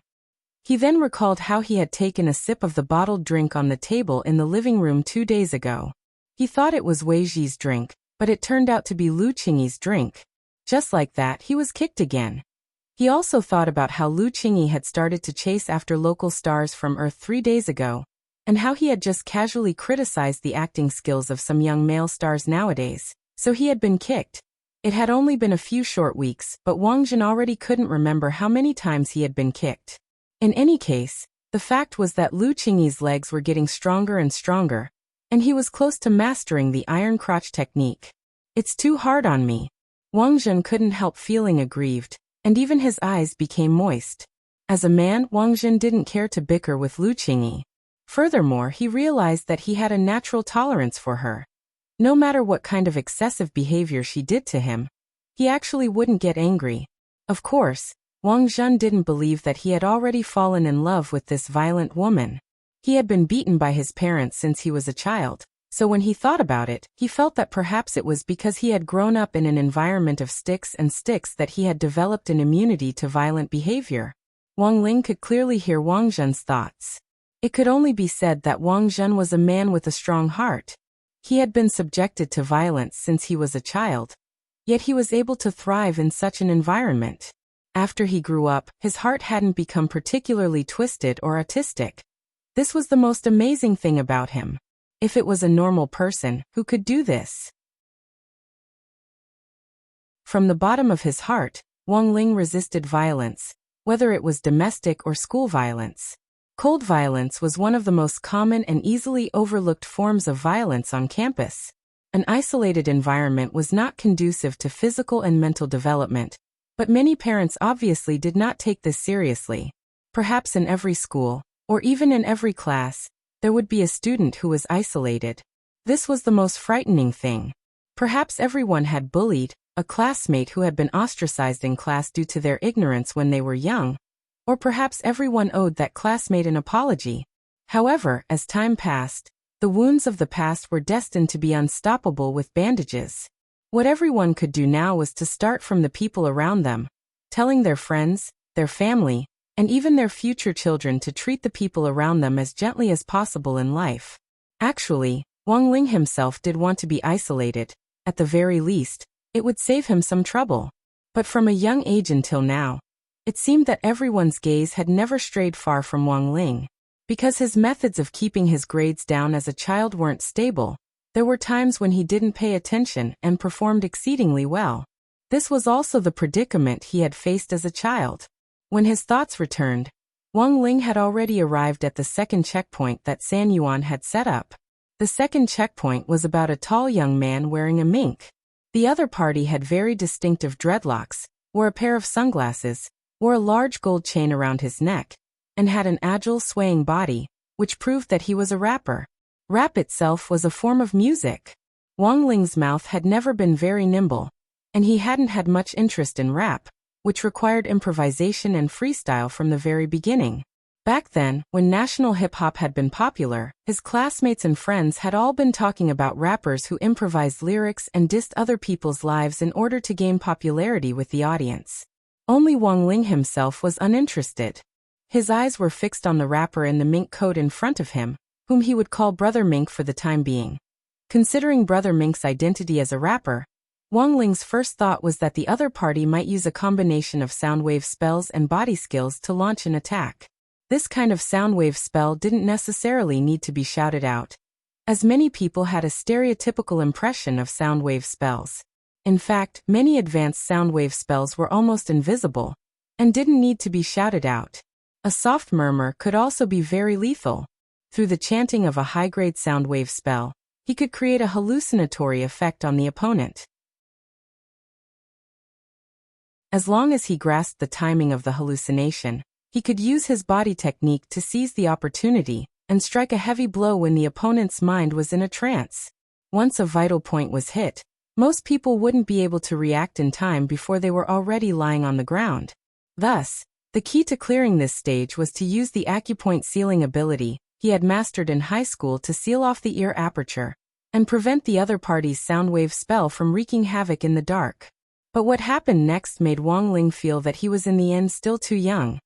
He then recalled how he had taken a sip of the bottled drink on the table in the living room 2 days ago. He thought it was Wei Ji's drink, but it turned out to be Lu Qingyi's drink. Just like that, he was kicked again. He also thought about how Lu Qingyi had started to chase after local stars from Earth 3 days ago, and how he had just casually criticized the acting skills of some young male stars nowadays, so he had been kicked. It had only been a few short weeks, but Wang Zhen already couldn't remember how many times he had been kicked. In any case, the fact was that Lu Qingyi's legs were getting stronger and stronger, and he was close to mastering the iron crotch technique. It's too hard on me. Wang Zhen couldn't help feeling aggrieved, and even his eyes became moist. As a man, Wang Zhen didn't care to bicker with Lu Qingyi. Furthermore, he realized that he had a natural tolerance for her. No matter what kind of excessive behavior she did to him, he actually wouldn't get angry. Of course, Wang Zhen didn't believe that he had already fallen in love with this violent woman. He had been beaten by his parents since he was a child, so when he thought about it, he felt that perhaps it was because he had grown up in an environment of sticks that he had developed an immunity to violent behavior. Wang Ling could clearly hear Wang Zhen's thoughts. It could only be said that Wang Zhen was a man with a strong heart. He had been subjected to violence since he was a child, yet he was able to thrive in such an environment. After he grew up, his heart hadn't become particularly twisted or autistic. This was the most amazing thing about him. If it was a normal person, who could do this? From the bottom of his heart, Wang Ling resisted violence, whether it was domestic or school violence. Cold violence was one of the most common and easily overlooked forms of violence on campus. An isolated environment was not conducive to physical and mental development, but many parents obviously did not take this seriously. Perhaps in every school, or even in every class, there would be a student who was isolated. This was the most frightening thing. Perhaps everyone had bullied a classmate who had been ostracized in class due to their ignorance when they were young, or perhaps everyone owed that classmate an apology. However, as time passed, the wounds of the past were destined to be unstoppable with bandages. What everyone could do now was to start from the people around them, telling their friends, their family, and even their future children to treat the people around them as gently as possible in life. Actually, Wang Ling himself did want to be isolated. At the very least, it would save him some trouble. But from a young age until now, it seemed that everyone's gaze had never strayed far from Wang Ling. Because his methods of keeping his grades down as a child weren't stable, there were times when he didn't pay attention and performed exceedingly well. This was also the predicament he had faced as a child. When his thoughts returned, Wang Ling had already arrived at the second checkpoint that San Yuan had set up. The second checkpoint was about a tall young man wearing a mink. The other party had very distinctive dreadlocks, wore a pair of sunglasses, wore a large gold chain around his neck, and had an agile, swaying body, which proved that he was a rapper. Rap itself was a form of music. Wang Ling's mouth had never been very nimble, and he hadn't had much interest in rap, which required improvisation and freestyle from the very beginning. Back then, when national hip-hop had been popular, his classmates and friends had all been talking about rappers who improvised lyrics and dissed other people's lives in order to gain popularity with the audience. Only Wang Ling himself was uninterested. His eyes were fixed on the rapper in the mink coat in front of him, whom he would call Brother Mink for the time being. Considering Brother Mink's identity as a rapper, Wang Ling's first thought was that the other party might use a combination of soundwave spells and body skills to launch an attack. This kind of soundwave spell didn't necessarily need to be shouted out, as many people had a stereotypical impression of soundwave spells. In fact, many advanced soundwave spells were almost invisible, and didn't need to be shouted out. A soft murmur could also be very lethal. Through the chanting of a high-grade soundwave spell, he could create a hallucinatory effect on the opponent. As long as he grasped the timing of the hallucination, he could use his body technique to seize the opportunity and strike a heavy blow when the opponent's mind was in a trance. Once a vital point was hit, most people wouldn't be able to react in time before they were already lying on the ground. Thus, the key to clearing this stage was to use the acupoint sealing ability he had mastered in high school to seal off the ear aperture and prevent the other party's soundwave spell from wreaking havoc in the dark. But what happened next made Wang Ling feel that he was in the end still too young.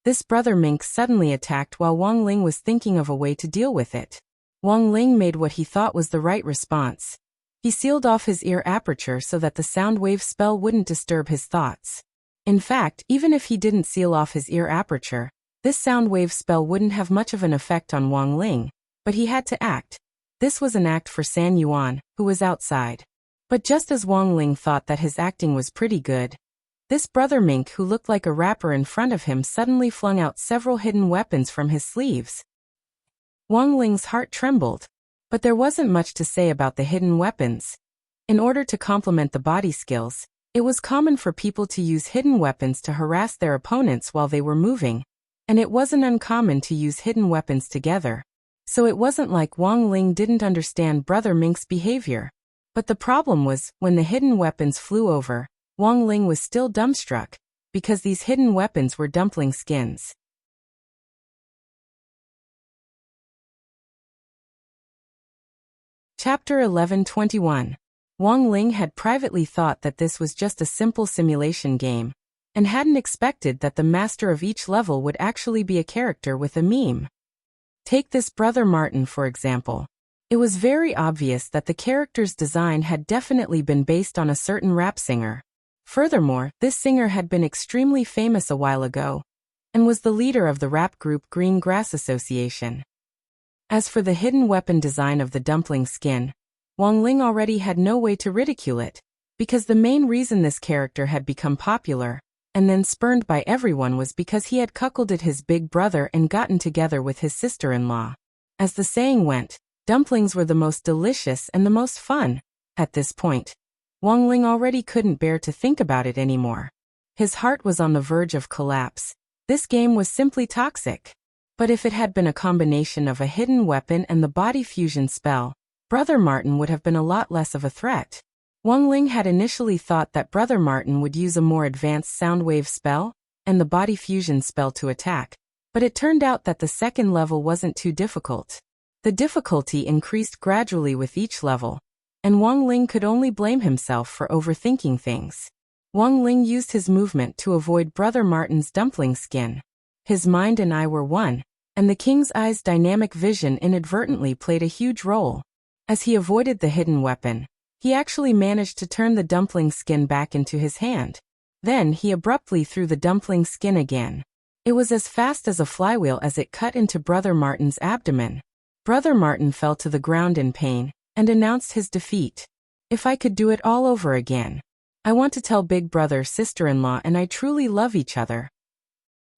This Brother Mink suddenly attacked while Wang Ling was thinking of a way to deal with it. Wang Ling made what he thought was the right response. He sealed off his ear aperture so that the soundwave spell wouldn't disturb his thoughts. In fact, even if he didn't seal off his ear aperture, this soundwave spell wouldn't have much of an effect on Wang Ling, but he had to act. This was an act for San Yuan, who was outside. But just as Wang Ling thought that his acting was pretty good, this Brother Mink who looked like a rapper in front of him suddenly flung out several hidden weapons from his sleeves. Wang Ling's heart trembled, but there wasn't much to say about the hidden weapons. In order to complement the body skills, it was common for people to use hidden weapons to harass their opponents while they were moving, and it wasn't uncommon to use hidden weapons together. So it wasn't like Wang Ling didn't understand Brother Mink's behavior. But the problem was, when the hidden weapons flew over, Wang Ling was still dumbstruck, because these hidden weapons were dumpling skins. Chapter 11:21. Wang Ling had privately thought that this was just a simple simulation game, and hadn't expected that the master of each level would actually be a character with a meme. Take this Brother Martin for example. It was very obvious that the character's design had definitely been based on a certain rap singer. Furthermore, this singer had been extremely famous a while ago, and was the leader of the rap group Green Grass Association. As for the hidden weapon design of the dumpling skin, Wang Ling already had no way to ridicule it, because the main reason this character had become popular, and then spurned by everyone was because he had cuckolded his big brother and gotten together with his sister-in-law. As the saying went, dumplings were the most delicious and the most fun. At this point, Wang Ling already couldn't bear to think about it anymore. His heart was on the verge of collapse. This game was simply toxic. But if it had been a combination of a hidden weapon and the body fusion spell, Brother Martin would have been a lot less of a threat. Wang Ling had initially thought that Brother Martin would use a more advanced sound wave spell and the body fusion spell to attack, but it turned out that the second level wasn't too difficult. The difficulty increased gradually with each level, and Wang Ling could only blame himself for overthinking things. Wang Ling used his movement to avoid Brother Martin's dumpling skin. His mind and eye were one, and the king's eye's dynamic vision inadvertently played a huge role. As he avoided the hidden weapon, he actually managed to turn the dumpling skin back into his hand. Then he abruptly threw the dumpling skin again. It was as fast as a flywheel as it cut into Brother Martin's abdomen. Brother Martin fell to the ground in pain, and announced his defeat. If I could do it all over again. I want to tell big brother sister-in-law and I truly love each other.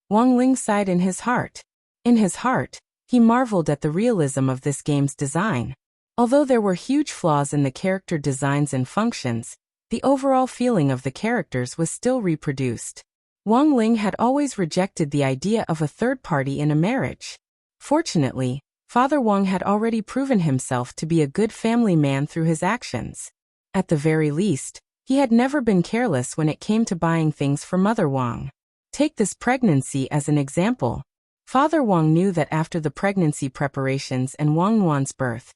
Wang Ling sighed in his heart. In his heart, he marveled at the realism of this game's design. Although there were huge flaws in the character designs and functions, the overall feeling of the characters was still reproduced. Wang Ling had always rejected the idea of a third party in a marriage. Fortunately, Father Wang had already proven himself to be a good family man through his actions. At the very least, he had never been careless when it came to buying things for Mother Wang. Take this pregnancy as an example. Father Wang knew that after the pregnancy preparations and Wang Yuan's birth,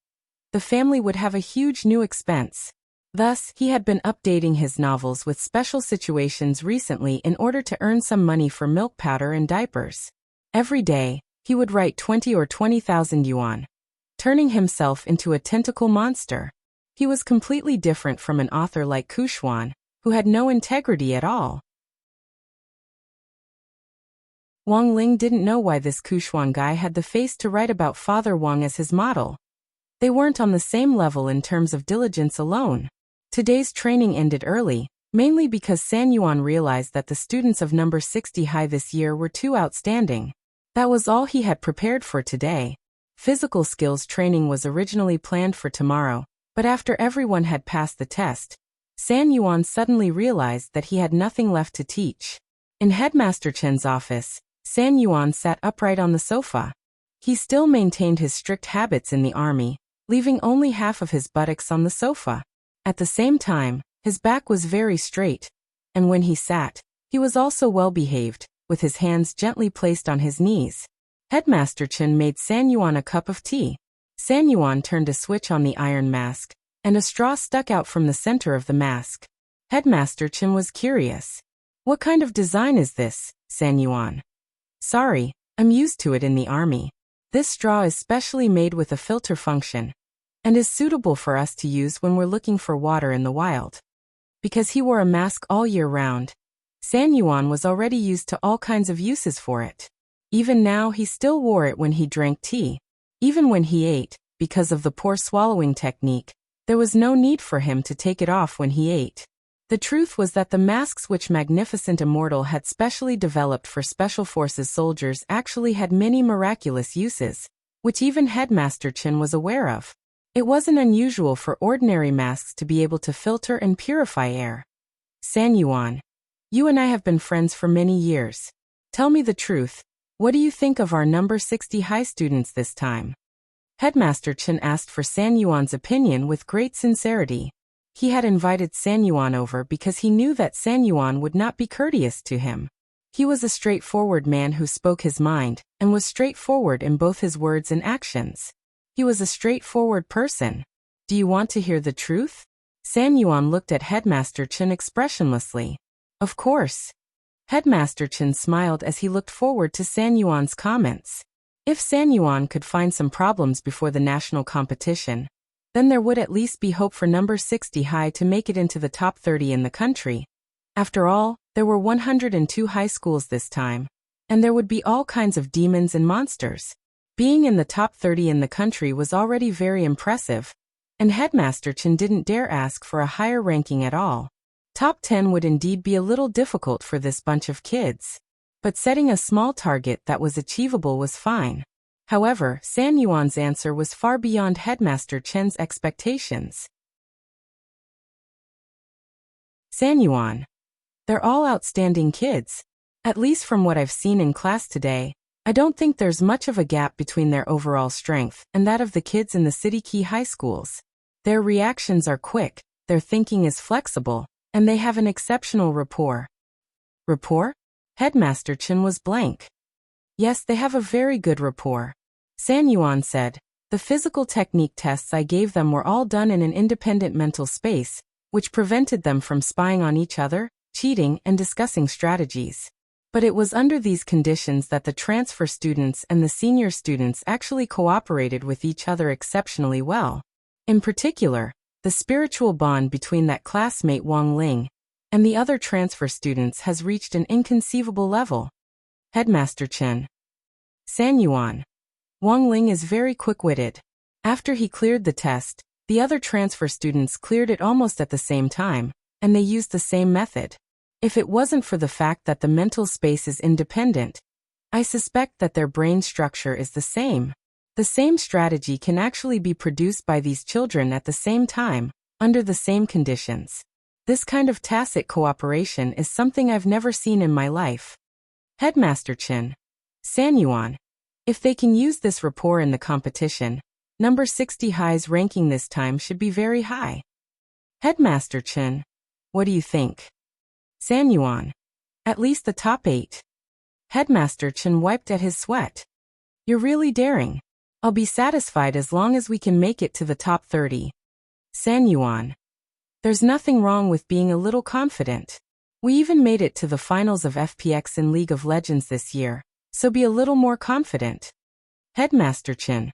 the family would have a huge new expense. Thus, he had been updating his novels with special situations recently in order to earn some money for milk powder and diapers. Every day, he would write 20 or 20,000 yuan, turning himself into a tentacle monster. He was completely different from an author like Kushuan, who had no integrity at all. Wang Ling didn't know why this Kushuan guy had the face to write about Father Wang as his model. They weren't on the same level in terms of diligence alone. Today's training ended early, mainly because San Yuan realized that the students of number 60 high this year were too outstanding. That was all he had prepared for today. Physical skills training was originally planned for tomorrow, but after everyone had passed the test, San Yuan suddenly realized that he had nothing left to teach. In Headmaster Chen's office, San Yuan sat upright on the sofa. He still maintained his strict habits in the army, leaving only half of his buttocks on the sofa. At the same time, his back was very straight, and when he sat, he was also well behaved, with his hands gently placed on his knees. Headmaster Chen made San Yuan a cup of tea. San Yuan turned a switch on the iron mask, and a straw stuck out from the center of the mask. Headmaster Chen was curious. "What kind of design is this, San Yuan?" "Sorry, I'm used to it in the army. This straw is specially made with a filter function, and is suitable for us to use when we're looking for water in the wild." Because he wore a mask all year round, San Yuan was already used to all kinds of uses for it. Even now he still wore it when he drank tea. Even when he ate, because of the poor swallowing technique, there was no need for him to take it off when he ate. The truth was that the masks which Magnificent Immortal had specially developed for Special Forces soldiers actually had many miraculous uses, which even Headmaster Chen was aware of. It wasn't unusual for ordinary masks to be able to filter and purify air. "San Yuan, you and I have been friends for many years. Tell me the truth, what do you think of our number 60 high students this time?" Headmaster Chen asked for San Yuan's opinion with great sincerity. He had invited San Yuan over because he knew that San Yuan would not be courteous to him. He was a straightforward man who spoke his mind, and was straightforward in both his words and actions. He was a straightforward person. Do you want to hear the truth? San Yuan looked at Headmaster Chen expressionlessly. Of course. Headmaster Chen smiled as he looked forward to San Yuan's comments. If San Yuan could find some problems before the national competition, then there would at least be hope for number 60 high to make it into the top 30 in the country. After all, there were 102 high schools this time, and there would be all kinds of demons and monsters. Being in the top 30 in the country was already very impressive, and Headmaster Chen didn't dare ask for a higher ranking at all. Top 10 would indeed be a little difficult for this bunch of kids. But setting a small target that was achievable was fine. However, San Yuan's answer was far beyond Headmaster Chen's expectations. San Yuan. They're all outstanding kids. At least from what I've seen in class today, I don't think there's much of a gap between their overall strength and that of the kids in the city key high schools. Their reactions are quick, their thinking is flexible, and they have an exceptional rapport. Rapport? Headmaster Chen was blank. Yes, they have a very good rapport. San Yuan said, the physical technique tests I gave them were all done in an independent mental space, which prevented them from spying on each other, cheating, and discussing strategies. But it was under these conditions that the transfer students and the senior students actually cooperated with each other exceptionally well. In particular, the spiritual bond between that classmate Wang Ling and the other transfer students has reached an inconceivable level. Headmaster Chen. San Yuan. Wang Ling is very quick-witted. After he cleared the test, the other transfer students cleared it almost at the same time, and they used the same method. If it wasn't for the fact that the mental space is independent, I suspect that their brain structure is the same. The same strategy can actually be produced by these children at the same time, under the same conditions. This kind of tacit cooperation is something I've never seen in my life. Headmaster Chen. San Yuan. If they can use this rapport in the competition, number 60 high's ranking this time should be very high. Headmaster Chen. What do you think? San Yuan. At least the top 8. Headmaster Chen wiped at his sweat. You're really daring. I'll be satisfied as long as we can make it to the top 30. San Yuan. There's nothing wrong with being a little confident. We even made it to the finals of FPX in League of Legends this year, so be a little more confident. Headmaster Chen.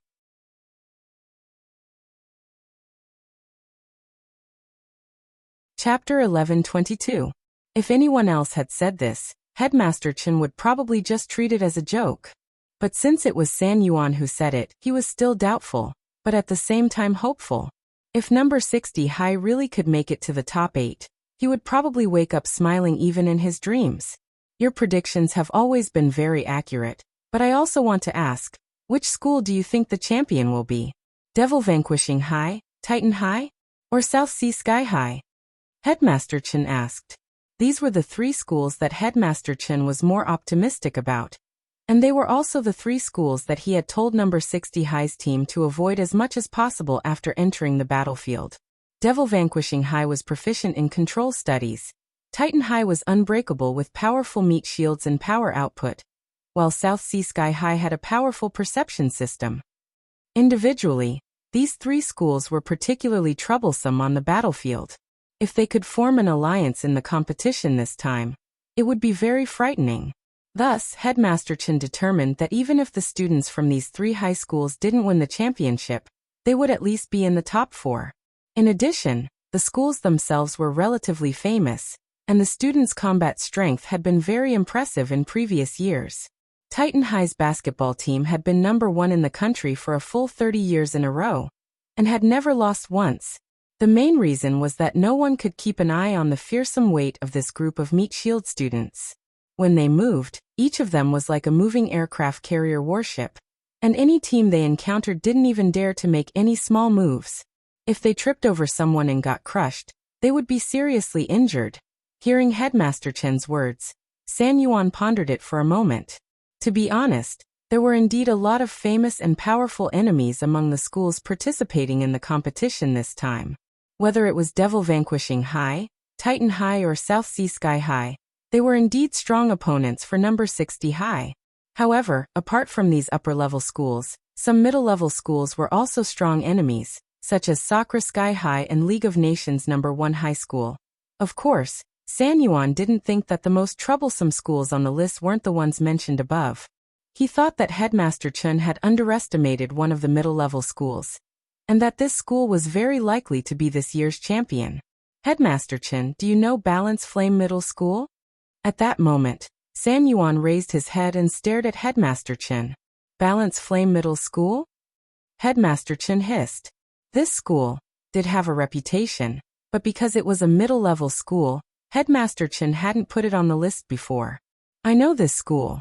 Chapter 11:22. If anyone else had said this, Headmaster Chen would probably just treat it as a joke. But since it was San Yuan who said it, he was still doubtful, but at the same time hopeful. If number 60 high really could make it to the top 8, he would probably wake up smiling even in his dreams. Your predictions have always been very accurate, but I also want to ask, which school do you think the champion will be? Devil Vanquishing High, Titan High, or South Sea Sky High? Headmaster Chen asked. These were the 3 schools that Headmaster Chen was more optimistic about. And they were also the 3 schools that he had told number 60 high's team to avoid as much as possible after entering the battlefield. Devil Vanquishing High was proficient in control studies. Titan High was unbreakable with powerful meat shields and power output, while South Sea Sky High had a powerful perception system. Individually, these 3 schools were particularly troublesome on the battlefield. If they could form an alliance in the competition this time, it would be very frightening. Thus, Headmaster Chen determined that even if the students from these 3 high schools didn't win the championship, they would at least be in the top 4. In addition, the schools themselves were relatively famous, and the students' combat strength had been very impressive in previous years. Titan High's basketball team had been number 1 in the country for a full 30 years in a row, and had never lost once. The main reason was that no one could keep an eye on the fearsome weight of this group of meat shield students. When they moved, each of them was like a moving aircraft carrier warship, and any team they encountered didn't even dare to make any small moves. If they tripped over someone and got crushed, they would be seriously injured. Hearing Headmaster Chen's words, San Yuan pondered it for a moment. To be honest, there were indeed a lot of famous and powerful enemies among the schools participating in the competition this time. Whether it was Devil Vanquishing High, Titan High or South Sea Sky High, they were indeed strong opponents for number 60 high. However, apart from these upper-level schools, some middle-level schools were also strong enemies, such as Sakura Sky High and League of Nations #1 high school. Of course, San Yuan didn't think that the most troublesome schools on the list weren't the ones mentioned above. He thought that Headmaster Chun had underestimated one of the middle-level schools, and that this school was very likely to be this year's champion. Headmaster Chun, do you know Balance Flame Middle School? At that moment, San Yuan raised his head and stared at Headmaster Chun. Balance Flame Middle School? Headmaster Chun hissed. This school did have a reputation, but because it was a middle-level school, Headmaster Chun hadn't put it on the list before. I know this school.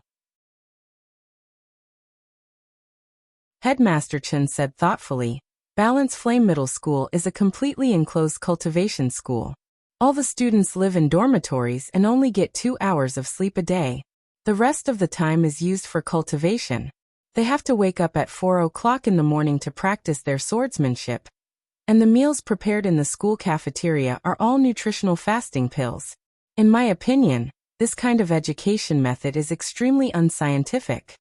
Headmaster Chun said thoughtfully. Balance Flame Middle School is a completely enclosed cultivation school. All the students live in dormitories and only get 2 hours of sleep a day. The rest of the time is used for cultivation. They have to wake up at 4 o'clock in the morning to practice their swordsmanship. And the meals prepared in the school cafeteria are all nutritional fasting pills. In my opinion, this kind of education method is extremely unscientific.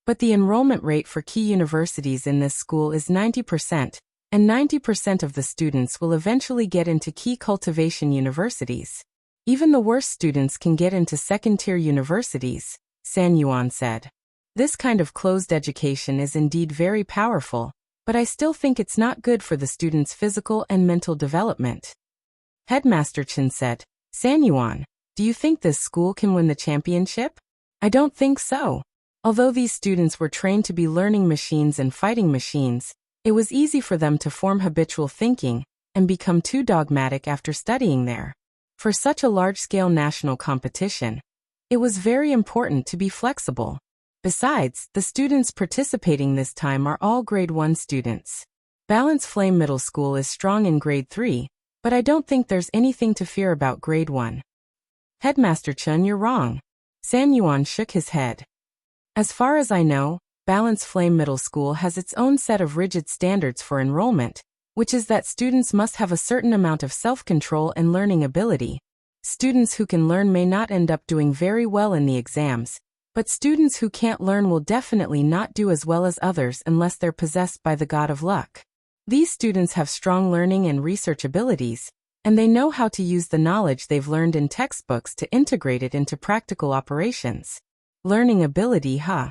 But the enrollment rate for key universities in this school is 90%, and 90% of the students will eventually get into key cultivation universities. Even the worst students can get into second-tier universities, San Yuan said. This kind of closed education is indeed very powerful, but I still think it's not good for the students' physical and mental development. Headmaster Chun said, San Yuan, do you think this school can win the championship? I don't think so. Although these students were trained to be learning machines and fighting machines, it was easy for them to form habitual thinking and become too dogmatic after studying there. For such a large-scale national competition, it was very important to be flexible. Besides, the students participating this time are all Grade 1 students. Balance Flame Middle School is strong in Grade 3, but I don't think there's anything to fear about Grade 1. Headmaster Chun, you're wrong. San Yuan shook his head. As far as I know, Balance Flame Middle School has its own set of rigid standards for enrollment, which is that students must have a certain amount of self-control and learning ability. Students who can learn may not end up doing very well in the exams, but students who can't learn will definitely not do as well as others unless they're possessed by the god of luck. These students have strong learning and research abilities, and they know how to use the knowledge they've learned in textbooks to integrate it into practical operations. Learning ability, huh?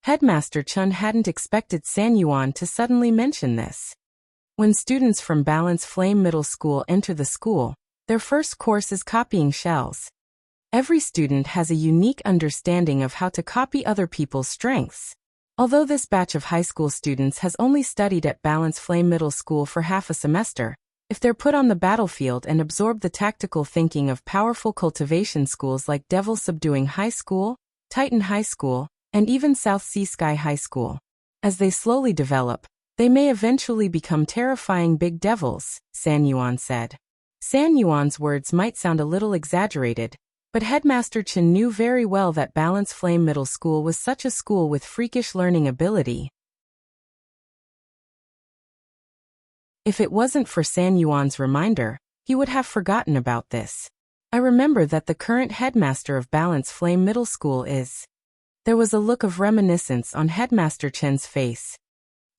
Headmaster Chun hadn't expected San Yuan to suddenly mention this. When students from Balance Flame Middle School enter the school, their first course is copying shells. Every student has a unique understanding of how to copy other people's strengths. Although this batch of high school students has only studied at Balance Flame Middle School for half a semester, if they're put on the battlefield and absorb the tactical thinking of powerful cultivation schools like Devil Subduing High School, Titan High School, and even South Sea Sky High School. As they slowly develop, they may eventually become terrifying big devils, San Yuan said. San Yuan's words might sound a little exaggerated, but Headmaster Chun knew very well that Balance Flame Middle School was such a school with freakish learning ability. If it wasn't for San Yuan's reminder, he would have forgotten about this. I remember that the current headmaster of Balance Flame Middle School is. There was a look of reminiscence on Headmaster Chen's face.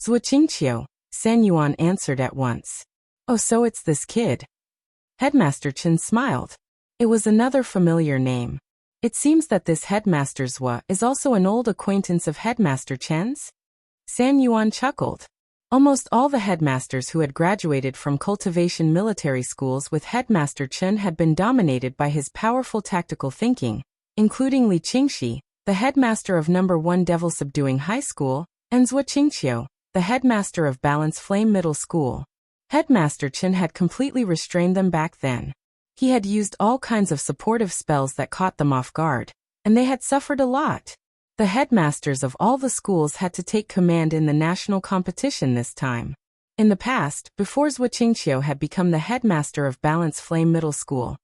Zhuoqingqiu, San Yuan answered at once. Oh, so it's this kid. Headmaster Chen smiled. It was another familiar name. It seems that this Headmaster Zhua is also an old acquaintance of Headmaster Chen's? San Yuan chuckled. Almost all the headmasters who had graduated from cultivation military schools with Headmaster Chen had been dominated by his powerful tactical thinking, including Li Qingxi, the headmaster of #1 Devil Subduing High School, and Zhuoqingqiu, the headmaster of Balance Flame Middle School. Headmaster Chen had completely restrained them back then. He had used all kinds of supportive spells that caught them off guard, and they had suffered a lot. The headmasters of all the schools had to take command in the national competition this time. In the past, before Zhuoqingqiu had become the headmaster of Balance Flame Middle School,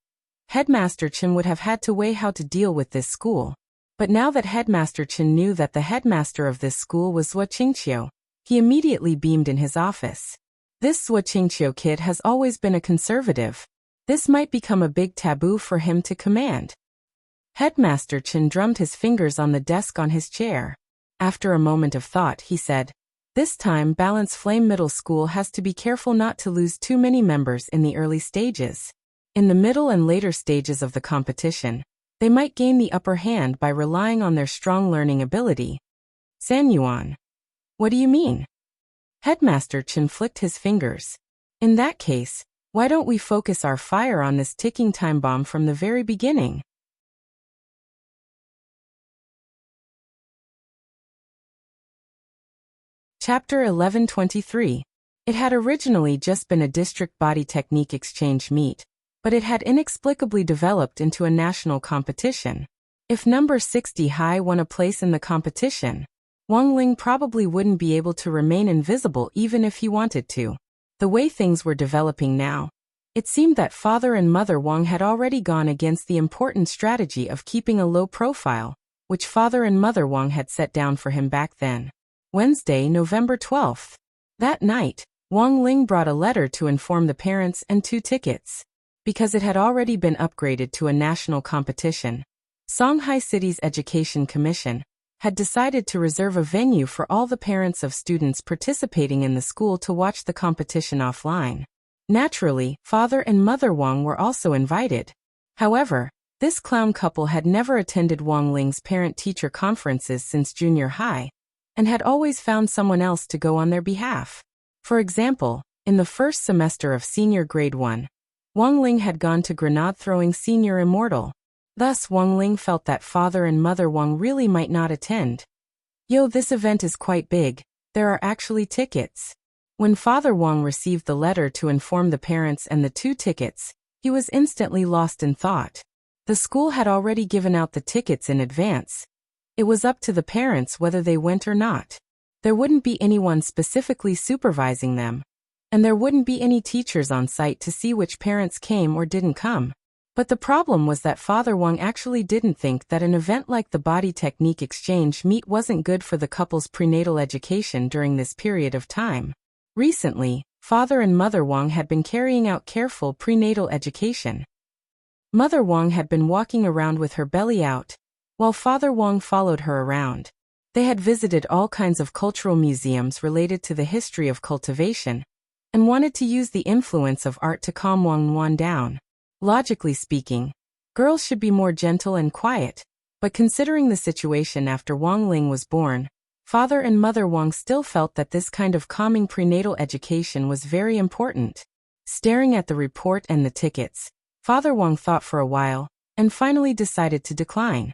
Headmaster Chen would have had to weigh how to deal with this school. But now that Headmaster Chen knew that the headmaster of this school was Zhuoqingqiu, he immediately beamed in his office. This Zhuoqingqiu kid has always been a conservative. This might become a big taboo for him to command. Headmaster Chen drummed his fingers on the desk on his chair. After a moment of thought, he said, This time, Balance Flame Middle School has to be careful not to lose too many members in the early stages. In the middle and later stages of the competition, they might gain the upper hand by relying on their strong learning ability. San Yuan. What do you mean? Headmaster Chen flicked his fingers. In that case, why don't we focus our fire on this ticking time bomb from the very beginning? Chapter 1123. It had originally just been a district body technique exchange meet, but it had inexplicably developed into a national competition. If number 60 High won a place in the competition, Wang Ling probably wouldn't be able to remain invisible even if he wanted to. The way things were developing now, it seemed that Father and Mother Wang had already gone against the important strategy of keeping a low profile, which Father and Mother Wang had set down for him back then. Wednesday, November 12th. That night, Wang Ling brought a letter to inform the parents and 2 tickets. Because it had already been upgraded to a national competition, Songhai City's Education Commission had decided to reserve a venue for all the parents of students participating in the school to watch the competition offline. Naturally, Father and Mother Wang were also invited. However, this clown couple had never attended Wang Ling's parent-teacher conferences since junior high, and had always found someone else to go on their behalf. For example, in the first semester of senior grade 1, Wang Ling had gone to grenade-throwing senior immortal. Thus, Wang Ling felt that Father and Mother Wang really might not attend. Yo, this event is quite big. There are actually tickets. When Father Wang received the letter to inform the parents and the 2 tickets, he was instantly lost in thought. The school had already given out the tickets in advance. It was up to the parents whether they went or not. There wouldn't be anyone specifically supervising them, and there wouldn't be any teachers on site to see which parents came or didn't come. But the problem was that Father Wang actually didn't think that an event like the Body Technique Exchange meet wasn't good for the couple's prenatal education during this period of time. Recently, Father and Mother Wang had been carrying out careful prenatal education. Mother Wang had been walking around with her belly out, while Father Wang followed her around. They had visited all kinds of cultural museums related to the history of cultivation, and wanted to use the influence of art to calm Wang Wan down. Logically speaking, girls should be more gentle and quiet, but considering the situation after Wang Ling was born, Father and Mother Wang still felt that this kind of calming prenatal education was very important. Staring at the report and the tickets, Father Wang thought for a while, and finally decided to decline.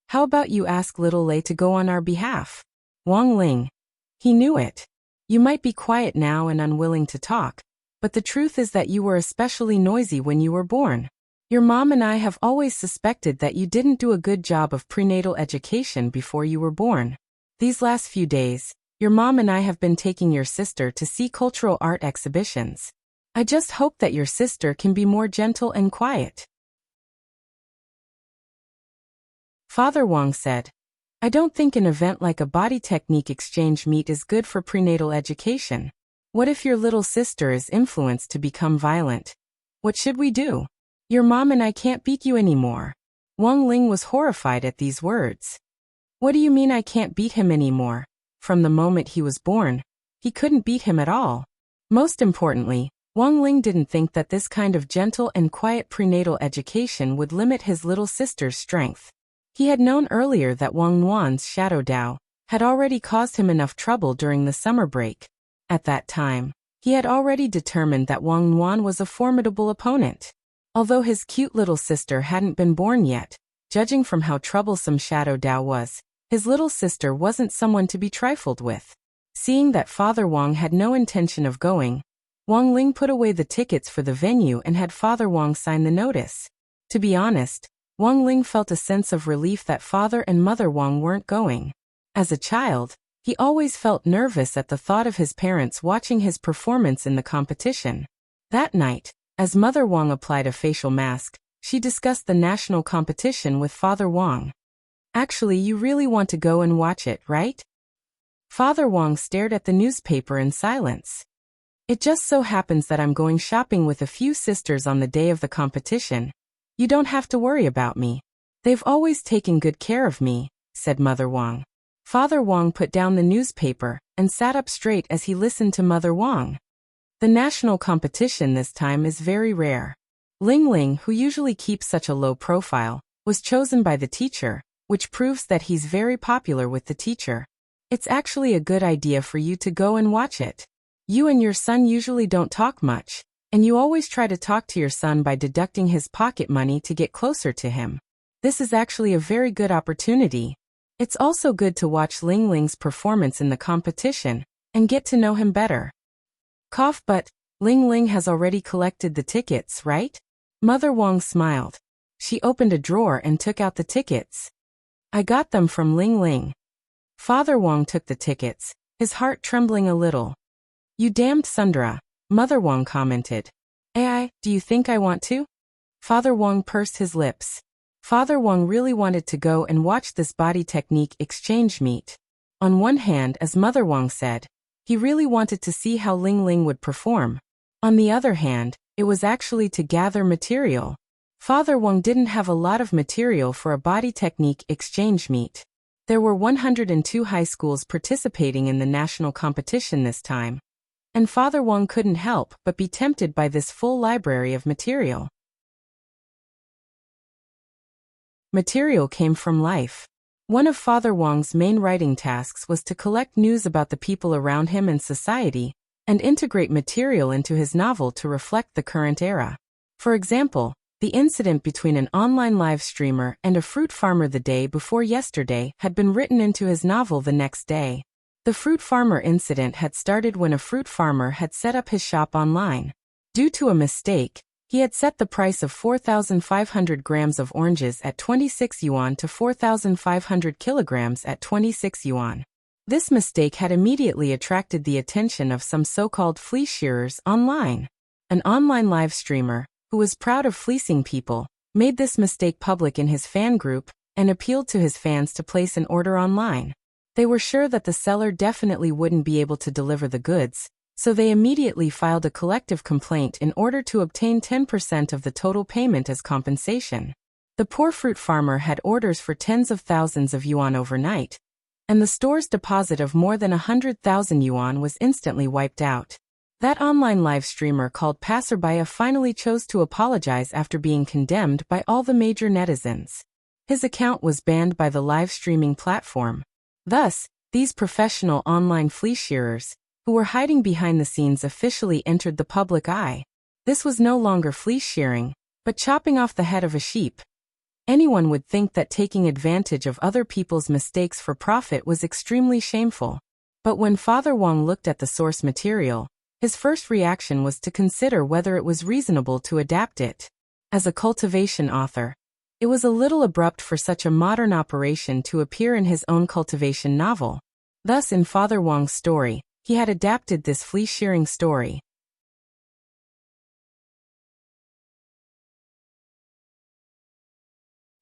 How about you ask little Lei to go on our behalf? Wang Ling. He knew it. You might be quiet now and unwilling to talk, but the truth is that you were especially noisy when you were born. Your mom and I have always suspected that you didn't do a good job of prenatal education before you were born. These last few days, your mom and I have been taking your sister to see cultural art exhibitions. I just hope that your sister can be more gentle and quiet. Father Wang said, I don't think an event like a body technique exchange meet is good for prenatal education. What if your little sister is influenced to become violent? What should we do? Your mom and I can't beat you anymore. Wang Ling was horrified at these words. What do you mean I can't beat him anymore? From the moment he was born, he couldn't beat him at all. Most importantly, Wang Ling didn't think that this kind of gentle and quiet prenatal education would limit his little sister's strength. He had known earlier that Wang Nuan's Shadow Dao had already caused him enough trouble during the summer break. At that time, he had already determined that Wang Nuan was a formidable opponent. Although his cute little sister hadn't been born yet, judging from how troublesome Shadow Dao was, his little sister wasn't someone to be trifled with. Seeing that Father Wang had no intention of going, Wang Ling put away the tickets for the venue and had Father Wang sign the notice. To be honest, Wang Ling felt a sense of relief that Father and Mother Wang weren't going. As a child, he always felt nervous at the thought of his parents watching his performance in the competition. That night, as Mother Wang applied a facial mask, she discussed the national competition with Father Wang. Actually, you really want to go and watch it, right? Father Wang stared at the newspaper in silence. It just so happens that I'm going shopping with a few sisters on the day of the competition. You don't have to worry about me. They've always taken good care of me, said Mother Wang. Father Wang put down the newspaper and sat up straight as he listened to Mother Wang. The national competition this time is very rare. Ling Ling, who usually keeps such a low profile, was chosen by the teacher, which proves that he's very popular with the teacher. It's actually a good idea for you to go and watch it. You and your son usually don't talk much, and you always try to talk to your son by deducting his pocket money to get closer to him. This is actually a very good opportunity. It's also good to watch Ling Ling's performance in the competition and get to know him better. Cough, but Ling Ling has already collected the tickets, right? Mother Wang smiled. She opened a drawer and took out the tickets. I got them from Ling Ling. Father Wang took the tickets, his heart trembling a little. You damned Sundra, Mother Wang commented. Do you think I want to? Father Wang pursed his lips. Father Wang really wanted to go and watch this body technique exchange meet. On one hand, as Mother Wang said, he really wanted to see how Ling Ling would perform. On the other hand, it was actually to gather material. Father Wang didn't have a lot of material for a body technique exchange meet. There were 102 high schools participating in the national competition this time. And Father Wang couldn't help but be tempted by this full library of material. Material came from life. One of Father Wang's main writing tasks was to collect news about the people around him and society, and integrate material into his novel to reflect the current era. For example, the incident between an online live streamer and a fruit farmer the day before yesterday had been written into his novel the next day. The fruit farmer incident had started when a fruit farmer had set up his shop online. Due to a mistake, he had set the price of 4,500 grams of oranges at 26 yuan to 4,500 kilograms at 26 yuan. This mistake had immediately attracted the attention of some so-called fleece shearers online. An online live streamer, who was proud of fleecing people, made this mistake public in his fan group and appealed to his fans to place an order online. They were sure that the seller definitely wouldn't be able to deliver the goods, so they immediately filed a collective complaint in order to obtain 10% of the total payment as compensation. The poor fruit farmer had orders for tens of thousands of yuan overnight, and the store's deposit of more than 100,000 yuan was instantly wiped out. That online live streamer called Passerby finally chose to apologize after being condemned by all the major netizens. His account was banned by the live streaming platform. Thus, these professional online fleece shearers, who were hiding behind the scenes, officially entered the public eye. This was no longer fleece shearing, but chopping off the head of a sheep. Anyone would think that taking advantage of other people's mistakes for profit was extremely shameful. But when Father Wang looked at the source material, his first reaction was to consider whether it was reasonable to adapt it. As a cultivation author, it was a little abrupt for such a modern operation to appear in his own cultivation novel. Thus, in Father Wang's story, he had adapted this fleece shearing story.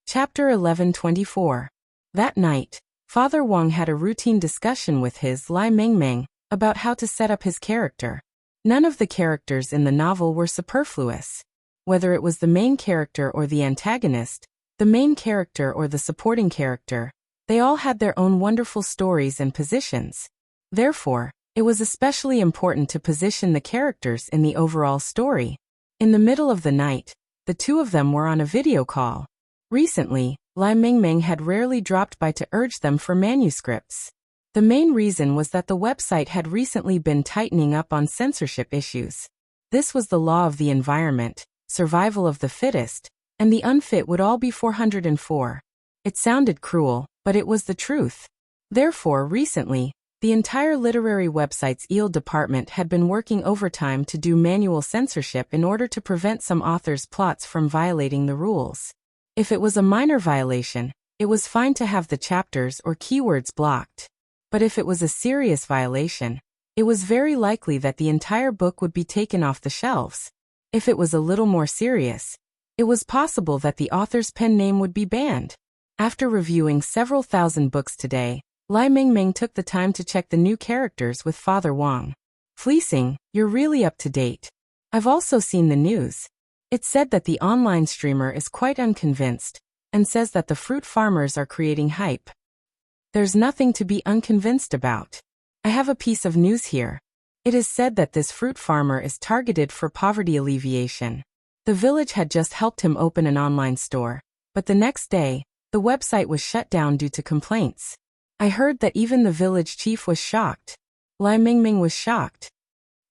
Chapter 1124. That night, Father Wang had a routine discussion with his Lai Mengmeng about how to set up his character. None of the characters in the novel were superfluous. Whether it was the main character or the antagonist, the main character or the supporting character, they all had their own wonderful stories and positions. Therefore, it was especially important to position the characters in the overall story. In the middle of the night, the two of them were on a video call. Recently, Lai Mengmeng had rarely dropped by to urge them for manuscripts. The main reason was that the website had recently been tightening up on censorship issues. This was the law of the environment, survival of the fittest, and the unfit would all be 404. It sounded cruel, but it was the truth. Therefore, recently, the entire literary website's EEL department had been working overtime to do manual censorship in order to prevent some authors' plots from violating the rules. If it was a minor violation, it was fine to have the chapters or keywords blocked. But if it was a serious violation, it was very likely that the entire book would be taken off the shelves. If it was a little more serious, it was possible that the author's pen name would be banned. After reviewing several thousand books today, Lai Mengmeng took the time to check the new characters with Father Wang. Fleecing, you're really up to date. I've also seen the news. It said that the online streamer is quite unconvinced, and says that the fruit farmers are creating hype. There's nothing to be unconvinced about. I have a piece of news here. It is said that this fruit farmer is targeted for poverty alleviation. The village had just helped him open an online store, but the next day, the website was shut down due to complaints. I heard that even the village chief was shocked. Lai Mingming was shocked.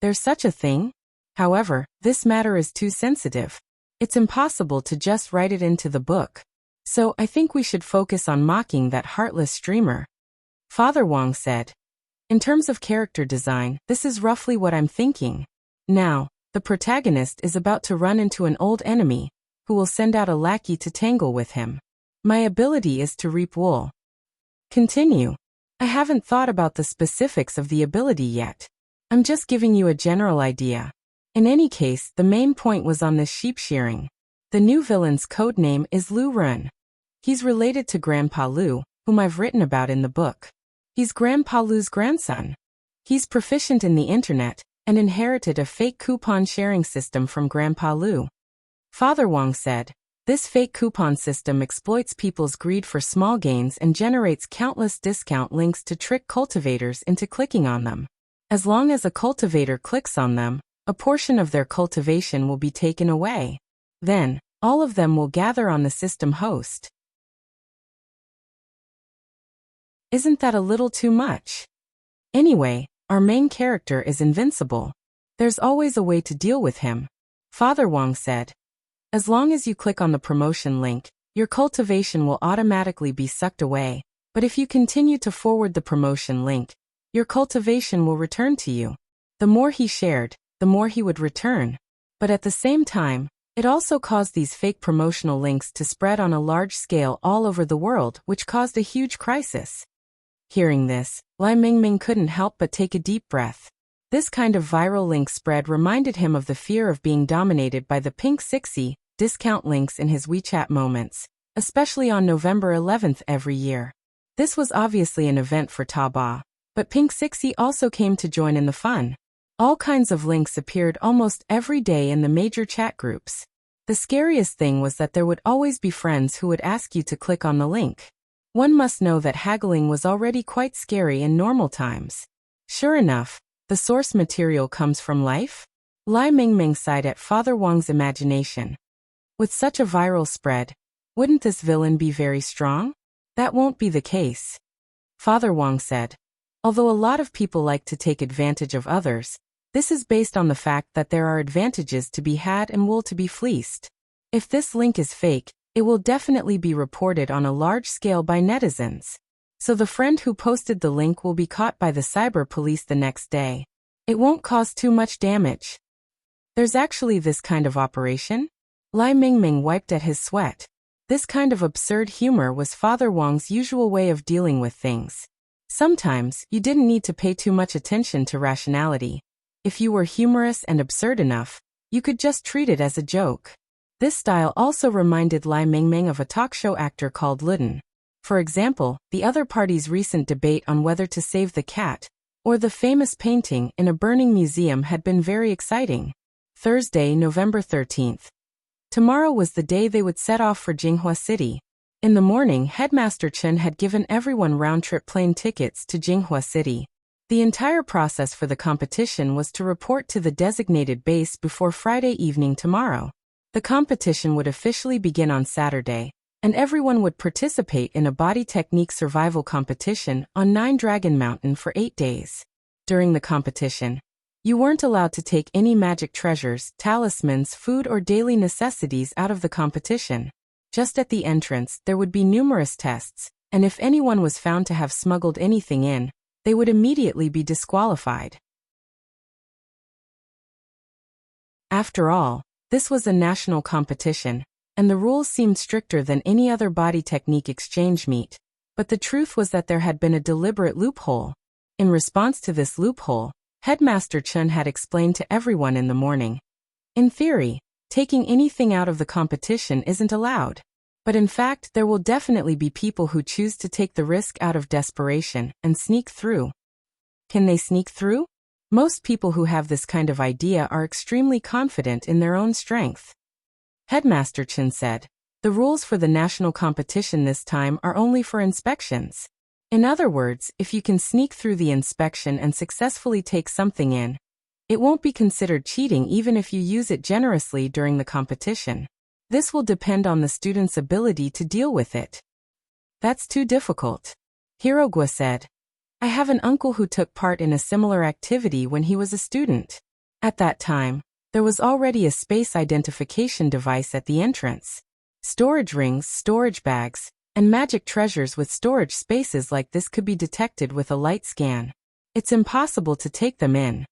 There's such a thing? However, this matter is too sensitive. It's impossible to just write it into the book. So I think we should focus on mocking that heartless streamer. Father Wang said. In terms of character design, this is roughly what I'm thinking. Now, the protagonist is about to run into an old enemy, who will send out a lackey to tangle with him. My ability is to reap wool. Continue. I haven't thought about the specifics of the ability yet. I'm just giving you a general idea. In any case, the main point was on this sheep shearing. The new villain's code name is Lu Run. He's related to Grandpa Lu, whom I've written about in the book. He's Grandpa Lu's grandson. He's proficient in the internet and inherited a fake coupon sharing system from Grandpa Lu. Father Wang said, this fake coupon system exploits people's greed for small gains and generates countless discount links to trick cultivators into clicking on them. As long as a cultivator clicks on them, a portion of their cultivation will be taken away. Then, all of them will gather on the system host. Isn't that a little too much? Anyway, our main character is invincible. There's always a way to deal with him. Father Wang said. As long as you click on the promotion link, your cultivation will automatically be sucked away, but if you continue to forward the promotion link, your cultivation will return to you. The more he shared, the more he would return. But at the same time, it also caused these fake promotional links to spread on a large scale all over the world, which caused a huge crisis. Hearing this, Lai Mingming couldn't help but take a deep breath. This kind of viral link spread reminded him of the fear of being dominated by the pink 60 discount links in his WeChat moments, especially on November 11th every year. This was obviously an event for Taobao, but pink 60 also came to join in the fun. All kinds of links appeared almost every day in the major chat groups. The scariest thing was that there would always be friends who would ask you to click on the link. One must know that haggling was already quite scary in normal times. Sure enough, the source material comes from life? Lai Mingming sighed at Father Wang's imagination. With such a viral spread, wouldn't this villain be very strong? That won't be the case. Father Wang said. Although a lot of people like to take advantage of others, this is based on the fact that there are advantages to be had and wool to be fleeced. If this link is fake, it will definitely be reported on a large scale by netizens. So the friend who posted the link will be caught by the cyber police the next day. It won't cause too much damage. There's actually this kind of operation? Lai Mingming wiped at his sweat. This kind of absurd humor was Father Wang's usual way of dealing with things. Sometimes, you didn't need to pay too much attention to rationality. If you were humorous and absurd enough, you could just treat it as a joke. This style also reminded Lai Mingming of a talk show actor called Luden. For example, the other party's recent debate on whether to save the cat or the famous painting in a burning museum had been very exciting. Thursday, November 13th. Tomorrow was the day they would set off for Jinghua City. In the morning, Headmaster Chen had given everyone round-trip plane tickets to Jinghua City. The entire process for the competition was to report to the designated base before Friday evening tomorrow. The competition would officially begin on Saturday, and everyone would participate in a body technique survival competition on 9 Dragon Mountain for 8 days. During the competition, you weren't allowed to take any magic treasures, talismans, food or daily necessities out of the competition. Just at the entrance, there would be numerous tests, and if anyone was found to have smuggled anything in, they would immediately be disqualified. After all, this was a national competition, and the rules seemed stricter than any other body technique exchange meet. But the truth was that there had been a deliberate loophole. In response to this loophole, Headmaster Chen had explained to everyone in the morning. In theory, taking anything out of the competition isn't allowed. But in fact, there will definitely be people who choose to take the risk out of desperation and sneak through. Can they sneak through? Most people who have this kind of idea are extremely confident in their own strength. Headmaster Chen said, the rules for the national competition this time are only for inspections. In other words, if you can sneak through the inspection and successfully take something in, it won't be considered cheating even if you use it generously during the competition. This will depend on the student's ability to deal with it. That's too difficult. Hirogwa said. I have an uncle who took part in a similar activity when he was a student. At that time, there was already a space identification device at the entrance. Storage rings, storage bags, and magic treasures with storage spaces like this could be detected with a light scan. It's impossible to take them in.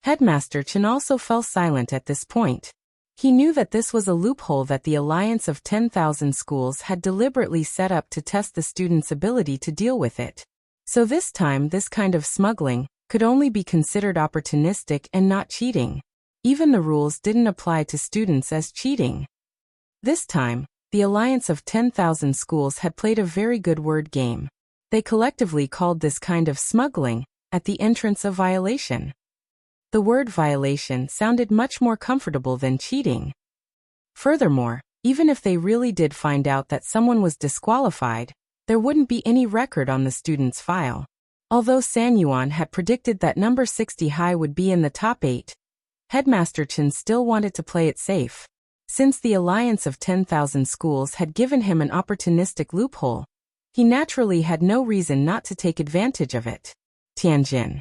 Headmaster Chen also fell silent at this point. He knew that this was a loophole that the Alliance of 10,000 Schools had deliberately set up to test the students' ability to deal with it. So this time, this kind of smuggling could only be considered opportunistic and not cheating. Even the rules didn't apply to students as cheating. This time, the Alliance of 10,000 Schools had played a very good word game. They collectively called this kind of smuggling at the entrance a violation. The word violation sounded much more comfortable than cheating. Furthermore, even if they really did find out that someone was disqualified, there wouldn't be any record on the student's file. Although San Yuan had predicted that number 60 high would be in the top 8, Headmaster Chen still wanted to play it safe. Since the Alliance of 10,000 Schools had given him an opportunistic loophole, he naturally had no reason not to take advantage of it. Tianjin.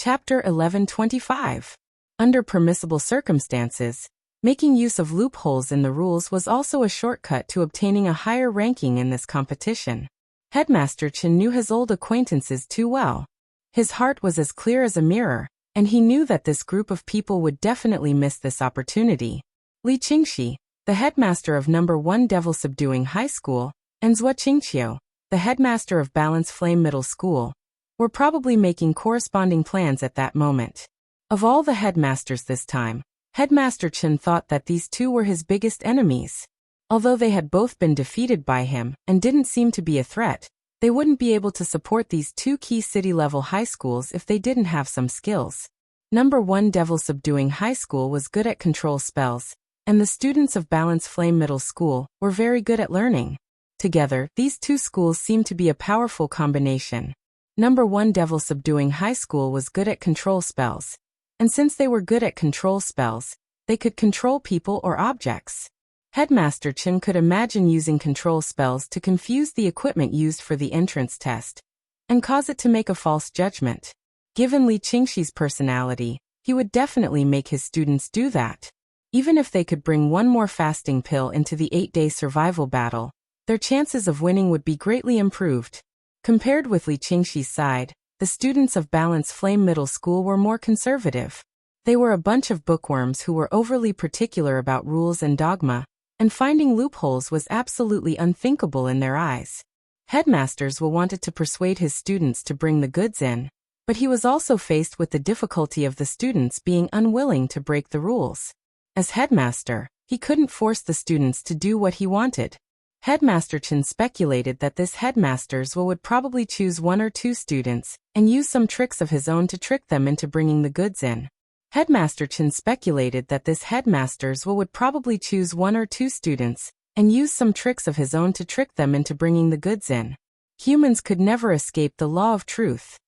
Chapter 1125. Under permissible circumstances, making use of loopholes in the rules was also a shortcut to obtaining a higher ranking in this competition. Headmaster Chen knew his old acquaintances too well. His heart was as clear as a mirror, and he knew that this group of people would definitely miss this opportunity. Li Qingxi, the headmaster of number 1 Devil Subduing High School, and Zhua Qingqiu, the headmaster of Balance Flame Middle School, were probably making corresponding plans at that moment. Of all the headmasters this time, Headmaster Chen thought that these two were his biggest enemies. Although they had both been defeated by him and didn't seem to be a threat, they wouldn't be able to support these two key city-level high schools if they didn't have some skills. Number 1 Devil Subduing High School was good at control spells, and the students of Balance Flame Middle School were very good at learning. Together, these two schools seemed to be a powerful combination. Number 1 Devil Subduing High School was good at control spells, and since they were good at control spells, they could control people or objects. Headmaster Chen could imagine using control spells to confuse the equipment used for the entrance test and cause it to make a false judgment. Given Li Qingxi's personality, he would definitely make his students do that. Even if they could bring one more fasting pill into the 8-day survival battle, their chances of winning would be greatly improved. Compared with Li Qingxi's side, the students of Balance Flame Middle School were more conservative. They were a bunch of bookworms who were overly particular about rules and dogma, and finding loopholes was absolutely unthinkable in their eyes. Headmasters wanted to persuade his students to bring the goods in, but he was also faced with the difficulty of the students being unwilling to break the rules. As headmaster, he couldn't force the students to do what he wanted. Headmaster Chen speculated that this headmasters would probably choose 1 or 2 students and use some tricks of his own to trick them into bringing the goods in. Headmaster Chen speculated that this headmasters would probably choose 1 or 2 students and use some tricks of his own to trick them into bringing the goods in. Humans could never escape the law of truth.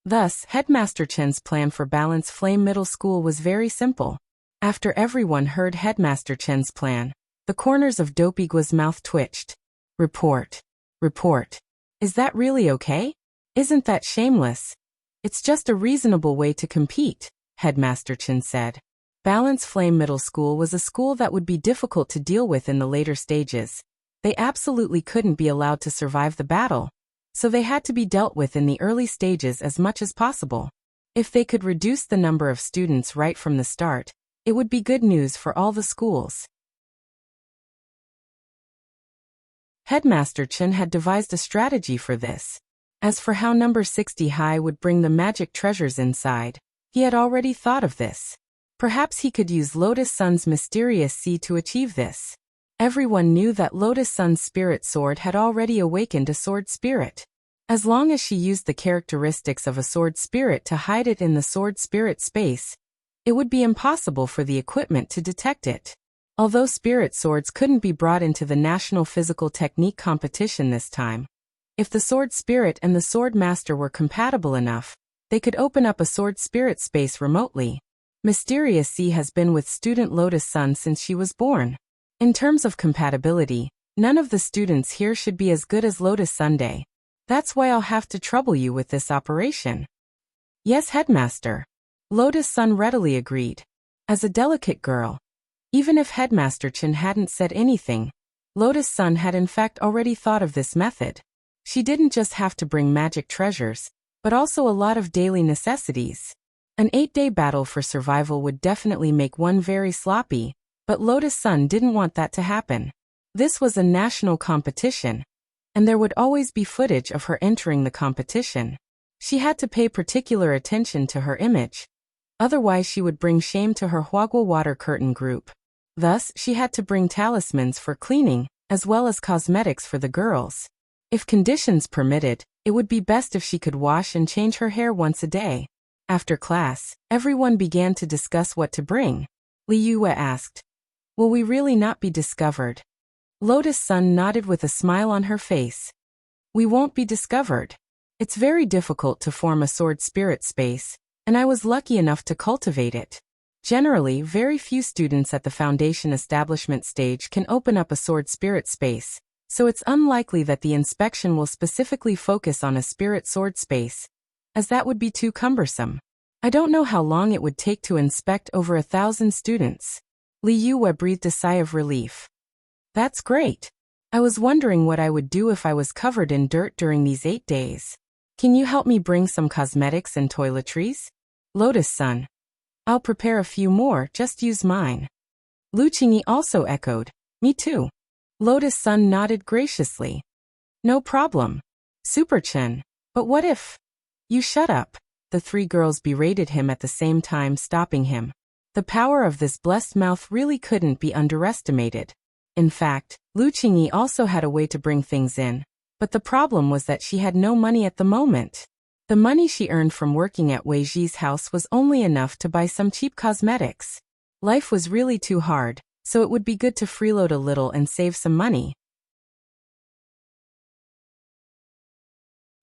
Thus, Headmaster Chen's plan for Balance Flame Middle School was very simple. After everyone heard Headmaster Chen's plan, the corners of Dopigua's mouth twitched. Report. Report. Is that really okay? Isn't that shameless? It's just a reasonable way to compete, Headmaster Chen said. Balance Flame Middle School was a school that would be difficult to deal with in the later stages. They absolutely couldn't be allowed to survive the battle, so they had to be dealt with in the early stages as much as possible. If they could reduce the number of students right from the start, it would be good news for all the schools. Headmaster Chen had devised a strategy for this. As for how number 60 high would bring the magic treasures inside, he had already thought of this. Perhaps he could use Lotus Sun's mysterious sea to achieve this. Everyone knew that Lotus Sun's spirit sword had already awakened a sword spirit. As long as she used the characteristics of a sword spirit to hide it in the sword spirit space, it would be impossible for the equipment to detect it. Although spirit swords couldn't be brought into the National Physical Technique competition this time, if the sword spirit and the sword master were compatible enough, they could open up a sword spirit space remotely. Mysterious C has been with student Lotus Sun since she was born. In terms of compatibility, none of the students here should be as good as Lotus Sunday. That's why I'll have to trouble you with this operation. Yes, Headmaster. Lotus Sun readily agreed. As a delicate girl, even if Headmaster Chen hadn't said anything, Lotus Sun had in fact already thought of this method. She didn't just have to bring magic treasures, but also a lot of daily necessities. An 8-day battle for survival would definitely make one very sloppy, but Lotus Sun didn't want that to happen. This was a national competition, and there would always be footage of her entering the competition. She had to pay particular attention to her image. Otherwise she would bring shame to her Huagua water curtain group. Thus, she had to bring talismans for cleaning, as well as cosmetics for the girls. If conditions permitted, it would be best if she could wash and change her hair once a day. After class, everyone began to discuss what to bring. Li Yue asked, "Will we really not be discovered?" Lotus Sun nodded with a smile on her face. "We won't be discovered. It's very difficult to form a sword spirit space, and I was lucky enough to cultivate it. Generally, very few students at the foundation establishment stage can open up a sword spirit space, so it's unlikely that the inspection will specifically focus on a spirit sword space, as that would be too cumbersome. I don't know how long it would take to inspect over 1,000 students." Li Yue breathed a sigh of relief. "That's great. I was wondering what I would do if I was covered in dirt during these 8 days. Can you help me bring some cosmetics and toiletries?" Lotus Sun, "I'll prepare a few more, just use mine." Lu Qingyi also echoed, "Me too." Lotus Sun nodded graciously. "No problem. Super Chen, but what if—" "You shut up." The 3 girls berated him at the same time, stopping him. The power of this blessed mouth really couldn't be underestimated. In fact, Lu Qingyi also had a way to bring things in, but the problem was that she had no money at the moment. The money she earned from working at Wei Ji's house was only enough to buy some cheap cosmetics. Life was really too hard, so it would be good to freeload a little and save some money.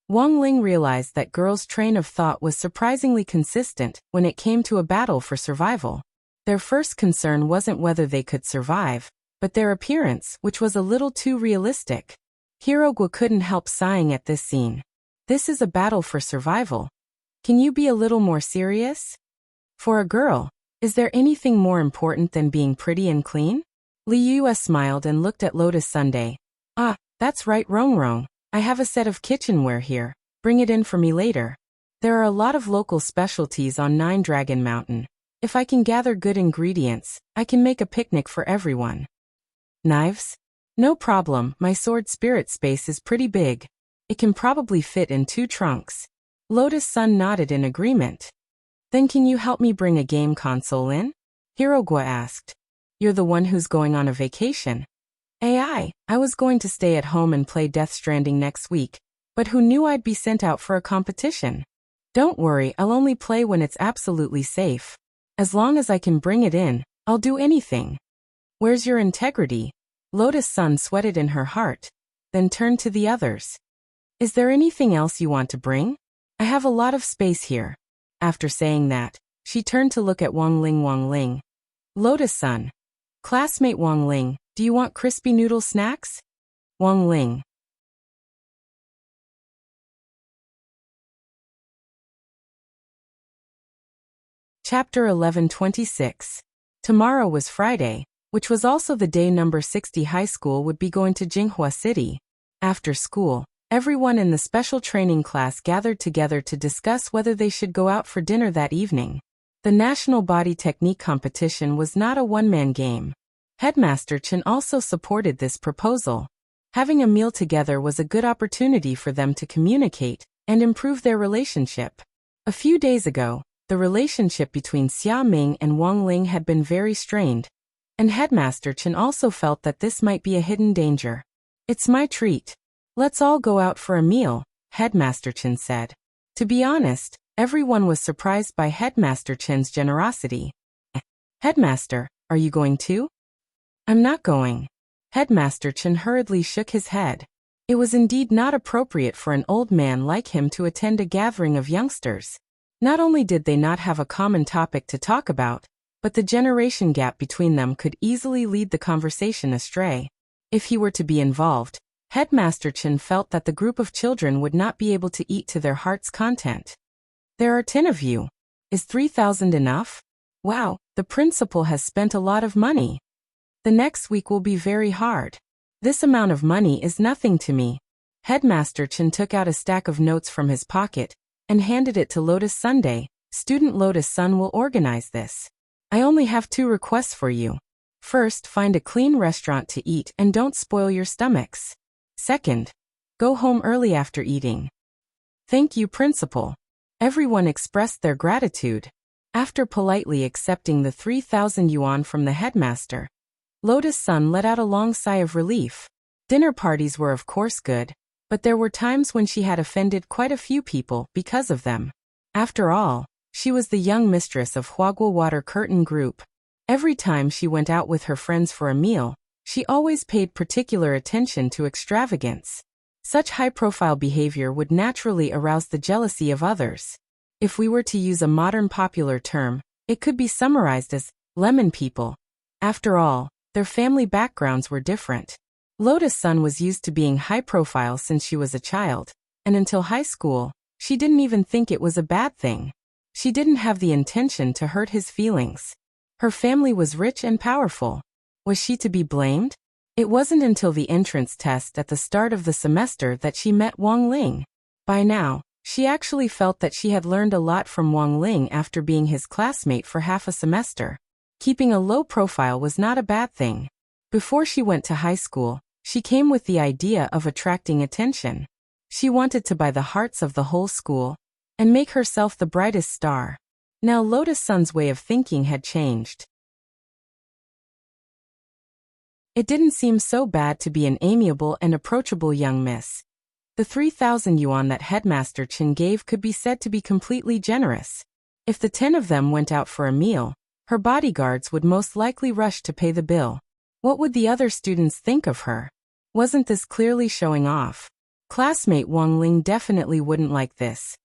Wang Ling realized that girls' train of thought was surprisingly consistent when it came to a battle for survival. Their first concern wasn't whether they could survive, but their appearance, which was a little too realistic. Hirogwa couldn't help sighing at this scene. This is a battle for survival. Can you be a little more serious? For a girl, is there anything more important than being pretty and clean? Li Yue smiled and looked at Lotus Sunday. "Ah, that's right, Rongrong. I have a set of kitchenware here. Bring it in for me later. There are a lot of local specialties on 9 Dragon Mountain. If I can gather good ingredients, I can make a picnic for everyone." "Knives? No problem, my sword spirit space is pretty big. It can probably fit in 2 trunks." Lotus Sun nodded in agreement. "Then can you help me bring a game console in?" Hirogwa asked. "You're the one who's going on a vacation." I was going to stay at home and play Death Stranding next week, but who knew I'd be sent out for a competition? Don't worry, I'll only play when it's absolutely safe. As long as I can bring it in, I'll do anything. Where's your integrity? Lotus Sun sweated in her heart, then turned to the others. Is there anything else you want to bring? I have a lot of space here. After saying that, she turned to look at Wang Ling. Lotus Sun. Classmate Wang Ling, do you want crispy noodle snacks? Wang Ling. Chapter 1126. Tomorrow was Friday, which was also the day number 60 high school would be going to Jinghua City. After school, everyone in the special training class gathered together to discuss whether they should go out for dinner that evening. The National Body Technique competition was not a one-man game. Headmaster Chen also supported this proposal. Having a meal together was a good opportunity for them to communicate and improve their relationship. A few days ago, the relationship between Xia Ming and Wang Ling had been very strained, and Headmaster Chen also felt that this might be a hidden danger. It's my treat. Let's all go out for a meal, Headmaster Chen said. To be honest, everyone was surprised by Headmaster Chen's generosity. Headmaster, are you going too? I'm not going. Headmaster Chen hurriedly shook his head. It was indeed not appropriate for an old man like him to attend a gathering of youngsters. Not only did they not have a common topic to talk about, but the generation gap between them could easily lead the conversation astray. If he were to be involved, Headmaster Chen felt that the group of children would not be able to eat to their heart's content. There are 10 of you. Is 3,000 enough? Wow, the principal has spent a lot of money. The next week will be very hard. This amount of money is nothing to me. Headmaster Chen took out a stack of notes from his pocket and handed it to Lotus Sunday. Student Lotus Sun will organize this. I only have 2 requests for you. First, find a clean restaurant to eat and don't spoil your stomachs. Second, go home early after eating. Thank you, Principal. Everyone expressed their gratitude. After politely accepting the 3,000 yuan from the headmaster, Lotus Sun let out a long sigh of relief. Dinner parties were of course good, but there were times when she had offended quite a few people because of them. After all, she was the young mistress of Huaguo Water Curtain Group. Every time she went out with her friends for a meal, she always paid particular attention to extravagance. Such high-profile behavior would naturally arouse the jealousy of others. If we were to use a modern popular term, it could be summarized as lemon people. After all, their family backgrounds were different. Lotus Sun was used to being high-profile since she was a child, and until high school, she didn't even think it was a bad thing. She didn't have the intention to hurt his feelings. Her family was rich and powerful. Was she to be blamed? It wasn't until the entrance test at the start of the semester that she met Wang Ling. By now, she actually felt that she had learned a lot from Wang Ling after being his classmate for half a semester. Keeping a low profile was not a bad thing. Before she went to high school, she came with the idea of attracting attention. She wanted to buy the hearts of the whole school and make herself the brightest star. Now Lotus Sun's way of thinking had changed. It didn't seem so bad to be an amiable and approachable young miss. The 3,000 yuan that Headmaster Chen gave could be said to be completely generous. If the 10 of them went out for a meal, her bodyguards would most likely rush to pay the bill. What would the other students think of her? Wasn't this clearly showing off? Classmate Wang Ling definitely wouldn't like this.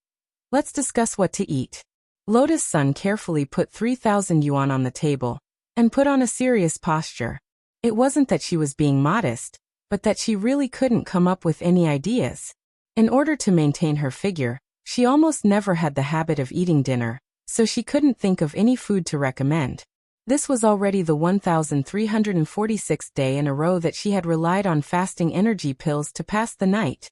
Let's discuss what to eat. Lotus Sun carefully put 3,000 yuan on the table and put on a serious posture. It wasn't that she was being modest, but that she really couldn't come up with any ideas. In order to maintain her figure, she almost never had the habit of eating dinner, so she couldn't think of any food to recommend. This was already the 1,346th day in a row that she had relied on fasting energy pills to pass the night.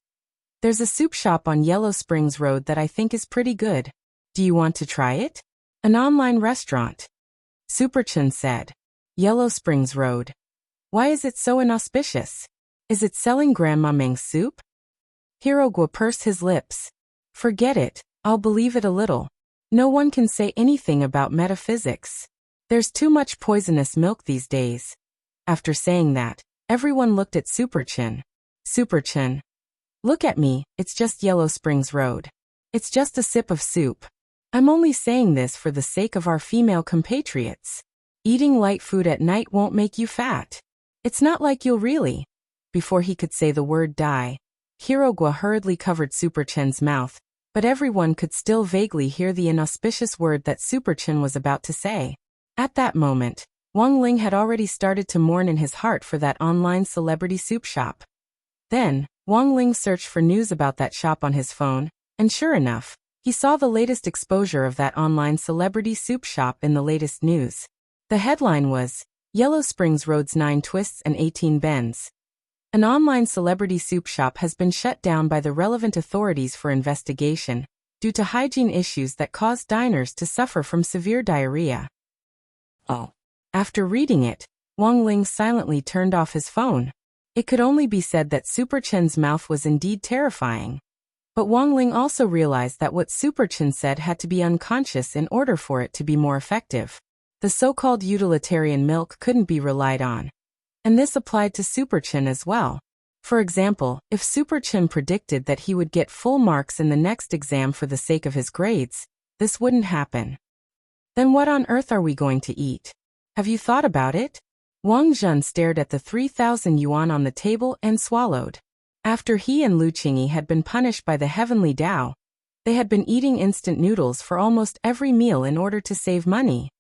There's a soup shop on Yellow Springs Road that I think is pretty good. Do you want to try it? An online restaurant. Superchen said. Yellow Springs Road. Why is it so inauspicious? Is it selling Grandma Meng's soup? Hirogwa pursed his lips. Forget it, I'll believe it a little. No one can say anything about metaphysics. There's too much poisonous milk these days. After saying that, everyone looked at Superchen. Superchen. Look at me, it's just Yellow Springs Road. It's just a sip of soup. I'm only saying this for the sake of our female compatriots. Eating light food at night won't make you fat. It's not like you'll really. Before he could say the word die, Hirogwa hurriedly covered Superchen's mouth, but everyone could still vaguely hear the inauspicious word that Superchen was about to say. At that moment, Wang Ling had already started to mourn in his heart for that online celebrity soup shop. Then, Wang Ling searched for news about that shop on his phone, and sure enough, he saw the latest exposure of that online celebrity soup shop in the latest news. The headline was, Yellow Springs Road's 9 twists and 18 bends. An online celebrity soup shop has been shut down by the relevant authorities for investigation, due to hygiene issues that caused diners to suffer from severe diarrhea. Oh. After reading it, Wang Ling silently turned off his phone. It could only be said that Superchen's mouth was indeed terrifying. But Wang Ling also realized that what Superchen said had to be unconscious in order for it to be more effective. The so-called utilitarian milk couldn't be relied on. And this applied to Superchen as well. For example, if Superchen predicted that he would get full marks in the next exam for the sake of his grades, this wouldn't happen. Then what on earth are we going to eat? Have you thought about it? Wang Zhen stared at the 3,000 yuan on the table and swallowed. After he and Lu Qingyi had been punished by the heavenly Tao, they had been eating instant noodles for almost every meal in order to save money.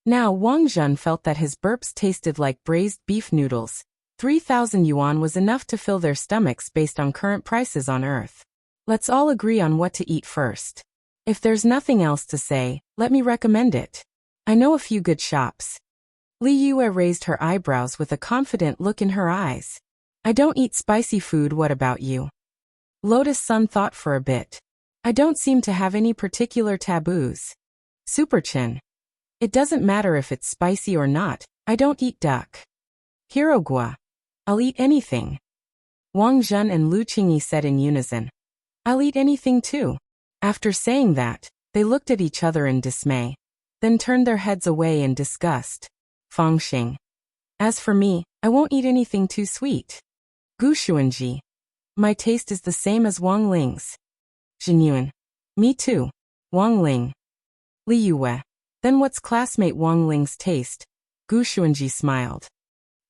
Now Wang Zhen felt that his burps tasted like braised beef noodles. 3,000 yuan was enough to fill their stomachs based on current prices on Earth. Let's all agree on what to eat first. If there's nothing else to say, let me recommend it. I know a few good shops. Li Yue raised her eyebrows with a confident look in her eyes. I don't eat spicy food, what about you? Lotus Sun thought for a bit. I don't seem to have any particular taboos. Super Chin. It doesn't matter if it's spicy or not, I don't eat duck. Hirogua. I'll eat anything. Wang Zhen and Lu Qingyi said in unison. I'll eat anything too. After saying that, they looked at each other in dismay, then turned their heads away in disgust. Fangxing. As for me, I won't eat anything too sweet. Gu Xuanji. My taste is the same as Wang Ling's. Jinyuan. Me too. Wang Ling. Li Yue. Then what's classmate Wang Ling's taste? Gu Xuanji smiled.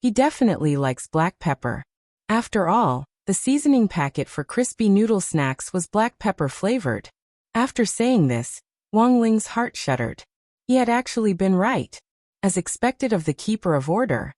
He definitely likes black pepper. After all, the seasoning packet for crispy noodle snacks was black pepper flavored. After saying this, Wang Ling's heart shuddered. He had actually been right. As expected of the keeper of order.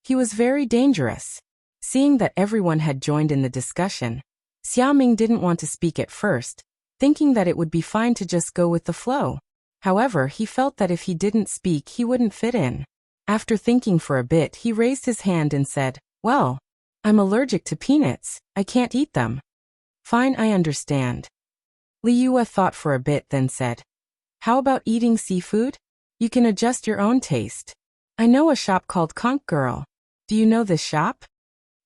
He was very dangerous. Seeing that everyone had joined in the discussion, Xiaoming didn't want to speak at first, thinking that it would be fine to just go with the flow. However, he felt that if he didn't speak, he wouldn't fit in. After thinking for a bit, he raised his hand and said, well, I'm allergic to peanuts, I can't eat them. Fine, I understand. Li Yue thought for a bit, then said, how about eating seafood? You can adjust your own taste. I know a shop called Conch Girl. Do you know this shop?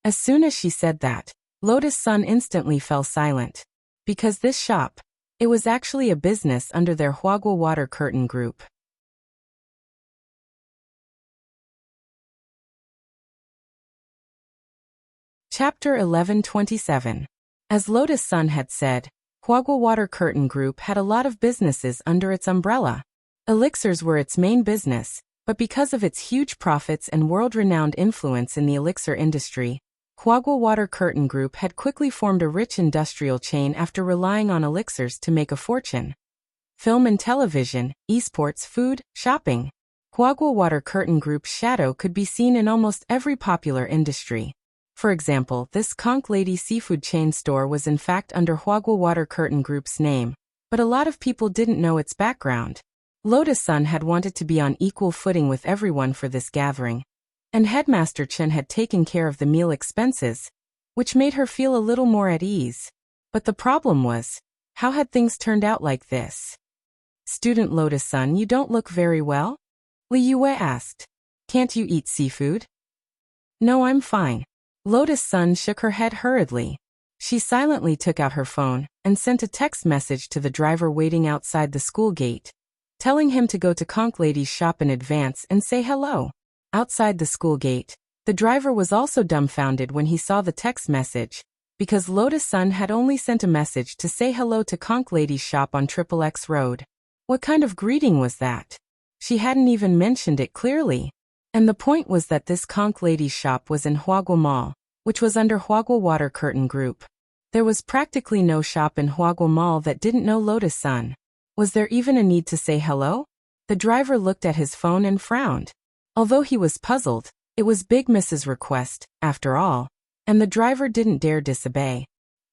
As soon as she said that, Lotus Sun instantly fell silent. Because this shop, it was actually a business under their Huagua Water Curtain Group. Chapter 1127. As Lotus Sun had said, Huagua Water Curtain Group had a lot of businesses under its umbrella. Elixirs were its main business, but because of its huge profits and world-renowned influence in the elixir industry, Huagua Water Curtain Group had quickly formed a rich industrial chain after relying on elixirs to make a fortune. Film and television, esports, food, shopping. Huagua Water Curtain Group's shadow could be seen in almost every popular industry. For example, this Conch Lady seafood chain store was in fact under Huagua Water Curtain Group's name, but a lot of people didn't know its background. Lotus Sun had wanted to be on equal footing with everyone for this gathering, and Headmaster Chen had taken care of the meal expenses, which made her feel a little more at ease. But the problem was, how had things turned out like this? Student Lotus Sun, you don't look very well? Li Yue asked. Can't you eat seafood? No, I'm fine. Lotus Sun shook her head hurriedly. She silently took out her phone and sent a text message to the driver waiting outside the school gate, telling him to go to Conch Lady's shop in advance and say hello. Outside the school gate, the driver was also dumbfounded when he saw the text message, because Lotus Sun had only sent a message to say hello to Conch Lady's shop on Triple X Road. What kind of greeting was that? She hadn't even mentioned it clearly. And the point was that this Conch Lady's shop was in Huagua Mall, which was under Huagua Water Curtain Group. There was practically no shop in Huagua Mall that didn't know Lotus Sun. Was there even a need to say hello? The driver looked at his phone and frowned. Although he was puzzled, it was Big Miss's request, after all, and the driver didn't dare disobey.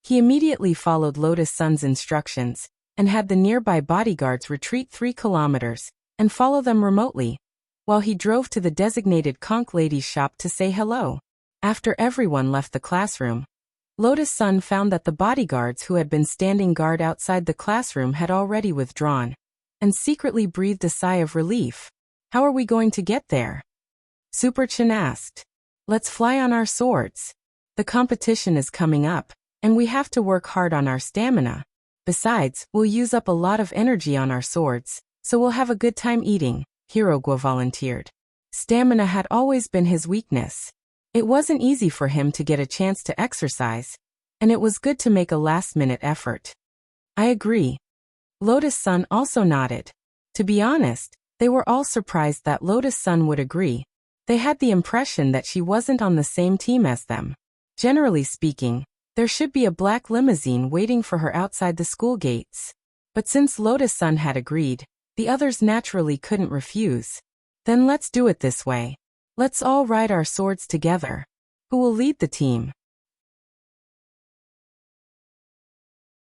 He immediately followed Lotus Sun's instructions, and had the nearby bodyguards retreat 3 kilometers, and follow them remotely, while he drove to the designated Conch Lady's shop to say hello. After everyone left the classroom, Lotus Sun found that the bodyguards who had been standing guard outside the classroom had already withdrawn, and secretly breathed a sigh of relief. How are we going to get there? Super Chin asked. Let's fly on our swords. The competition is coming up, and we have to work hard on our stamina. Besides, we'll use up a lot of energy on our swords, so we'll have a good time eating, Hirogua volunteered. Stamina had always been his weakness. It wasn't easy for him to get a chance to exercise, and it was good to make a last-minute effort. I agree. Lotus Sun also nodded. To be honest, They were all surprised that Lotus Sun would agree. They had the impression that she wasn't on the same team as them. Generally speaking, there should be a black limousine waiting for her outside the school gates. But since Lotus Sun had agreed, the others naturally couldn't refuse. Then let's do it this way. Let's all ride our swords together. Who will lead the team?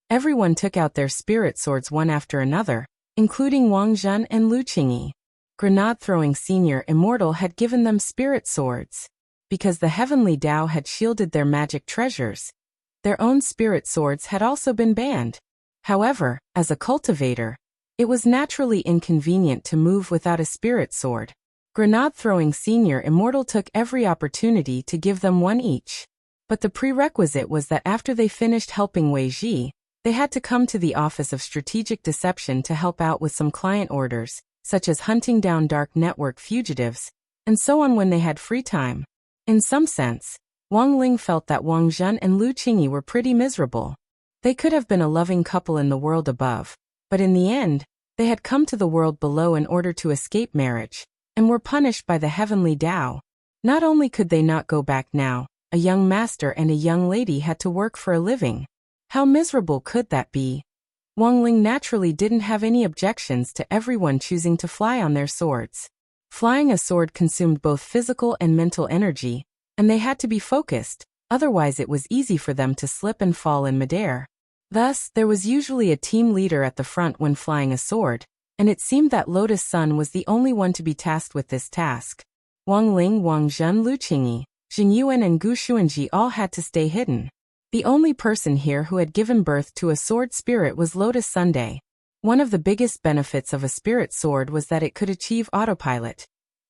Everyone took out their spirit swords one after another, including Wang Zhen and Lu Qingyi. Grenade-throwing Senior Immortal had given them spirit swords. Because the heavenly Tao had shielded their magic treasures, their own spirit swords had also been banned. However, as a cultivator, it was naturally inconvenient to move without a spirit sword. Grenade-throwing Senior Immortal took every opportunity to give them one each. But the prerequisite was that after they finished helping Wei Ji, they had to come to the Office of Strategic Deception to help out with some client orders, such as hunting down dark network fugitives, and so on when they had free time. In some sense, Wang Ling felt that Wang Zhen and Lu Qingyi were pretty miserable. They could have been a loving couple in the world above, but in the end, they had come to the world below in order to escape marriage, and were punished by the heavenly Tao. Not only could they not go back now, a young master and a young lady had to work for a living. How miserable could that be? Wang Ling naturally didn't have any objections to everyone choosing to fly on their swords. Flying a sword consumed both physical and mental energy, and they had to be focused, otherwise it was easy for them to slip and fall in midair. Thus, there was usually a team leader at the front when flying a sword, and it seemed that Lotus Sun was the only one to be tasked with this task. Wang Ling, Wang Zhen, Lu Qingyi, Jin Yuan and Gu Xuanji all had to stay hidden. The only person here who had given birth to a sword spirit was Lotus Sunday. One of the biggest benefits of a spirit sword was that it could achieve autopilot.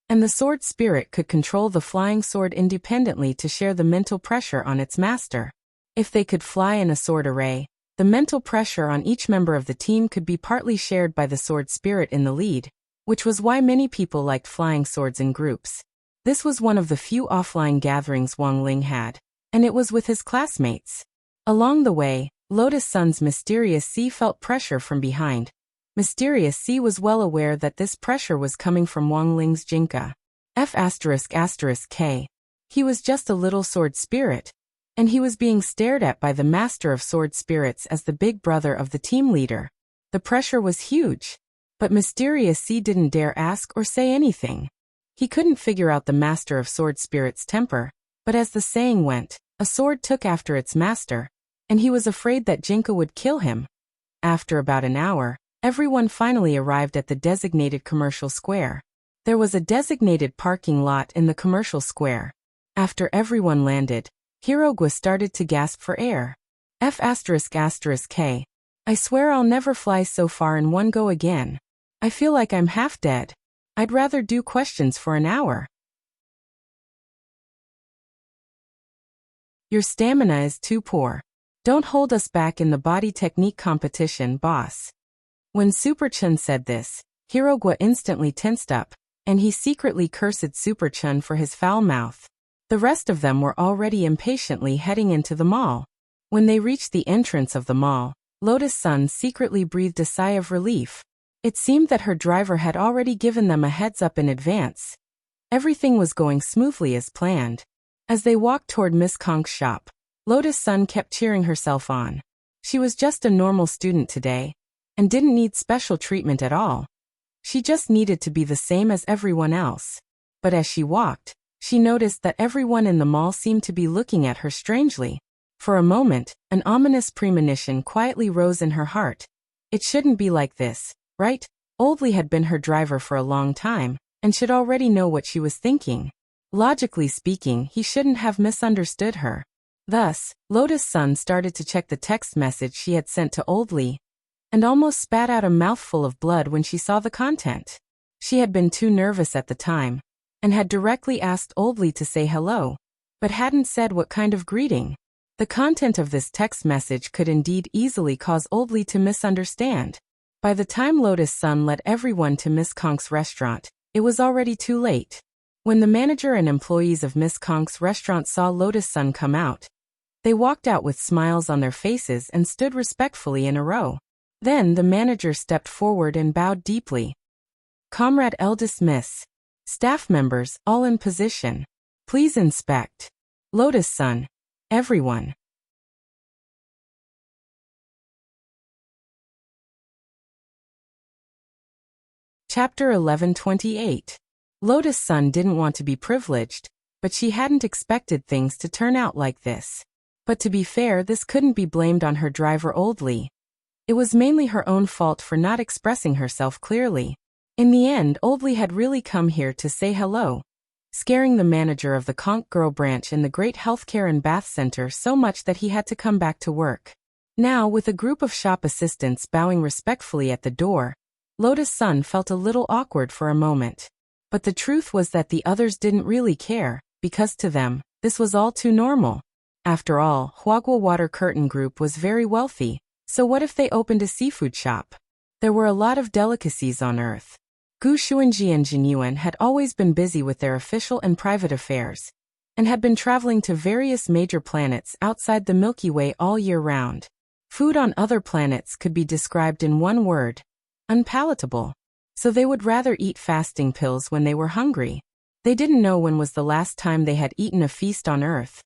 And the sword spirit could control the flying sword independently to share the mental pressure on its master. If they could fly in a sword array, the mental pressure on each member of the team could be partly shared by the sword spirit in the lead, which was why many people liked flying swords in groups. This was one of the few offline gatherings Wang Ling had, and it was with his classmates. Along the way, Lotus Sun's Mysterious C felt pressure from behind. Mysterious C was well aware that this pressure was coming from Wang Ling's Jinka. F***K. He was just a little sword spirit, and he was being stared at by the master of sword spirits as the big brother of the team leader. The pressure was huge, but Mysterious C didn't dare ask or say anything. He couldn't figure out the master of sword spirits' temper, but as the saying went, a sword took after its master, and he was afraid that Jinka would kill him. After about an hour, everyone finally arrived at the designated commercial square. There was a designated parking lot in the commercial square. After everyone landed, Hirogwa started to gasp for air. F***K. I swear I'll never fly so far in one go again. I feel like I'm half dead. I'd rather do questions for an hour. Your stamina is too poor. Don't hold us back in the body technique competition, boss. When Super Chun said this, Hirogwa instantly tensed up, and he secretly cursed Super Chun for his foul mouth. The rest of them were already impatiently heading into the mall. When they reached the entrance of the mall, Lotus Sun secretly breathed a sigh of relief. It seemed that her driver had already given them a heads up in advance. Everything was going smoothly as planned. As they walked toward Miss Konk's shop, Lotus Sun kept cheering herself on. She was just a normal student today, and didn't need special treatment at all. She just needed to be the same as everyone else. But as she walked, she noticed that everyone in the mall seemed to be looking at her strangely. For a moment, an ominous premonition quietly rose in her heart. It shouldn't be like this, right? Oldley had been her driver for a long time, and should already know what she was thinking. Logically speaking, he shouldn't have misunderstood her. Thus, Lotus Sun started to check the text message she had sent to Oldley, and almost spat out a mouthful of blood when she saw the content. She had been too nervous at the time, and had directly asked Oldley to say hello, but hadn't said what kind of greeting. The content of this text message could indeed easily cause Oldley to misunderstand. By the time Lotus Sun led everyone to Miss Konk's restaurant, it was already too late. When the manager and employees of Miss Konk's restaurant saw Lotus Sun come out, they walked out with smiles on their faces and stood respectfully in a row. Then the manager stepped forward and bowed deeply. Comrade Eldest Miss. Staff members, all in position. Please inspect. Lotus Sun. Everyone. Chapter 1128. Lotus Sun didn't want to be privileged, but she hadn't expected things to turn out like this. But to be fair, this couldn't be blamed on her driver Old Lee. It was mainly her own fault for not expressing herself clearly. In the end, Old Lee had really come here to say hello, scaring the manager of the Conch Girl branch in the Great Healthcare and Bath Center so much that he had to come back to work. Now, with a group of shop assistants bowing respectfully at the door, Lotus Sun felt a little awkward for a moment. But the truth was that the others didn't really care, because to them, this was all too normal. After all, Huagua Water Curtain Group was very wealthy, so what if they opened a seafood shop? There were a lot of delicacies on Earth. Gu Xuanji and Jin Yuan had always been busy with their official and private affairs, and had been traveling to various major planets outside the Milky Way all year round. Food on other planets could be described in one word: unpalatable. So they would rather eat fasting pills when they were hungry. They didn't know when was the last time they had eaten a feast on Earth.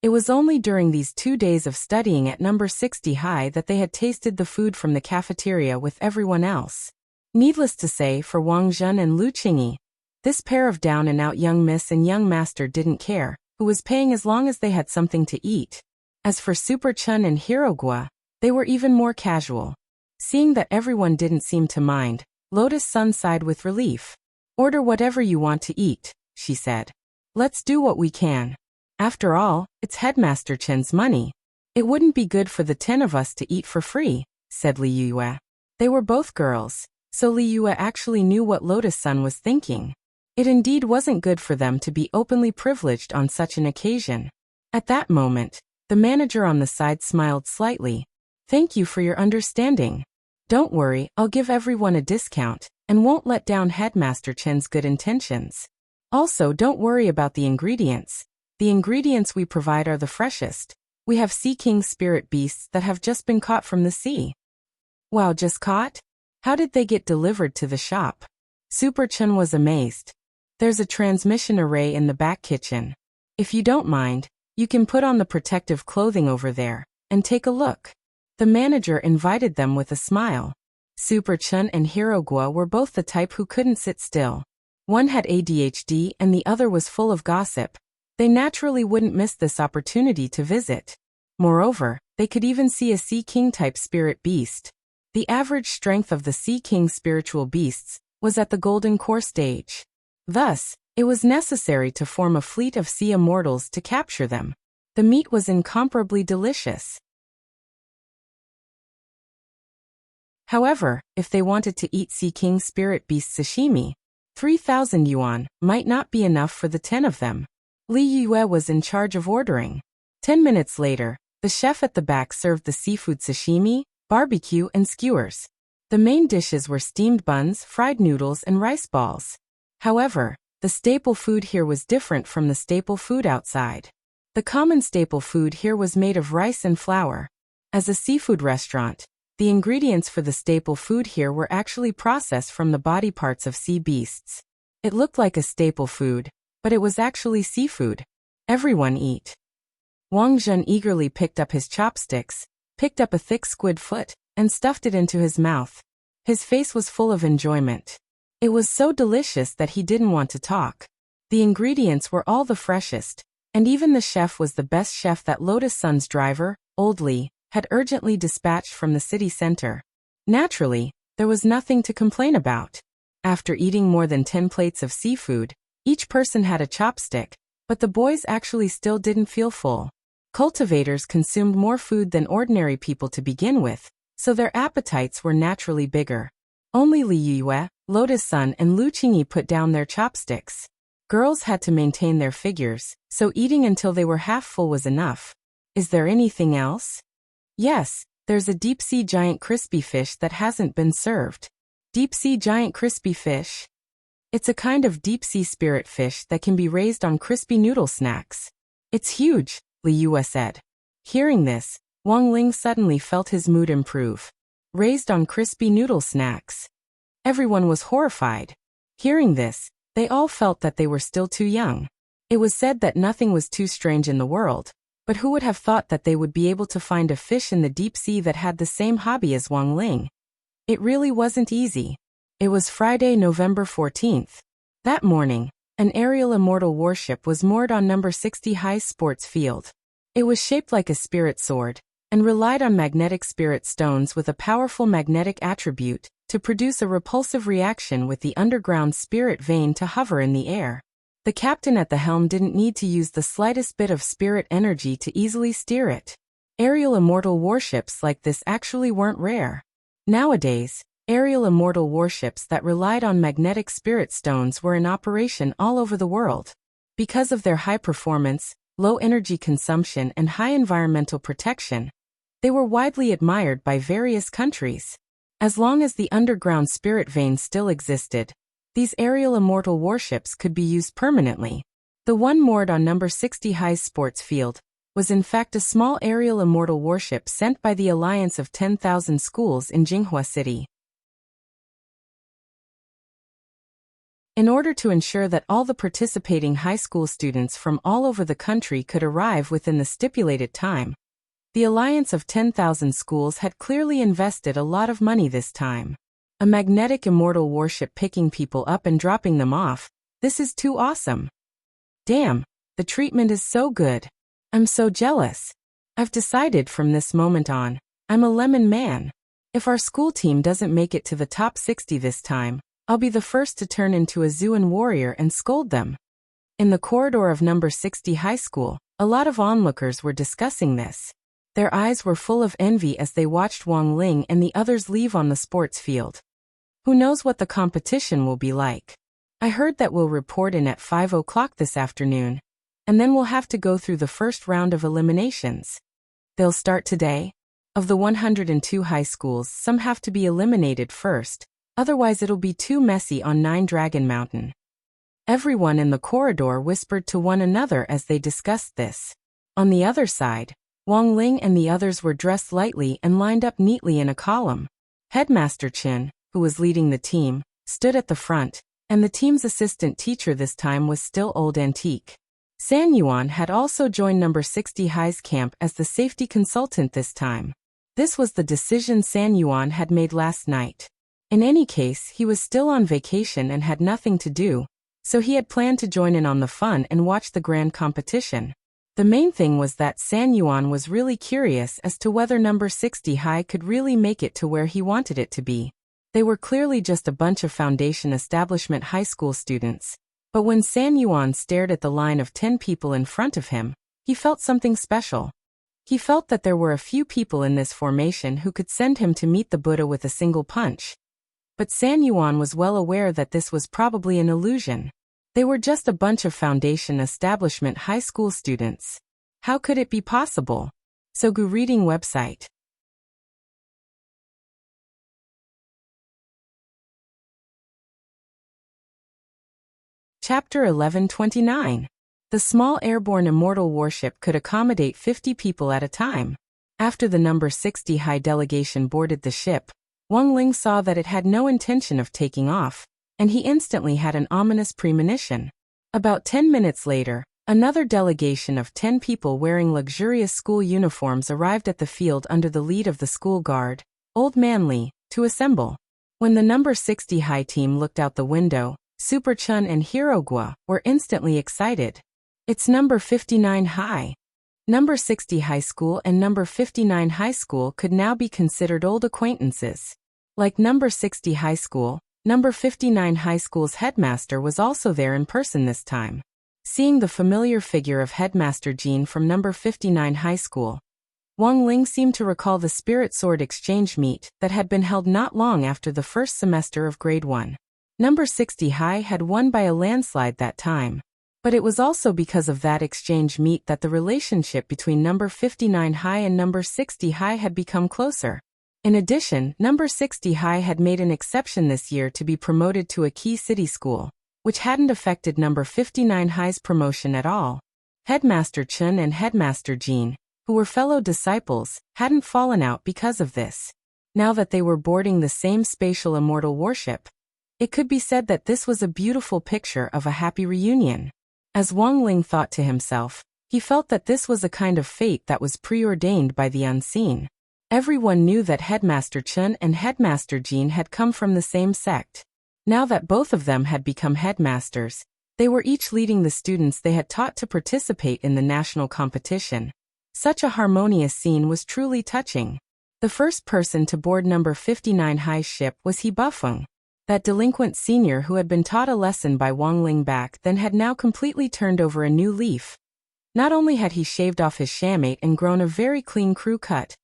It was only during these 2 days of studying at number 60 high that they had tasted the food from the cafeteria with everyone else. Needless to say, for Wang Zhen and Lu Qingyi, this pair of down-and-out young miss and young master didn't care who was paying as long as they had something to eat. As for Super Chun and Hirogua, they were even more casual. Seeing that everyone didn't seem to mind, Lotus Sun sighed with relief. "Order whatever you want to eat," she said. "Let's do what we can. After all, it's Headmaster Chen's money. It wouldn't be good for the 10 of us to eat for free," said Li Yue. They were both girls, so Li Yue actually knew what Lotus Sun was thinking. It indeed wasn't good for them to be openly privileged on such an occasion. At that moment, the manager on the side smiled slightly. "Thank you for your understanding. Don't worry, I'll give everyone a discount, and won't let down Headmaster Chen's good intentions. Also, don't worry about the ingredients. The ingredients we provide are the freshest. We have Sea King spirit beasts that have just been caught from the sea." "Wow, just caught? How did they get delivered to the shop?" Super Chun was amazed. "There's a transmission array in the back kitchen. If you don't mind, you can put on the protective clothing over there, and take a look." The manager invited them with a smile. Super Chun and Hirogua were both the type who couldn't sit still. One had ADHD and the other was full of gossip. They naturally wouldn't miss this opportunity to visit. Moreover, they could even see a Sea King-type spirit beast. The average strength of the Sea King spiritual beasts was at the Golden Core stage. Thus, it was necessary to form a fleet of sea immortals to capture them. The meat was incomparably delicious. However, if they wanted to eat Sea King spirit beast sashimi, 3,000 yuan might not be enough for the 10 of them. Li Yue was in charge of ordering. 10 minutes later, the chef at the back served the seafood sashimi, barbecue, and skewers. The main dishes were steamed buns, fried noodles, and rice balls. However, the staple food here was different from the staple food outside. The common staple food here was made of rice and flour. As a seafood restaurant, the ingredients for the staple food here were actually processed from the body parts of sea beasts. It looked like a staple food, but it was actually seafood. Everyone eat. Wang Zhen eagerly picked up his chopsticks, picked up a thick squid foot, and stuffed it into his mouth. His face was full of enjoyment. It was so delicious that he didn't want to talk. The ingredients were all the freshest, and even the chef was the best chef that Lotus Sun's driver, Old Lee, had urgently dispatched from the city center. Naturally, there was nothing to complain about. After eating more than 10 plates of seafood, each person had a chopstick, but the boys actually still didn't feel full. Cultivators consumed more food than ordinary people to begin with, so their appetites were naturally bigger. Only Li Yue, Lotus Sun, and Lu Qingyi put down their chopsticks. Girls had to maintain their figures, so eating until they were half full was enough. "Is there anything else?" "Yes, there's a deep-sea giant crispy fish that hasn't been served." Deep-sea giant crispy fish? It's a kind of deep-sea spirit fish that can be raised on crispy noodle snacks. "It's huge," Li Yue said. Hearing this, Wang Ling suddenly felt his mood improve. Raised on crispy noodle snacks. Everyone was horrified. Hearing this, they all felt that they were still too young. It was said that nothing was too strange in the world, but who would have thought that they would be able to find a fish in the deep sea that had the same hobby as Wang Ling? It really wasn't easy. It was Friday, November 14th. That morning, an aerial immortal warship was moored on number 60 High Sports Field. It was shaped like a spirit sword, and relied on magnetic spirit stones with a powerful magnetic attribute to produce a repulsive reaction with the underground spirit vein to hover in the air. The captain at the helm didn't need to use the slightest bit of spirit energy to easily steer it. Aerial immortal warships like this actually weren't rare. Nowadays, aerial immortal warships that relied on magnetic spirit stones were in operation all over the world. Because of their high performance, low energy consumption and high environmental protection, they were widely admired by various countries. As long as the underground spirit vein still existed, these aerial immortal warships could be used permanently. The one moored on number 60 High Sports Field was in fact a small aerial immortal warship sent by the Alliance of 10,000 Schools in Jinghua City. In order to ensure that all the participating high school students from all over the country could arrive within the stipulated time, the Alliance of 10,000 Schools had clearly invested a lot of money this time. A magnetic immortal warship picking people up and dropping them off. This is too awesome. Damn, the treatment is so good. I'm so jealous. I've decided from this moment on, I'm a lemon man. If our school team doesn't make it to the top 60 this time, I'll be the first to turn into a Zuan warrior and scold them. In the corridor of number 60 high school, a lot of onlookers were discussing this. Their eyes were full of envy as they watched Wang Ling and the others leave on the sports field. Who knows what the competition will be like? I heard that we'll report in at 5 o'clock this afternoon, and then we'll have to go through the first round of eliminations. They'll start today. Of the 102 high schools, some have to be eliminated first, otherwise it'll be too messy on 9 Dragon Mountain. Everyone in the corridor whispered to one another as they discussed this. On the other side, Wang Ling and the others were dressed lightly and lined up neatly in a column. Headmaster Chen, who was leading the team, stood at the front, and the team's assistant teacher this time was still Old Antique. San Yuan had also joined number 60 High's camp as the safety consultant this time. This was the decision San Yuan had made last night. In any case, he was still on vacation and had nothing to do, so he had planned to join in on the fun and watch the grand competition. The main thing was that San Yuan was really curious as to whether number 60 High could really make it to where he wanted it to be. They were clearly just a bunch of foundation establishment high school students. But when San Yuan stared at the line of 10 people in front of him, he felt something special. He felt that there were a few people in this formation who could send him to meet the Buddha with a single punch. But San Yuan was well aware that this was probably an illusion. They were just a bunch of foundation establishment high school students. How could it be possible? Sogu reading website. Chapter 1129. The small airborne immortal warship could accommodate 50 people at a time. After the number 60 High delegation boarded the ship, Wang Ling saw that it had no intention of taking off, and he instantly had an ominous premonition. About 10 minutes later, another delegation of 10 people wearing luxurious school uniforms arrived at the field under the lead of the school guard, Old Man Li, to assemble. When the number 60 High team looked out the window, Super Chun and Hirogua were instantly excited. It's number 59 High. Number 60 High School and number 59 High School could now be considered old acquaintances. Like number 60 High School, number 59 High School's headmaster was also there in person this time. Seeing the familiar figure of Headmaster Jean from number 59 High School, Wang Ling seemed to recall the Spirit Sword exchange meet that had been held not long after the first semester of Grade 1. Number 60 High had won by a landslide that time. But it was also because of that exchange meet that the relationship between number 59 High and number 60 High had become closer. In addition, number 60 High had made an exception this year to be promoted to a key city school, which hadn't affected number 59 High's promotion at all. Headmaster Chun and Headmaster Jean, who were fellow disciples, hadn't fallen out because of this. Now that they were boarding the same spatial immortal warship, It could be said that this was a beautiful picture of a happy reunion. As Wang Ling thought to himself, he felt that this was a kind of fate that was preordained by the unseen. Everyone knew that Headmaster Chen and Headmaster Jean had come from the same sect. Now that both of them had become headmasters, they were each leading the students they had taught to participate in the national competition. Such a harmonious scene was truly touching. The first person to board number 59 Hai's ship was He Bufeng. That delinquent senior who had been taught a lesson by Wang Ling back then had now completely turned over a new leaf. Not only had he shaved off his shammate and grown a very clean crew cut,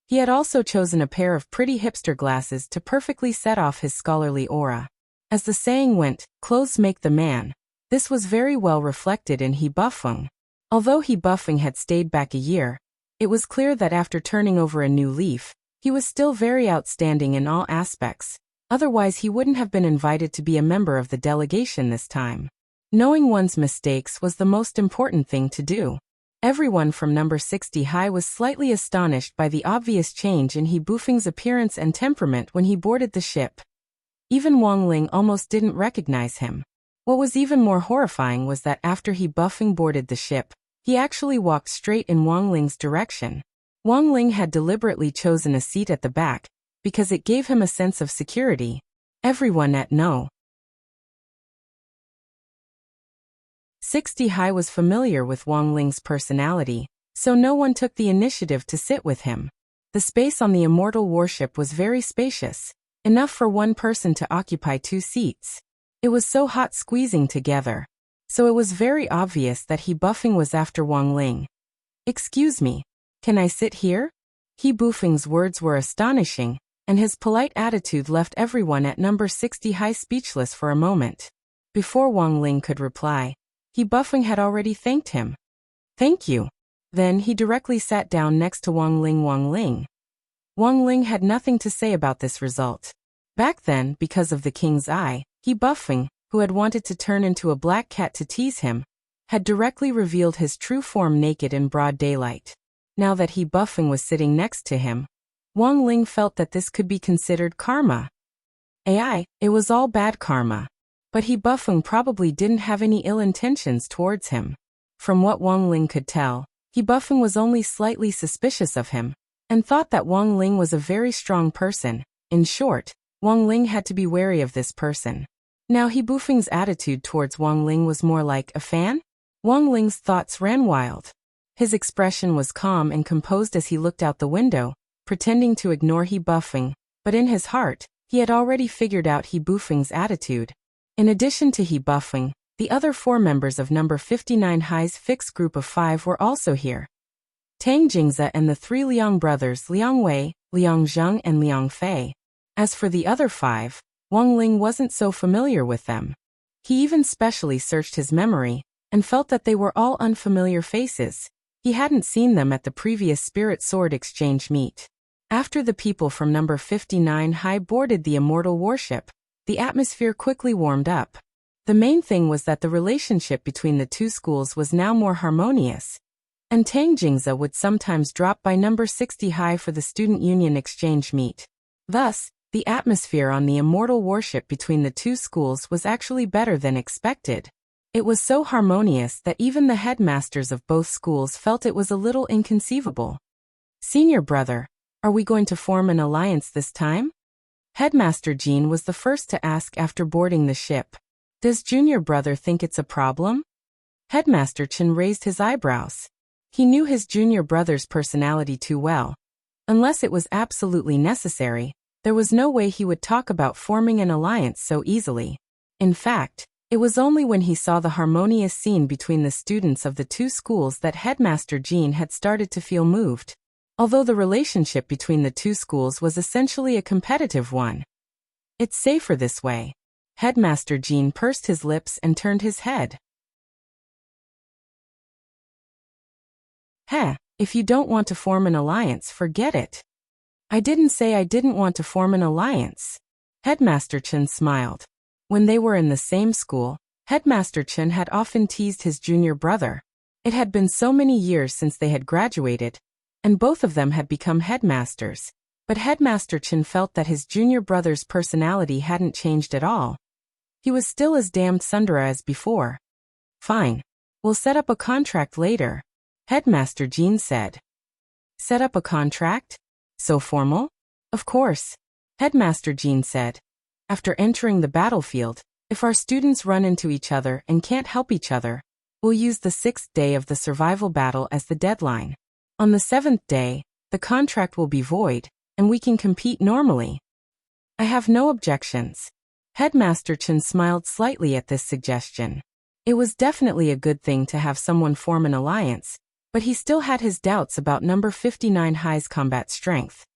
he had also chosen a pair of pretty hipster glasses to perfectly set off his scholarly aura. As the saying went, clothes make the man. This was very well reflected in He Bufeng. Although He Bufeng had stayed back a year, it was clear that after turning over a new leaf, he was still very outstanding in all aspects. Otherwise he wouldn't have been invited to be a member of the delegation this time. Knowing one's mistakes was the most important thing to do. Everyone from number 60 Hai was slightly astonished by the obvious change in He Bufeng's appearance and temperament when he boarded the ship. Even Wang Ling almost didn't recognize him. What was even more horrifying was that after He Bufeng boarded the ship, he actually walked straight in Wang Ling's direction. Wang Ling had deliberately chosen a seat at the back, because it gave him a sense of security. Everyone at No. 60 Hai was familiar with Wang Ling's personality, so no one took the initiative to sit with him. The space on the immortal warship was very spacious, enough for one person to occupy 2 seats. It was so hot squeezing together, so it was very obvious that He Bufeng was after Wang Ling. "Excuse me, can I sit here?" He Bufeng's words were astonishing, and his polite attitude left everyone at number 60 Hai speechless for a moment. Before Wang Ling could reply, He Bufeng had already thanked him. "Thank you." Then he directly sat down next to Wang Ling. Wang Ling had nothing to say about this result. Back then, because of the king's eye, He Bufeng, who had wanted to turn into a black cat to tease him, had directly revealed his true form naked in broad daylight. Now that He Bufeng was sitting next to him, Wang Ling felt that this could be considered karma. It was all bad karma. But He Bufeng probably didn't have any ill intentions towards him. From what Wang Ling could tell, He Bufeng was only slightly suspicious of him, and thought that Wang Ling was a very strong person. In short, Wang Ling had to be wary of this person. Now He Bufeng's attitude towards Wang Ling was more like a fan? Wang Ling's thoughts ran wild. His expression was calm and composed as he looked out the window, pretending to ignore He Bufeng, but in his heart, he had already figured out He Bufeng's attitude. In addition to He Bufeng, the other 4 members of number 59 Hai's fixed group of 5 were also here. Tang Jingze and the 3 Liang brothers Liang Wei, Liang Zheng and Liang Fei. As for the other 5, Wang Ling wasn't so familiar with them. He even specially searched his memory, and felt that they were all unfamiliar faces. He hadn't seen them at the previous Spirit Sword Exchange meet. After the people from number 59 Hai boarded the immortal warship, the atmosphere quickly warmed up. The main thing was that the relationship between the 2 schools was now more harmonious, and Tang Jingze would sometimes drop by number 60 Hai for the student union exchange meet. Thus, the atmosphere on the immortal warship between the 2 schools was actually better than expected. It was so harmonious that even the headmasters of both schools felt it was a little inconceivable. "Senior brother, are we going to form an alliance this time?" Headmaster Jean was the first to ask after boarding the ship. "Does junior brother think it's a problem?" Headmaster Chen raised his eyebrows. He knew his junior brother's personality too well. Unless it was absolutely necessary, there was no way he would talk about forming an alliance so easily. In fact, it was only when he saw the harmonious scene between the students of the 2 schools that Headmaster Jean had started to feel moved. Although the relationship between the 2 schools was essentially a competitive one. "It's safer this way." Headmaster Jean pursed his lips and turned his head. If you don't want to form an alliance, forget it." "I didn't say I didn't want to form an alliance." Headmaster Chen smiled. When they were in the same school, Headmaster Chen had often teased his junior brother. It had been so many years since they had graduated, and both of them had become headmasters, but Headmaster Chen felt that his junior brother's personality hadn't changed at all. He was still as damned Sundara as before. Fine. We'll set up a contract later, Headmaster Jean said. Set up a contract? So formal? Of course, Headmaster Jean said. After entering the battlefield, if our students run into each other and can't help each other, we'll use the 6th day of the survival battle as the deadline. On the 7th day, the contract will be void, and we can compete normally. I have no objections. Headmaster Chen smiled slightly at this suggestion. It was definitely a good thing to have someone form an alliance, but he still had his doubts about number 59 High's combat strength.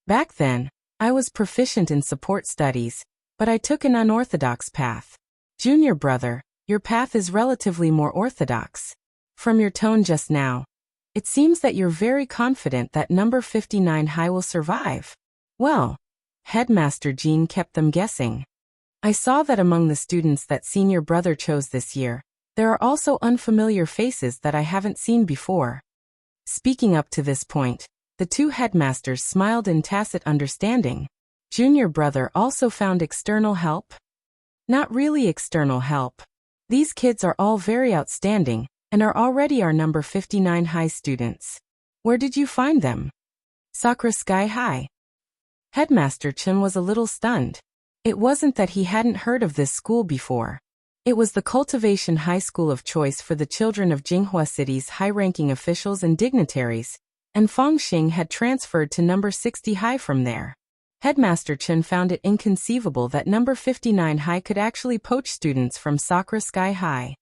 Back then, I was proficient in support studies, but I took an unorthodox path. Junior brother, your path is relatively more orthodox. From your tone just now, it seems that you're very confident that number 59 High will survive. Well, Headmaster Jean kept them guessing. I saw that among the students that senior brother chose this year, there are also unfamiliar faces that I haven't seen before. Speaking up to this point, the two headmasters smiled in tacit understanding. Junior brother also found external help? Not really external help. These kids are all very outstanding, and are already our number 59 High students. Where did you find them? Sakura Sky High. Headmaster Chen was a little stunned. It wasn't that he hadn't heard of this school before. It was the cultivation high school of choice for the children of Jinghua City's high-ranking officials and dignitaries, and Fangxing had transferred to number 60 High from there. Headmaster Chen found it inconceivable that number 59 High could actually poach students from Sakura Sky High.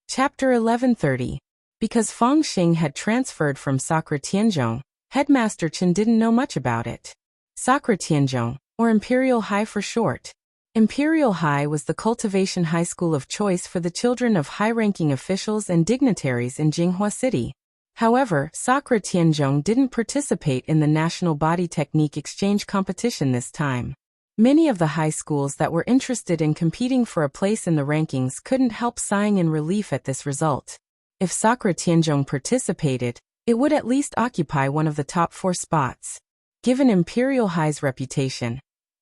Chapter 1130. Because Fangxing had transferred from Sakura Tianzhong, Headmaster Chen didn't know much about it. Sakura Tianzhong, or Imperial High for short. Imperial High was the cultivation high school of choice for the children of high-ranking officials and dignitaries in Jinghua City. However, Sakura Tianzhong didn't participate in the National Body Technique Exchange competition this time. Many of the high schools that were interested in competing for a place in the rankings couldn't help sighing in relief at this result. If Sakura Tianzhong participated, it would at least occupy one of the top 4 spots. Given Imperial High's reputation,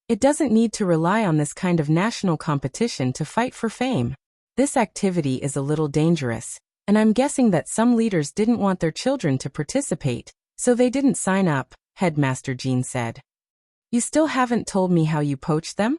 it doesn't need to rely on this kind of national competition to fight for fame. This activity is a little dangerous, and I'm guessing that some leaders didn't want their children to participate, so they didn't sign up, Headmaster Jean said. You still haven't told me how you poached them?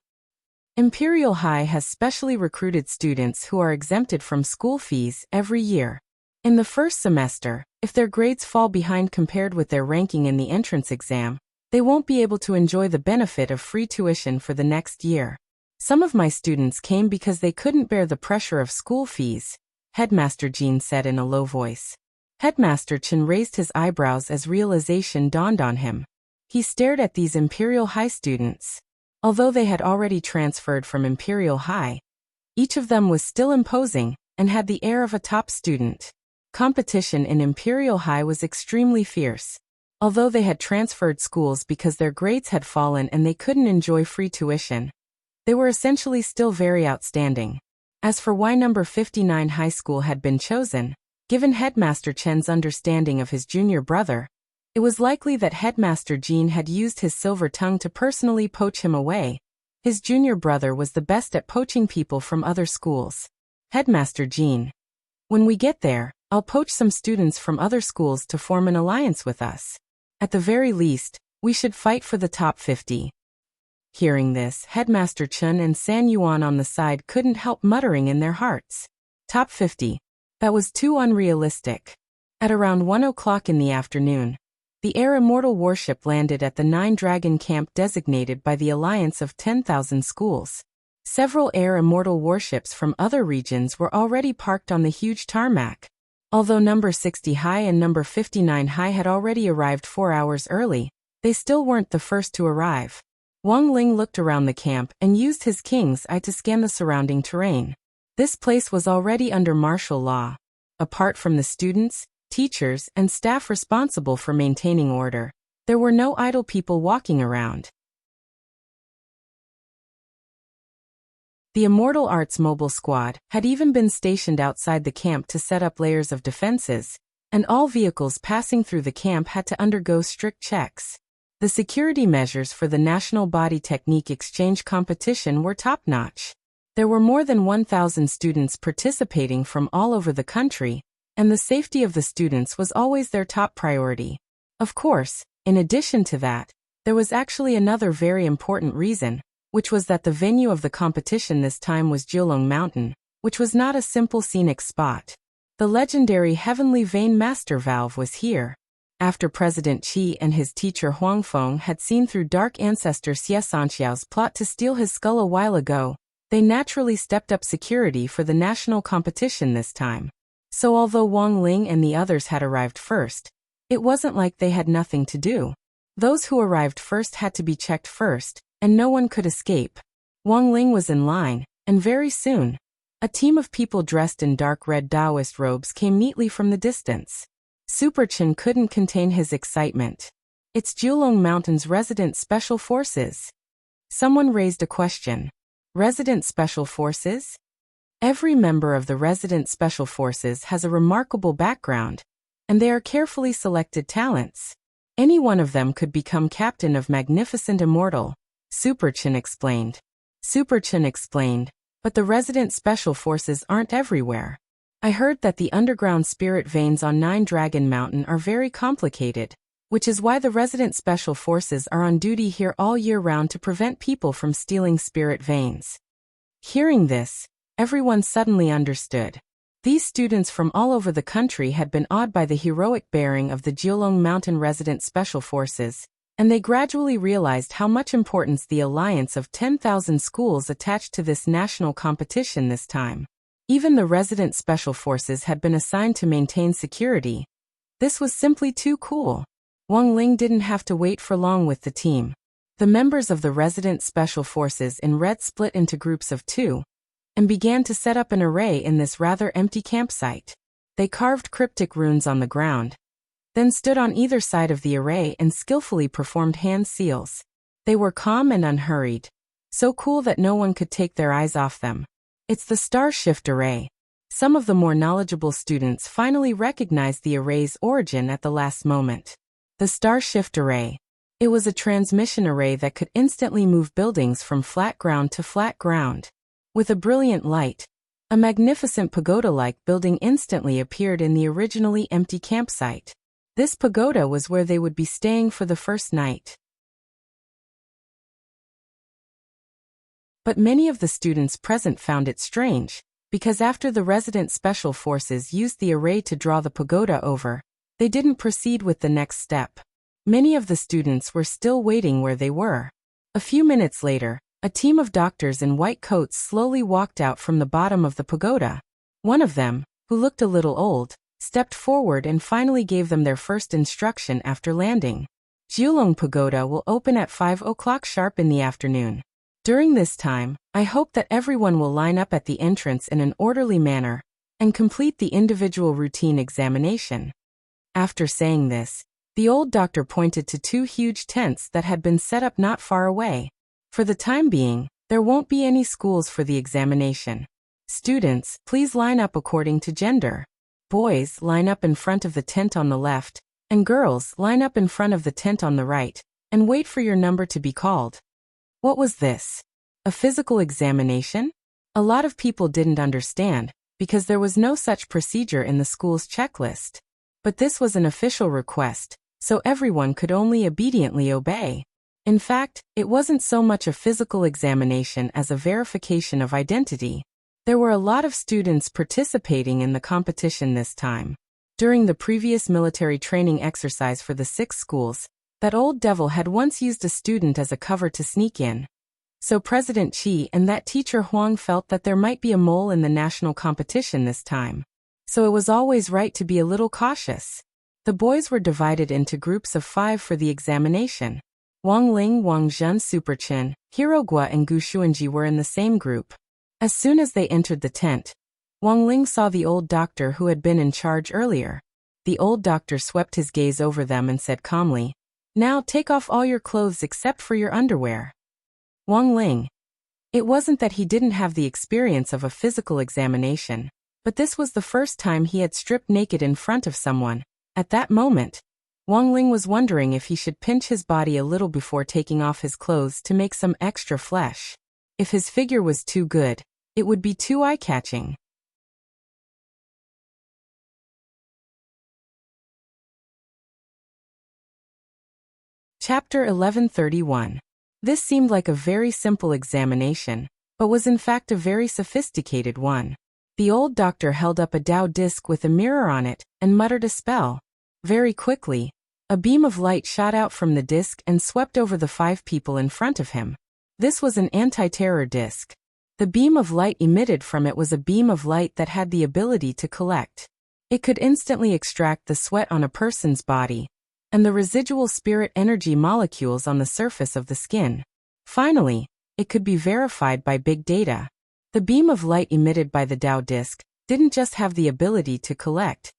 Imperial High has specially recruited students who are exempted from school fees every year. In the first semester, if their grades fall behind compared with their ranking in the entrance exam, they won't be able to enjoy the benefit of free tuition for the next year. Some of my students came because they couldn't bear the pressure of school fees, Headmaster Jean said in a low voice. Headmaster Chen raised his eyebrows as realization dawned on him. He stared at these Imperial High students. Although they had already transferred from Imperial High, each of them was still imposing and had the air of a top student. Competition in Imperial High was extremely fierce. Although they had transferred schools because their grades had fallen and they couldn't enjoy free tuition, they were essentially still very outstanding. As for why number 59 High School had been chosen, given Headmaster Chen's understanding of his junior brother, it was likely that Headmaster Jean had used his silver tongue to personally poach him away. His junior brother was the best at poaching people from other schools. Headmaster Jean. When we get there, I'll poach some students from other schools to form an alliance with us. At the very least, we should fight for the top 50. Hearing this, Headmaster Chen and San Yuan on the side couldn't help muttering in their hearts. Top 50. That was too unrealistic. At around 1 o'clock in the afternoon, the Air Immortal warship landed at the 9-Dragon camp designated by the Alliance of 10,000 Schools. Several Air Immortal warships from other regions were already parked on the huge tarmac. Although number 60 High and number 59 High had already arrived 4 hours early, they still weren't the first to arrive. Wang Ling looked around the camp and used his king's eye to scan the surrounding terrain. This place was already under martial law. Apart from the students, teachers, and staff responsible for maintaining order, there were no idle people walking around. The Immortal Arts Mobile Squad had even been stationed outside the camp to set up layers of defenses, and all vehicles passing through the camp had to undergo strict checks. The security measures for the National Body Technique Exchange competition were top-notch. There were more than 1,000 students participating from all over the country, and the safety of the students was always their top priority. Of course, in addition to that, there was actually another very important reason, which was that the venue of the competition this time was Jiulong Mountain, which was not a simple scenic spot. The legendary Heavenly Vein Master Valve was here. After President Qi and his teacher Huangfeng had seen through Dark Ancestor Xie Sanxiao's plot to steal his skull a while ago, they naturally stepped up security for the national competition this time. So although Wang Ling and the others had arrived first, it wasn't like they had nothing to do. Those who arrived first had to be checked first, and no one could escape. Wang Ling was in line, and very soon, a team of people dressed in dark red Taoist robes came neatly from the distance. Super Chen couldn't contain his excitement. It's Jiulong Mountain's resident special forces. Someone raised a question. Resident special forces? Every member of the resident special forces has a remarkable background, and they are carefully selected talents. Any one of them could become captain of Magnificent Immortal, Super Chen explained. Super Chen explained, but the resident special forces aren't everywhere. I heard that the underground spirit veins on Nine Dragon Mountain are very complicated, which is why the resident special forces are on duty here all year round to prevent people from stealing spirit veins. Hearing this, everyone suddenly understood. These students from all over the country had been awed by the heroic bearing of the Jiulong Mountain resident special forces, and they gradually realized how much importance the alliance of 10,000 schools attached to this national competition this time. Even the resident special forces had been assigned to maintain security. This was simply too cool. Wang Ling didn't have to wait for long with the team. The members of the resident special forces in red split into groups of 2, and began to set up an array in this rather empty campsite. They carved cryptic runes on the ground, then stood on either side of the array and skillfully performed hand seals. They were calm and unhurried, so cool that no one could take their eyes off them. It's the Star Shift Array. Some of the more knowledgeable students finally recognized the array's origin at the last moment. The Star Shift Array. It was a transmission array that could instantly move buildings from flat ground to flat ground. With a brilliant light, a magnificent pagoda-like building instantly appeared in the originally empty campsite. This pagoda was where they would be staying for the first night. But many of the students present found it strange, because after the resident special forces used the array to draw the pagoda over, they didn't proceed with the next step. Many of the students were still waiting where they were. A few minutes later, a team of doctors in white coats slowly walked out from the bottom of the pagoda. One of them, who looked a little old, stepped forward and finally gave them their first instruction after landing. Jiulong Pagoda will open at 5 o'clock sharp in the afternoon. During this time, I hope that everyone will line up at the entrance in an orderly manner and complete the individual routine examination. After saying this, the old doctor pointed to 2 huge tents that had been set up not far away. For the time being, there won't be any schools for the examination. Students, please line up according to gender. Boys, line up in front of the tent on the left, and girls, line up in front of the tent on the right, and wait for your number to be called. What was this? A physical examination? A lot of people didn't understand, because there was no such procedure in the school's checklist. But this was an official request, so everyone could only obediently obey. In fact, it wasn't so much a physical examination as a verification of identity. There were a lot of students participating in the competition this time. During the previous military training exercise for the 6 schools, that old devil had once used a student as a cover to sneak in. So President Qi and that teacher Huang felt that there might be a mole in the national competition this time. So it was always right to be a little cautious. The boys were divided into groups of 5 for the examination. Wang Ling, Wang Zhen, Super Chen, Hirogua and Gu Xuanji were in the same group. As soon as they entered the tent, Wang Ling saw the old doctor who had been in charge earlier. The old doctor swept his gaze over them and said calmly, "Now take off all your clothes except for your underwear." Wang Ling. It wasn't that he didn't have the experience of a physical examination. But this was the first time he had stripped naked in front of someone. At that moment, Wang Ling was wondering if he should pinch his body a little before taking off his clothes to make some extra flesh. If his figure was too good, it would be too eye-catching. Chapter 1131. This seemed like a very simple examination, but was in fact a very sophisticated one. The old doctor held up a Tao disc with a mirror on it and muttered a spell. Very quickly, a beam of light shot out from the disc and swept over the 5 people in front of him. This was an anti-terror disc. The beam of light emitted from it was a beam of light that had the ability to collect. It could instantly extract the sweat on a person's body and the residual spirit energy molecules on the surface of the skin. Finally, it could be verified by big data. The beam of light emitted by the Tao disc didn't just have the ability to collect.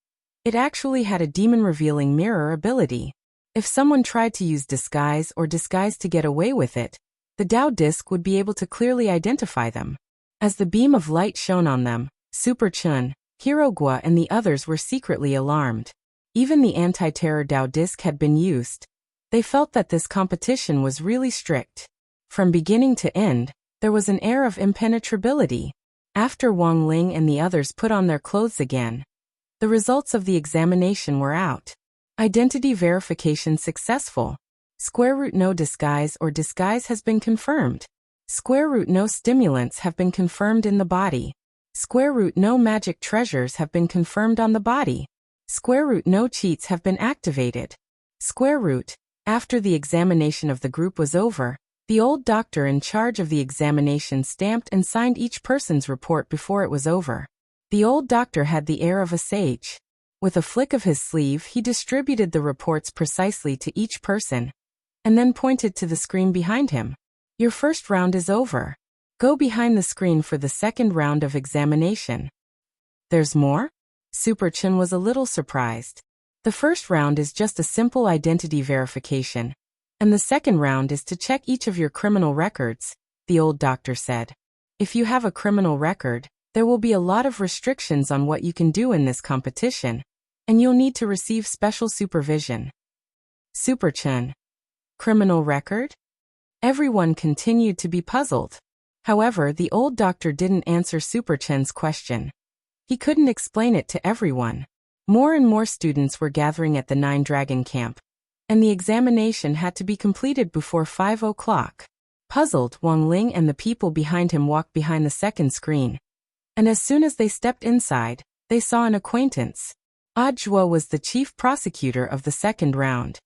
It actually had a demon-revealing mirror ability. If someone tried to use disguise to get away with it, the Tao disc would be able to clearly identify them. As the beam of light shone on them, Super Chun, Hero Gua and the others were secretly alarmed. Even the anti-terror Tao disc had been used. They felt that this competition was really strict. From beginning to end, there was an air of impenetrability. After Wang Ling and the others put on their clothes again, the results of the examination were out. Identity verification successful. Square root no disguise or disguise has been confirmed. Square root no stimulants have been confirmed in the body. Square root no magic treasures have been confirmed on the body. Square root no cheats have been activated. Square root. After the examination of the group was over, the old doctor in charge of the examination stamped and signed each person's report before it was over. The old doctor had the air of a sage. With a flick of his sleeve, he distributed the reports precisely to each person, and then pointed to the screen behind him. Your first round is over. Go behind the screen for the second round of examination. There's more? Super Chun was a little surprised. The first round is just a simple identity verification, and the second round is to check each of your criminal records, the old doctor said. If you have a criminal record, there will be a lot of restrictions on what you can do in this competition, and you'll need to receive special supervision. Super Chun. Criminal record? Everyone continued to be puzzled. However, the old doctor didn't answer Super Chun's question. He couldn't explain it to everyone. More and more students were gathering at the 9 Dragon Camp, and the examination had to be completed before 5 o'clock. Puzzled, Wang Ling and the people behind him walked behind the second screen, and as soon as they stepped inside, they saw an acquaintance. Audiobook was the chief prosecutor of the second round.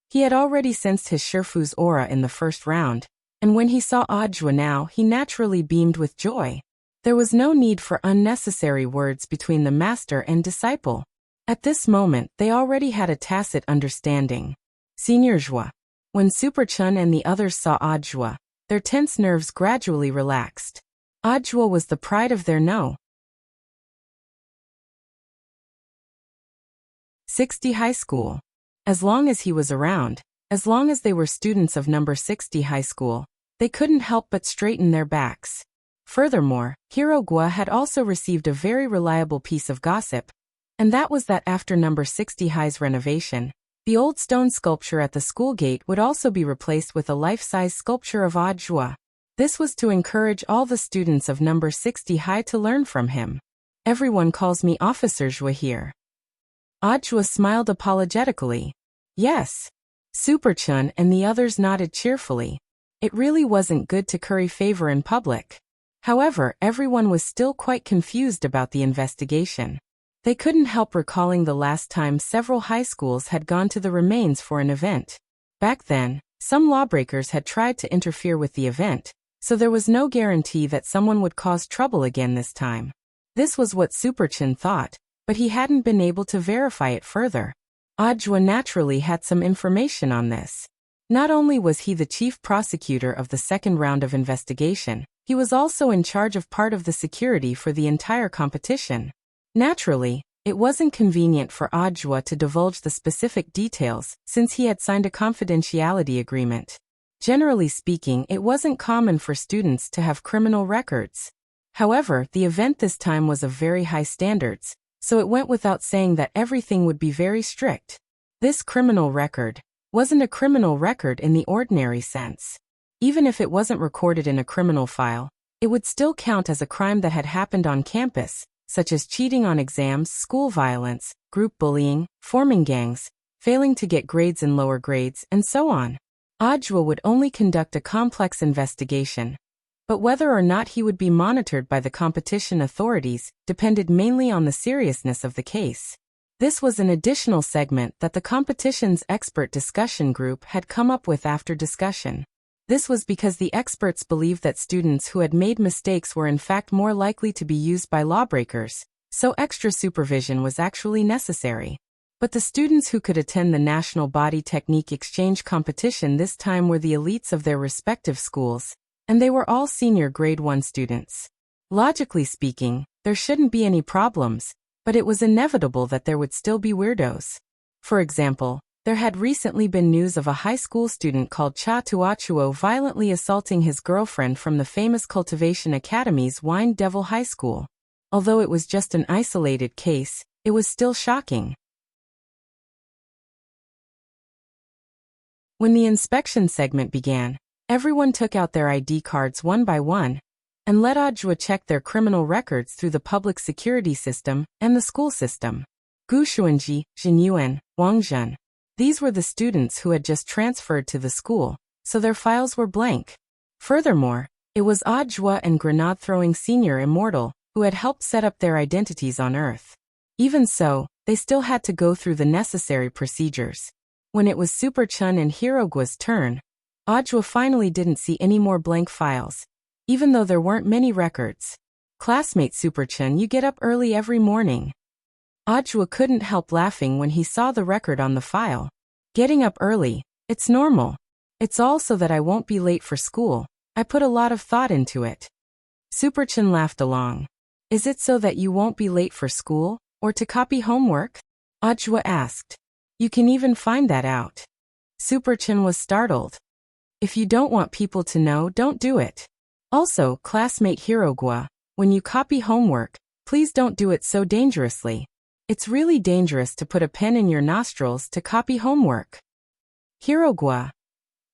He had already sensed his Shifu's aura in the first round, and when he saw Audiobook now, he naturally beamed with joy. There was no need for unnecessary words between the master and disciple. At this moment, they already had a tacit understanding. Senior Zhua. When Super Chun and the others saw Audiobook, their tense nerves gradually relaxed. Audiobook was the pride of their No. 60 High School. As long as he was around, as long as they were students of number 60 High School, they couldn't help but straighten their backs. Furthermore, Hero Gua had also received a very reliable piece of gossip, and that was that after number 60 High's renovation, the old stone sculpture at the school gate would also be replaced with a life-size sculpture of Audiobook. This was to encourage all the students of number 60 High to learn from him. Everyone calls me Officer Zhua here. Audiobook smiled apologetically. Yes. Super Chun and the others nodded cheerfully. It really wasn't good to curry favor in public. However, everyone was still quite confused about the investigation. They couldn't help recalling the last time several high schools had gone to the remains for an event. Back then, some lawbreakers had tried to interfere with the event, so there was no guarantee that someone would cause trouble again this time. This was what Super Chun thought, but he hadn't been able to verify it further. Audiobook naturally had some information on this. Not only was he the chief prosecutor of the second round of investigation, he was also in charge of part of the security for the entire competition. Naturally, it wasn't convenient for Audiobook to divulge the specific details, since he had signed a confidentiality agreement. Generally speaking, it wasn't common for students to have criminal records. However, the event this time was of very high standards, so it went without saying that everything would be very strict. This criminal record wasn't a criminal record in the ordinary sense. Even if it wasn't recorded in a criminal file, it would still count as a crime that had happened on campus, such as cheating on exams, school violence, group bullying, forming gangs, failing to get grades in lower grades, and so on. Audiobook would only conduct a complex investigation, but whether or not he would be monitored by the competition authorities depended mainly on the seriousness of the case. This was an additional segment that the competition's expert discussion group had come up with after discussion. This was because the experts believed that students who had made mistakes were in fact more likely to be used by lawbreakers, so extra supervision was actually necessary. But the students who could attend the National Body Technique Exchange competition this time were the elites of their respective schools, and they were all senior grade 1 students. Logically speaking, there shouldn't be any problems, but it was inevitable that there would still be weirdos. For example, there had recently been news of a high school student called Cha Tuachuo violently assaulting his girlfriend from the famous Cultivation Academy's Wine Devil High School. Although it was just an isolated case, it was still shocking. When the inspection segment began, everyone took out their ID cards one by one, and let Audiobook check their criminal records through the public security system and the school system. Gu Xuanji, Jin Yuan, Wang Zhen. These were the students who had just transferred to the school, so their files were blank. Furthermore, it was Audiobook and grenade-throwing senior immortal who had helped set up their identities on Earth. Even so, they still had to go through the necessary procedures. When it was Super Chun and Hirogua's turn, Audiobook finally didn't see any more blank files, even though there weren't many records. Classmate Super Chun, you get up early every morning. Audiobook couldn't help laughing when he saw the record on the file. Getting up early, it's normal. It's all so that I won't be late for school. I put a lot of thought into it. Super Chun laughed along. Is it so that you won't be late for school, or to copy homework? Audiobook asked. You can even find that out. Super Chun was startled. If you don't want people to know, don't do it. Also, classmate Hiroguchi, when you copy homework, please don't do it so dangerously. It's really dangerous to put a pen in your nostrils to copy homework. Hiroguchi.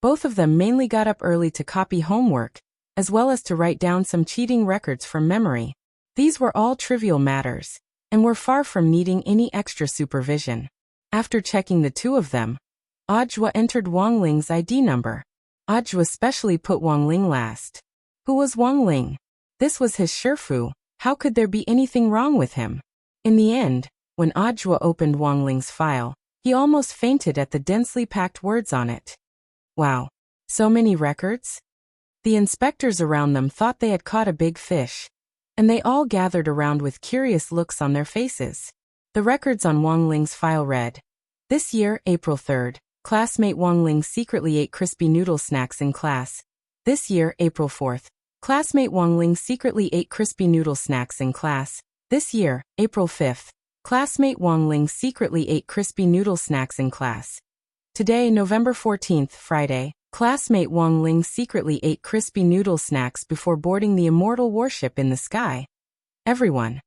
Both of them mainly got up early to copy homework, as well as to write down some cheating records from memory. These were all trivial matters, and were far from needing any extra supervision. After checking the two of them, Audiobook entered Wang Ling's ID number. Audiobook especially put Wang Ling last. Who was Wang Ling? This was his Shifu. How could there be anything wrong with him? In the end, when Audiobook opened Wang Ling's file, he almost fainted at the densely packed words on it. Wow, so many records? The inspectors around them thought they had caught a big fish, and they all gathered around with curious looks on their faces. The records on Wang Ling's file read, this year, April 3rd, classmate Wang Ling secretly ate crispy noodle snacks in class. This year, April 4th, classmate Wang Ling secretly ate crispy noodle snacks in class. This year, April 5th, classmate Wang Ling secretly ate crispy noodle snacks in class. Today, November 14th, Friday, classmate Wang Ling secretly ate crispy noodle snacks before boarding the immortal warship in the sky. Everyone.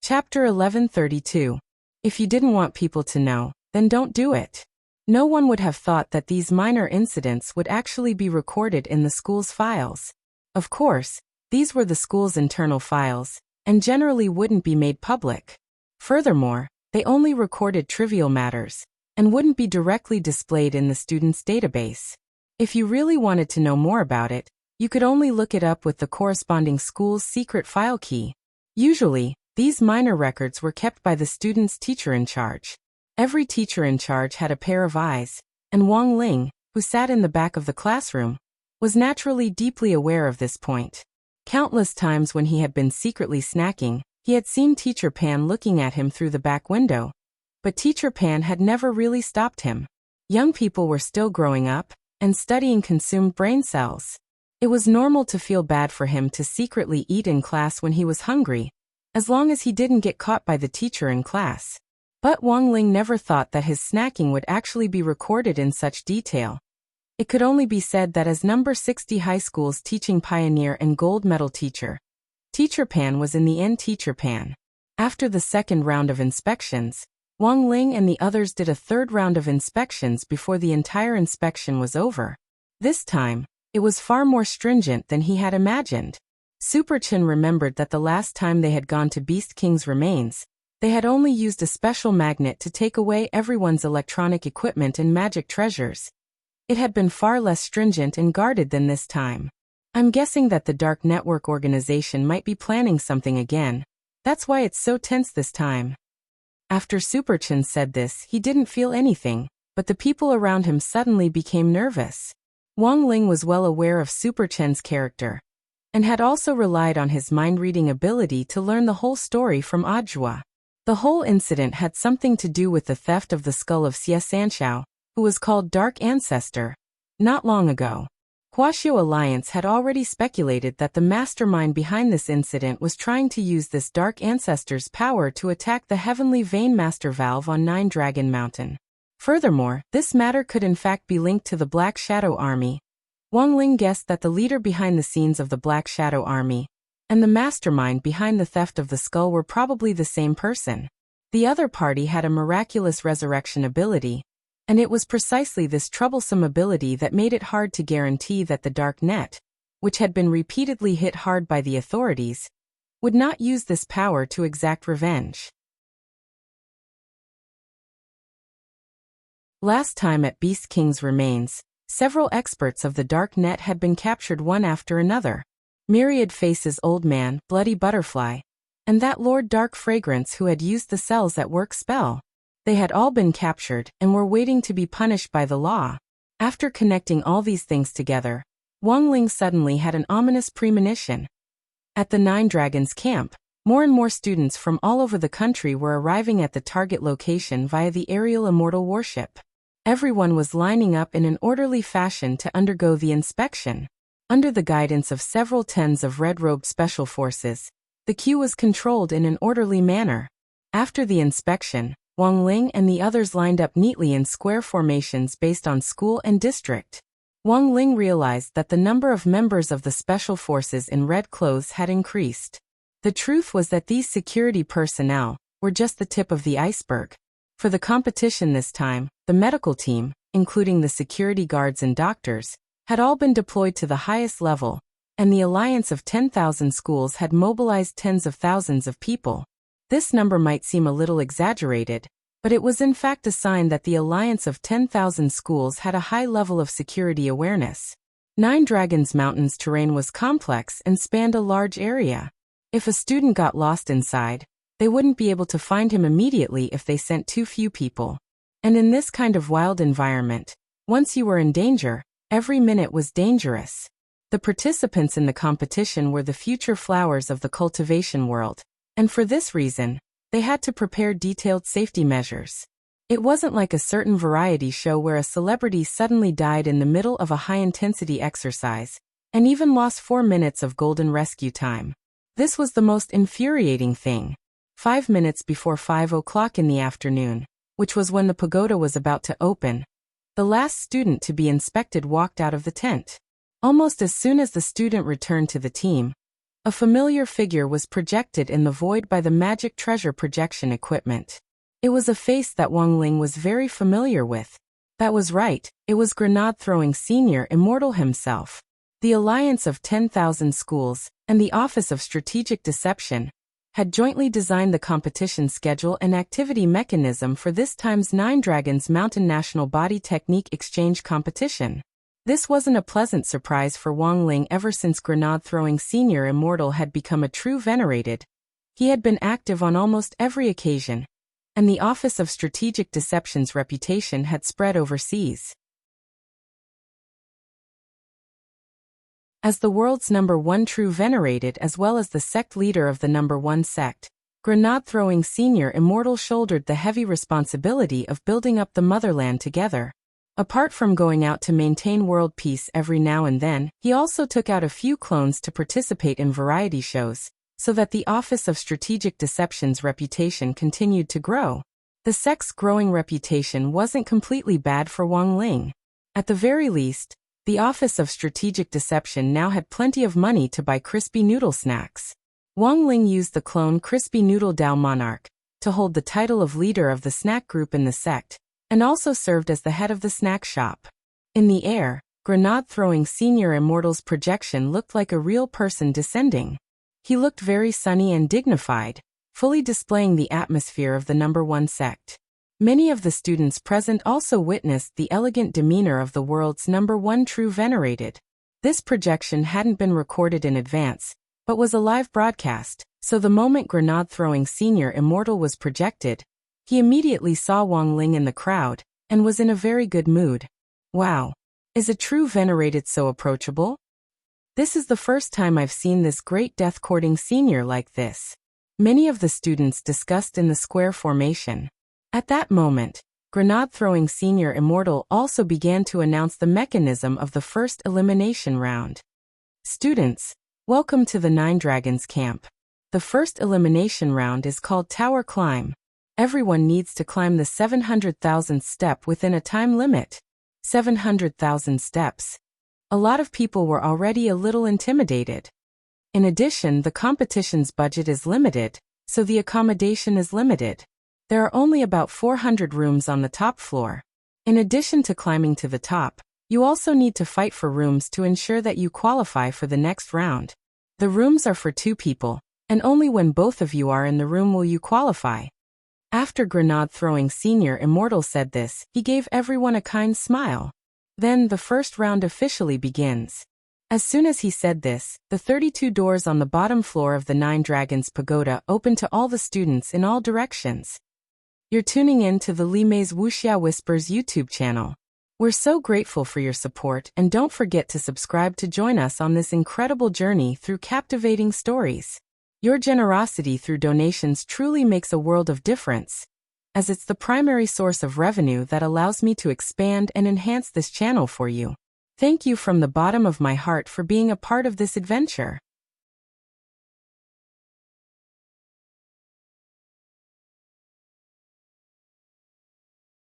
Chapter 1132. If you didn't want people to know, then don't do it. No one would have thought that these minor incidents would actually be recorded in the school's files. Of course, these were the school's internal files, and generally wouldn't be made public. Furthermore, they only recorded trivial matters, and wouldn't be directly displayed in the student's database. If you really wanted to know more about it, you could only look it up with the corresponding school's secret file key. Usually, these minor records were kept by the student's teacher in charge. Every teacher in charge had a pair of eyes, and Wang Ling, who sat in the back of the classroom, was naturally deeply aware of this point. Countless times when he had been secretly snacking, he had seen Teacher Pan looking at him through the back window. But Teacher Pan had never really stopped him. Young people were still growing up, and studying consumed brain cells. It was normal to feel bad for him to secretly eat in class when he was hungry, as long as he didn't get caught by the teacher in class. But Wang Ling never thought that his snacking would actually be recorded in such detail. It could only be said that as number 60 high school's teaching pioneer and gold medal teacher, Teacher Pan was in the end Teacher Pan. After the second round of inspections, Wang Ling and the others did a third round of inspections before the entire inspection was over. This time, it was far more stringent than he had imagined. Super Chen remembered that the last time they had gone to Beast King's remains, they had only used a special magnet to take away everyone's electronic equipment and magic treasures. It had been far less stringent and guarded than this time. I'm guessing that the Dark Network organization might be planning something again. That's why it's so tense this time. After Super Chen said this, he didn't feel anything, but the people around him suddenly became nervous. Wang Ling was well aware of Super Chen's character, and had also relied on his mind-reading ability to learn the whole story from Audiobook. The whole incident had something to do with the theft of the skull of Xie Sanshao, who was called Dark Ancestor. Not long ago, Huaxiao Alliance had already speculated that the mastermind behind this incident was trying to use this Dark Ancestor's power to attack the Heavenly Vein Master Valve on Nine Dragon Mountain. Furthermore, this matter could in fact be linked to the Black Shadow Army. Wang Ling guessed that the leader behind the scenes of the Black Shadow Army and the mastermind behind the theft of the skull were probably the same person. The other party had a miraculous resurrection ability, and it was precisely this troublesome ability that made it hard to guarantee that the Dark Net, which had been repeatedly hit hard by the authorities, would not use this power to exact revenge. Last time at Beast King's remains, several experts of the Dark Net had been captured one after another. Myriad Faces Old Man, Bloody Butterfly, and that Lord Dark Fragrance who had used the cells at work spell. They had all been captured and were waiting to be punished by the law. After connecting all these things together, Wang Ling suddenly had an ominous premonition. At the Nine Dragons camp, more and more students from all over the country were arriving at the target location via the aerial immortal warship. Everyone was lining up in an orderly fashion to undergo the inspection. Under the guidance of several tens of red-robed special forces, the queue was controlled in an orderly manner. After the inspection, Wang Ling and the others lined up neatly in square formations based on school and district. Wang Ling realized that the number of members of the special forces in red clothes had increased. The truth was that these security personnel were just the tip of the iceberg. For the competition this time, the medical team, including the security guards and doctors, had all been deployed to the highest level, and the alliance of 10,000 schools had mobilized tens of thousands of people. This number might seem a little exaggerated, but it was in fact a sign that the alliance of 10,000 schools had a high level of security awareness. Nine Dragons Mountain's terrain was complex and spanned a large area. If a student got lost inside, they wouldn't be able to find him immediately if they sent too few people. And in this kind of wild environment, once you were in danger, every minute was dangerous. The participants in the competition were the future flowers of the cultivation world, and for this reason, they had to prepare detailed safety measures. It wasn't like a certain variety show where a celebrity suddenly died in the middle of a high-intensity exercise, and even lost 4 minutes of golden rescue time. This was the most infuriating thing. 5 minutes before 5 o'clock in the afternoon, which was when the pagoda was about to open, the last student to be inspected walked out of the tent. Almost as soon as the student returned to the team, a familiar figure was projected in the void by the magic treasure projection equipment. It was a face that Wang Ling was very familiar with. That was right, it was grenade-throwing senior immortal himself. The alliance of 10,000 schools, and the Office of Strategic Deception, had jointly designed the competition schedule and activity mechanism for this time's Nine Dragons Mountain National Body Technique Exchange competition. This wasn't a pleasant surprise for Wang Ling ever since grenade-throwing senior immortal had become a true venerated. He had been active on almost every occasion, and the Office of Strategic Deception's reputation had spread overseas. As the world's #1 true venerated as well as the sect leader of the #1 sect, grenade-throwing senior immortal shouldered the heavy responsibility of building up the motherland together. Apart from going out to maintain world peace every now and then, he also took out a few clones to participate in variety shows, so that the Office of Strategic Deception's reputation continued to grow. The sect's growing reputation wasn't completely bad for Wang Ling. At the very least, the Office of Strategic Deception now had plenty of money to buy crispy noodle snacks. Wang Ling used the clone Crispy Noodle Dao Monarch to hold the title of leader of the snack group in the sect, and also served as the head of the snack shop. In the air, grenade-throwing Senior Immortal's projection looked like a real person descending. He looked very sunny and dignified, fully displaying the atmosphere of the number one sect. Many of the students present also witnessed the elegant demeanor of the world's number one true venerated. This projection hadn't been recorded in advance, but was a live broadcast, so the moment grenade-throwing Senior Immortal was projected, he immediately saw Wang Ling in the crowd, and was in a very good mood. Wow! Is a true venerated so approachable? This is the first time I've seen this great death-courting senior like this. Many of the students discussed in the square formation. At that moment, grenade-throwing Senior Immortal also began to announce the mechanism of the first elimination round. Students, welcome to the Nine Dragons camp. The first elimination round is called Tower Climb. Everyone needs to climb the 700,000th step within a time limit. 700,000 steps. A lot of people were already a little intimidated. In addition, the competition's budget is limited, so the accommodation is limited. There are only about 400 rooms on the top floor. In addition to climbing to the top, you also need to fight for rooms to ensure that you qualify for the next round. The rooms are for 2 people, and only when both of you are in the room will you qualify. After grenade-throwing Senior Immortal said this, he gave everyone a kind smile. Then the first round officially begins. As soon as he said this, the 32 doors on the bottom floor of the Nine Dragons Pagoda opened to all the students in all directions. You're tuning in to the Li Mei's Wuxia Whispers YouTube channel. We're so grateful for your support, and don't forget to subscribe to join us on this incredible journey through captivating stories. Your generosity through donations truly makes a world of difference, as it's the primary source of revenue that allows me to expand and enhance this channel for you. Thank you from the bottom of my heart for being a part of this adventure.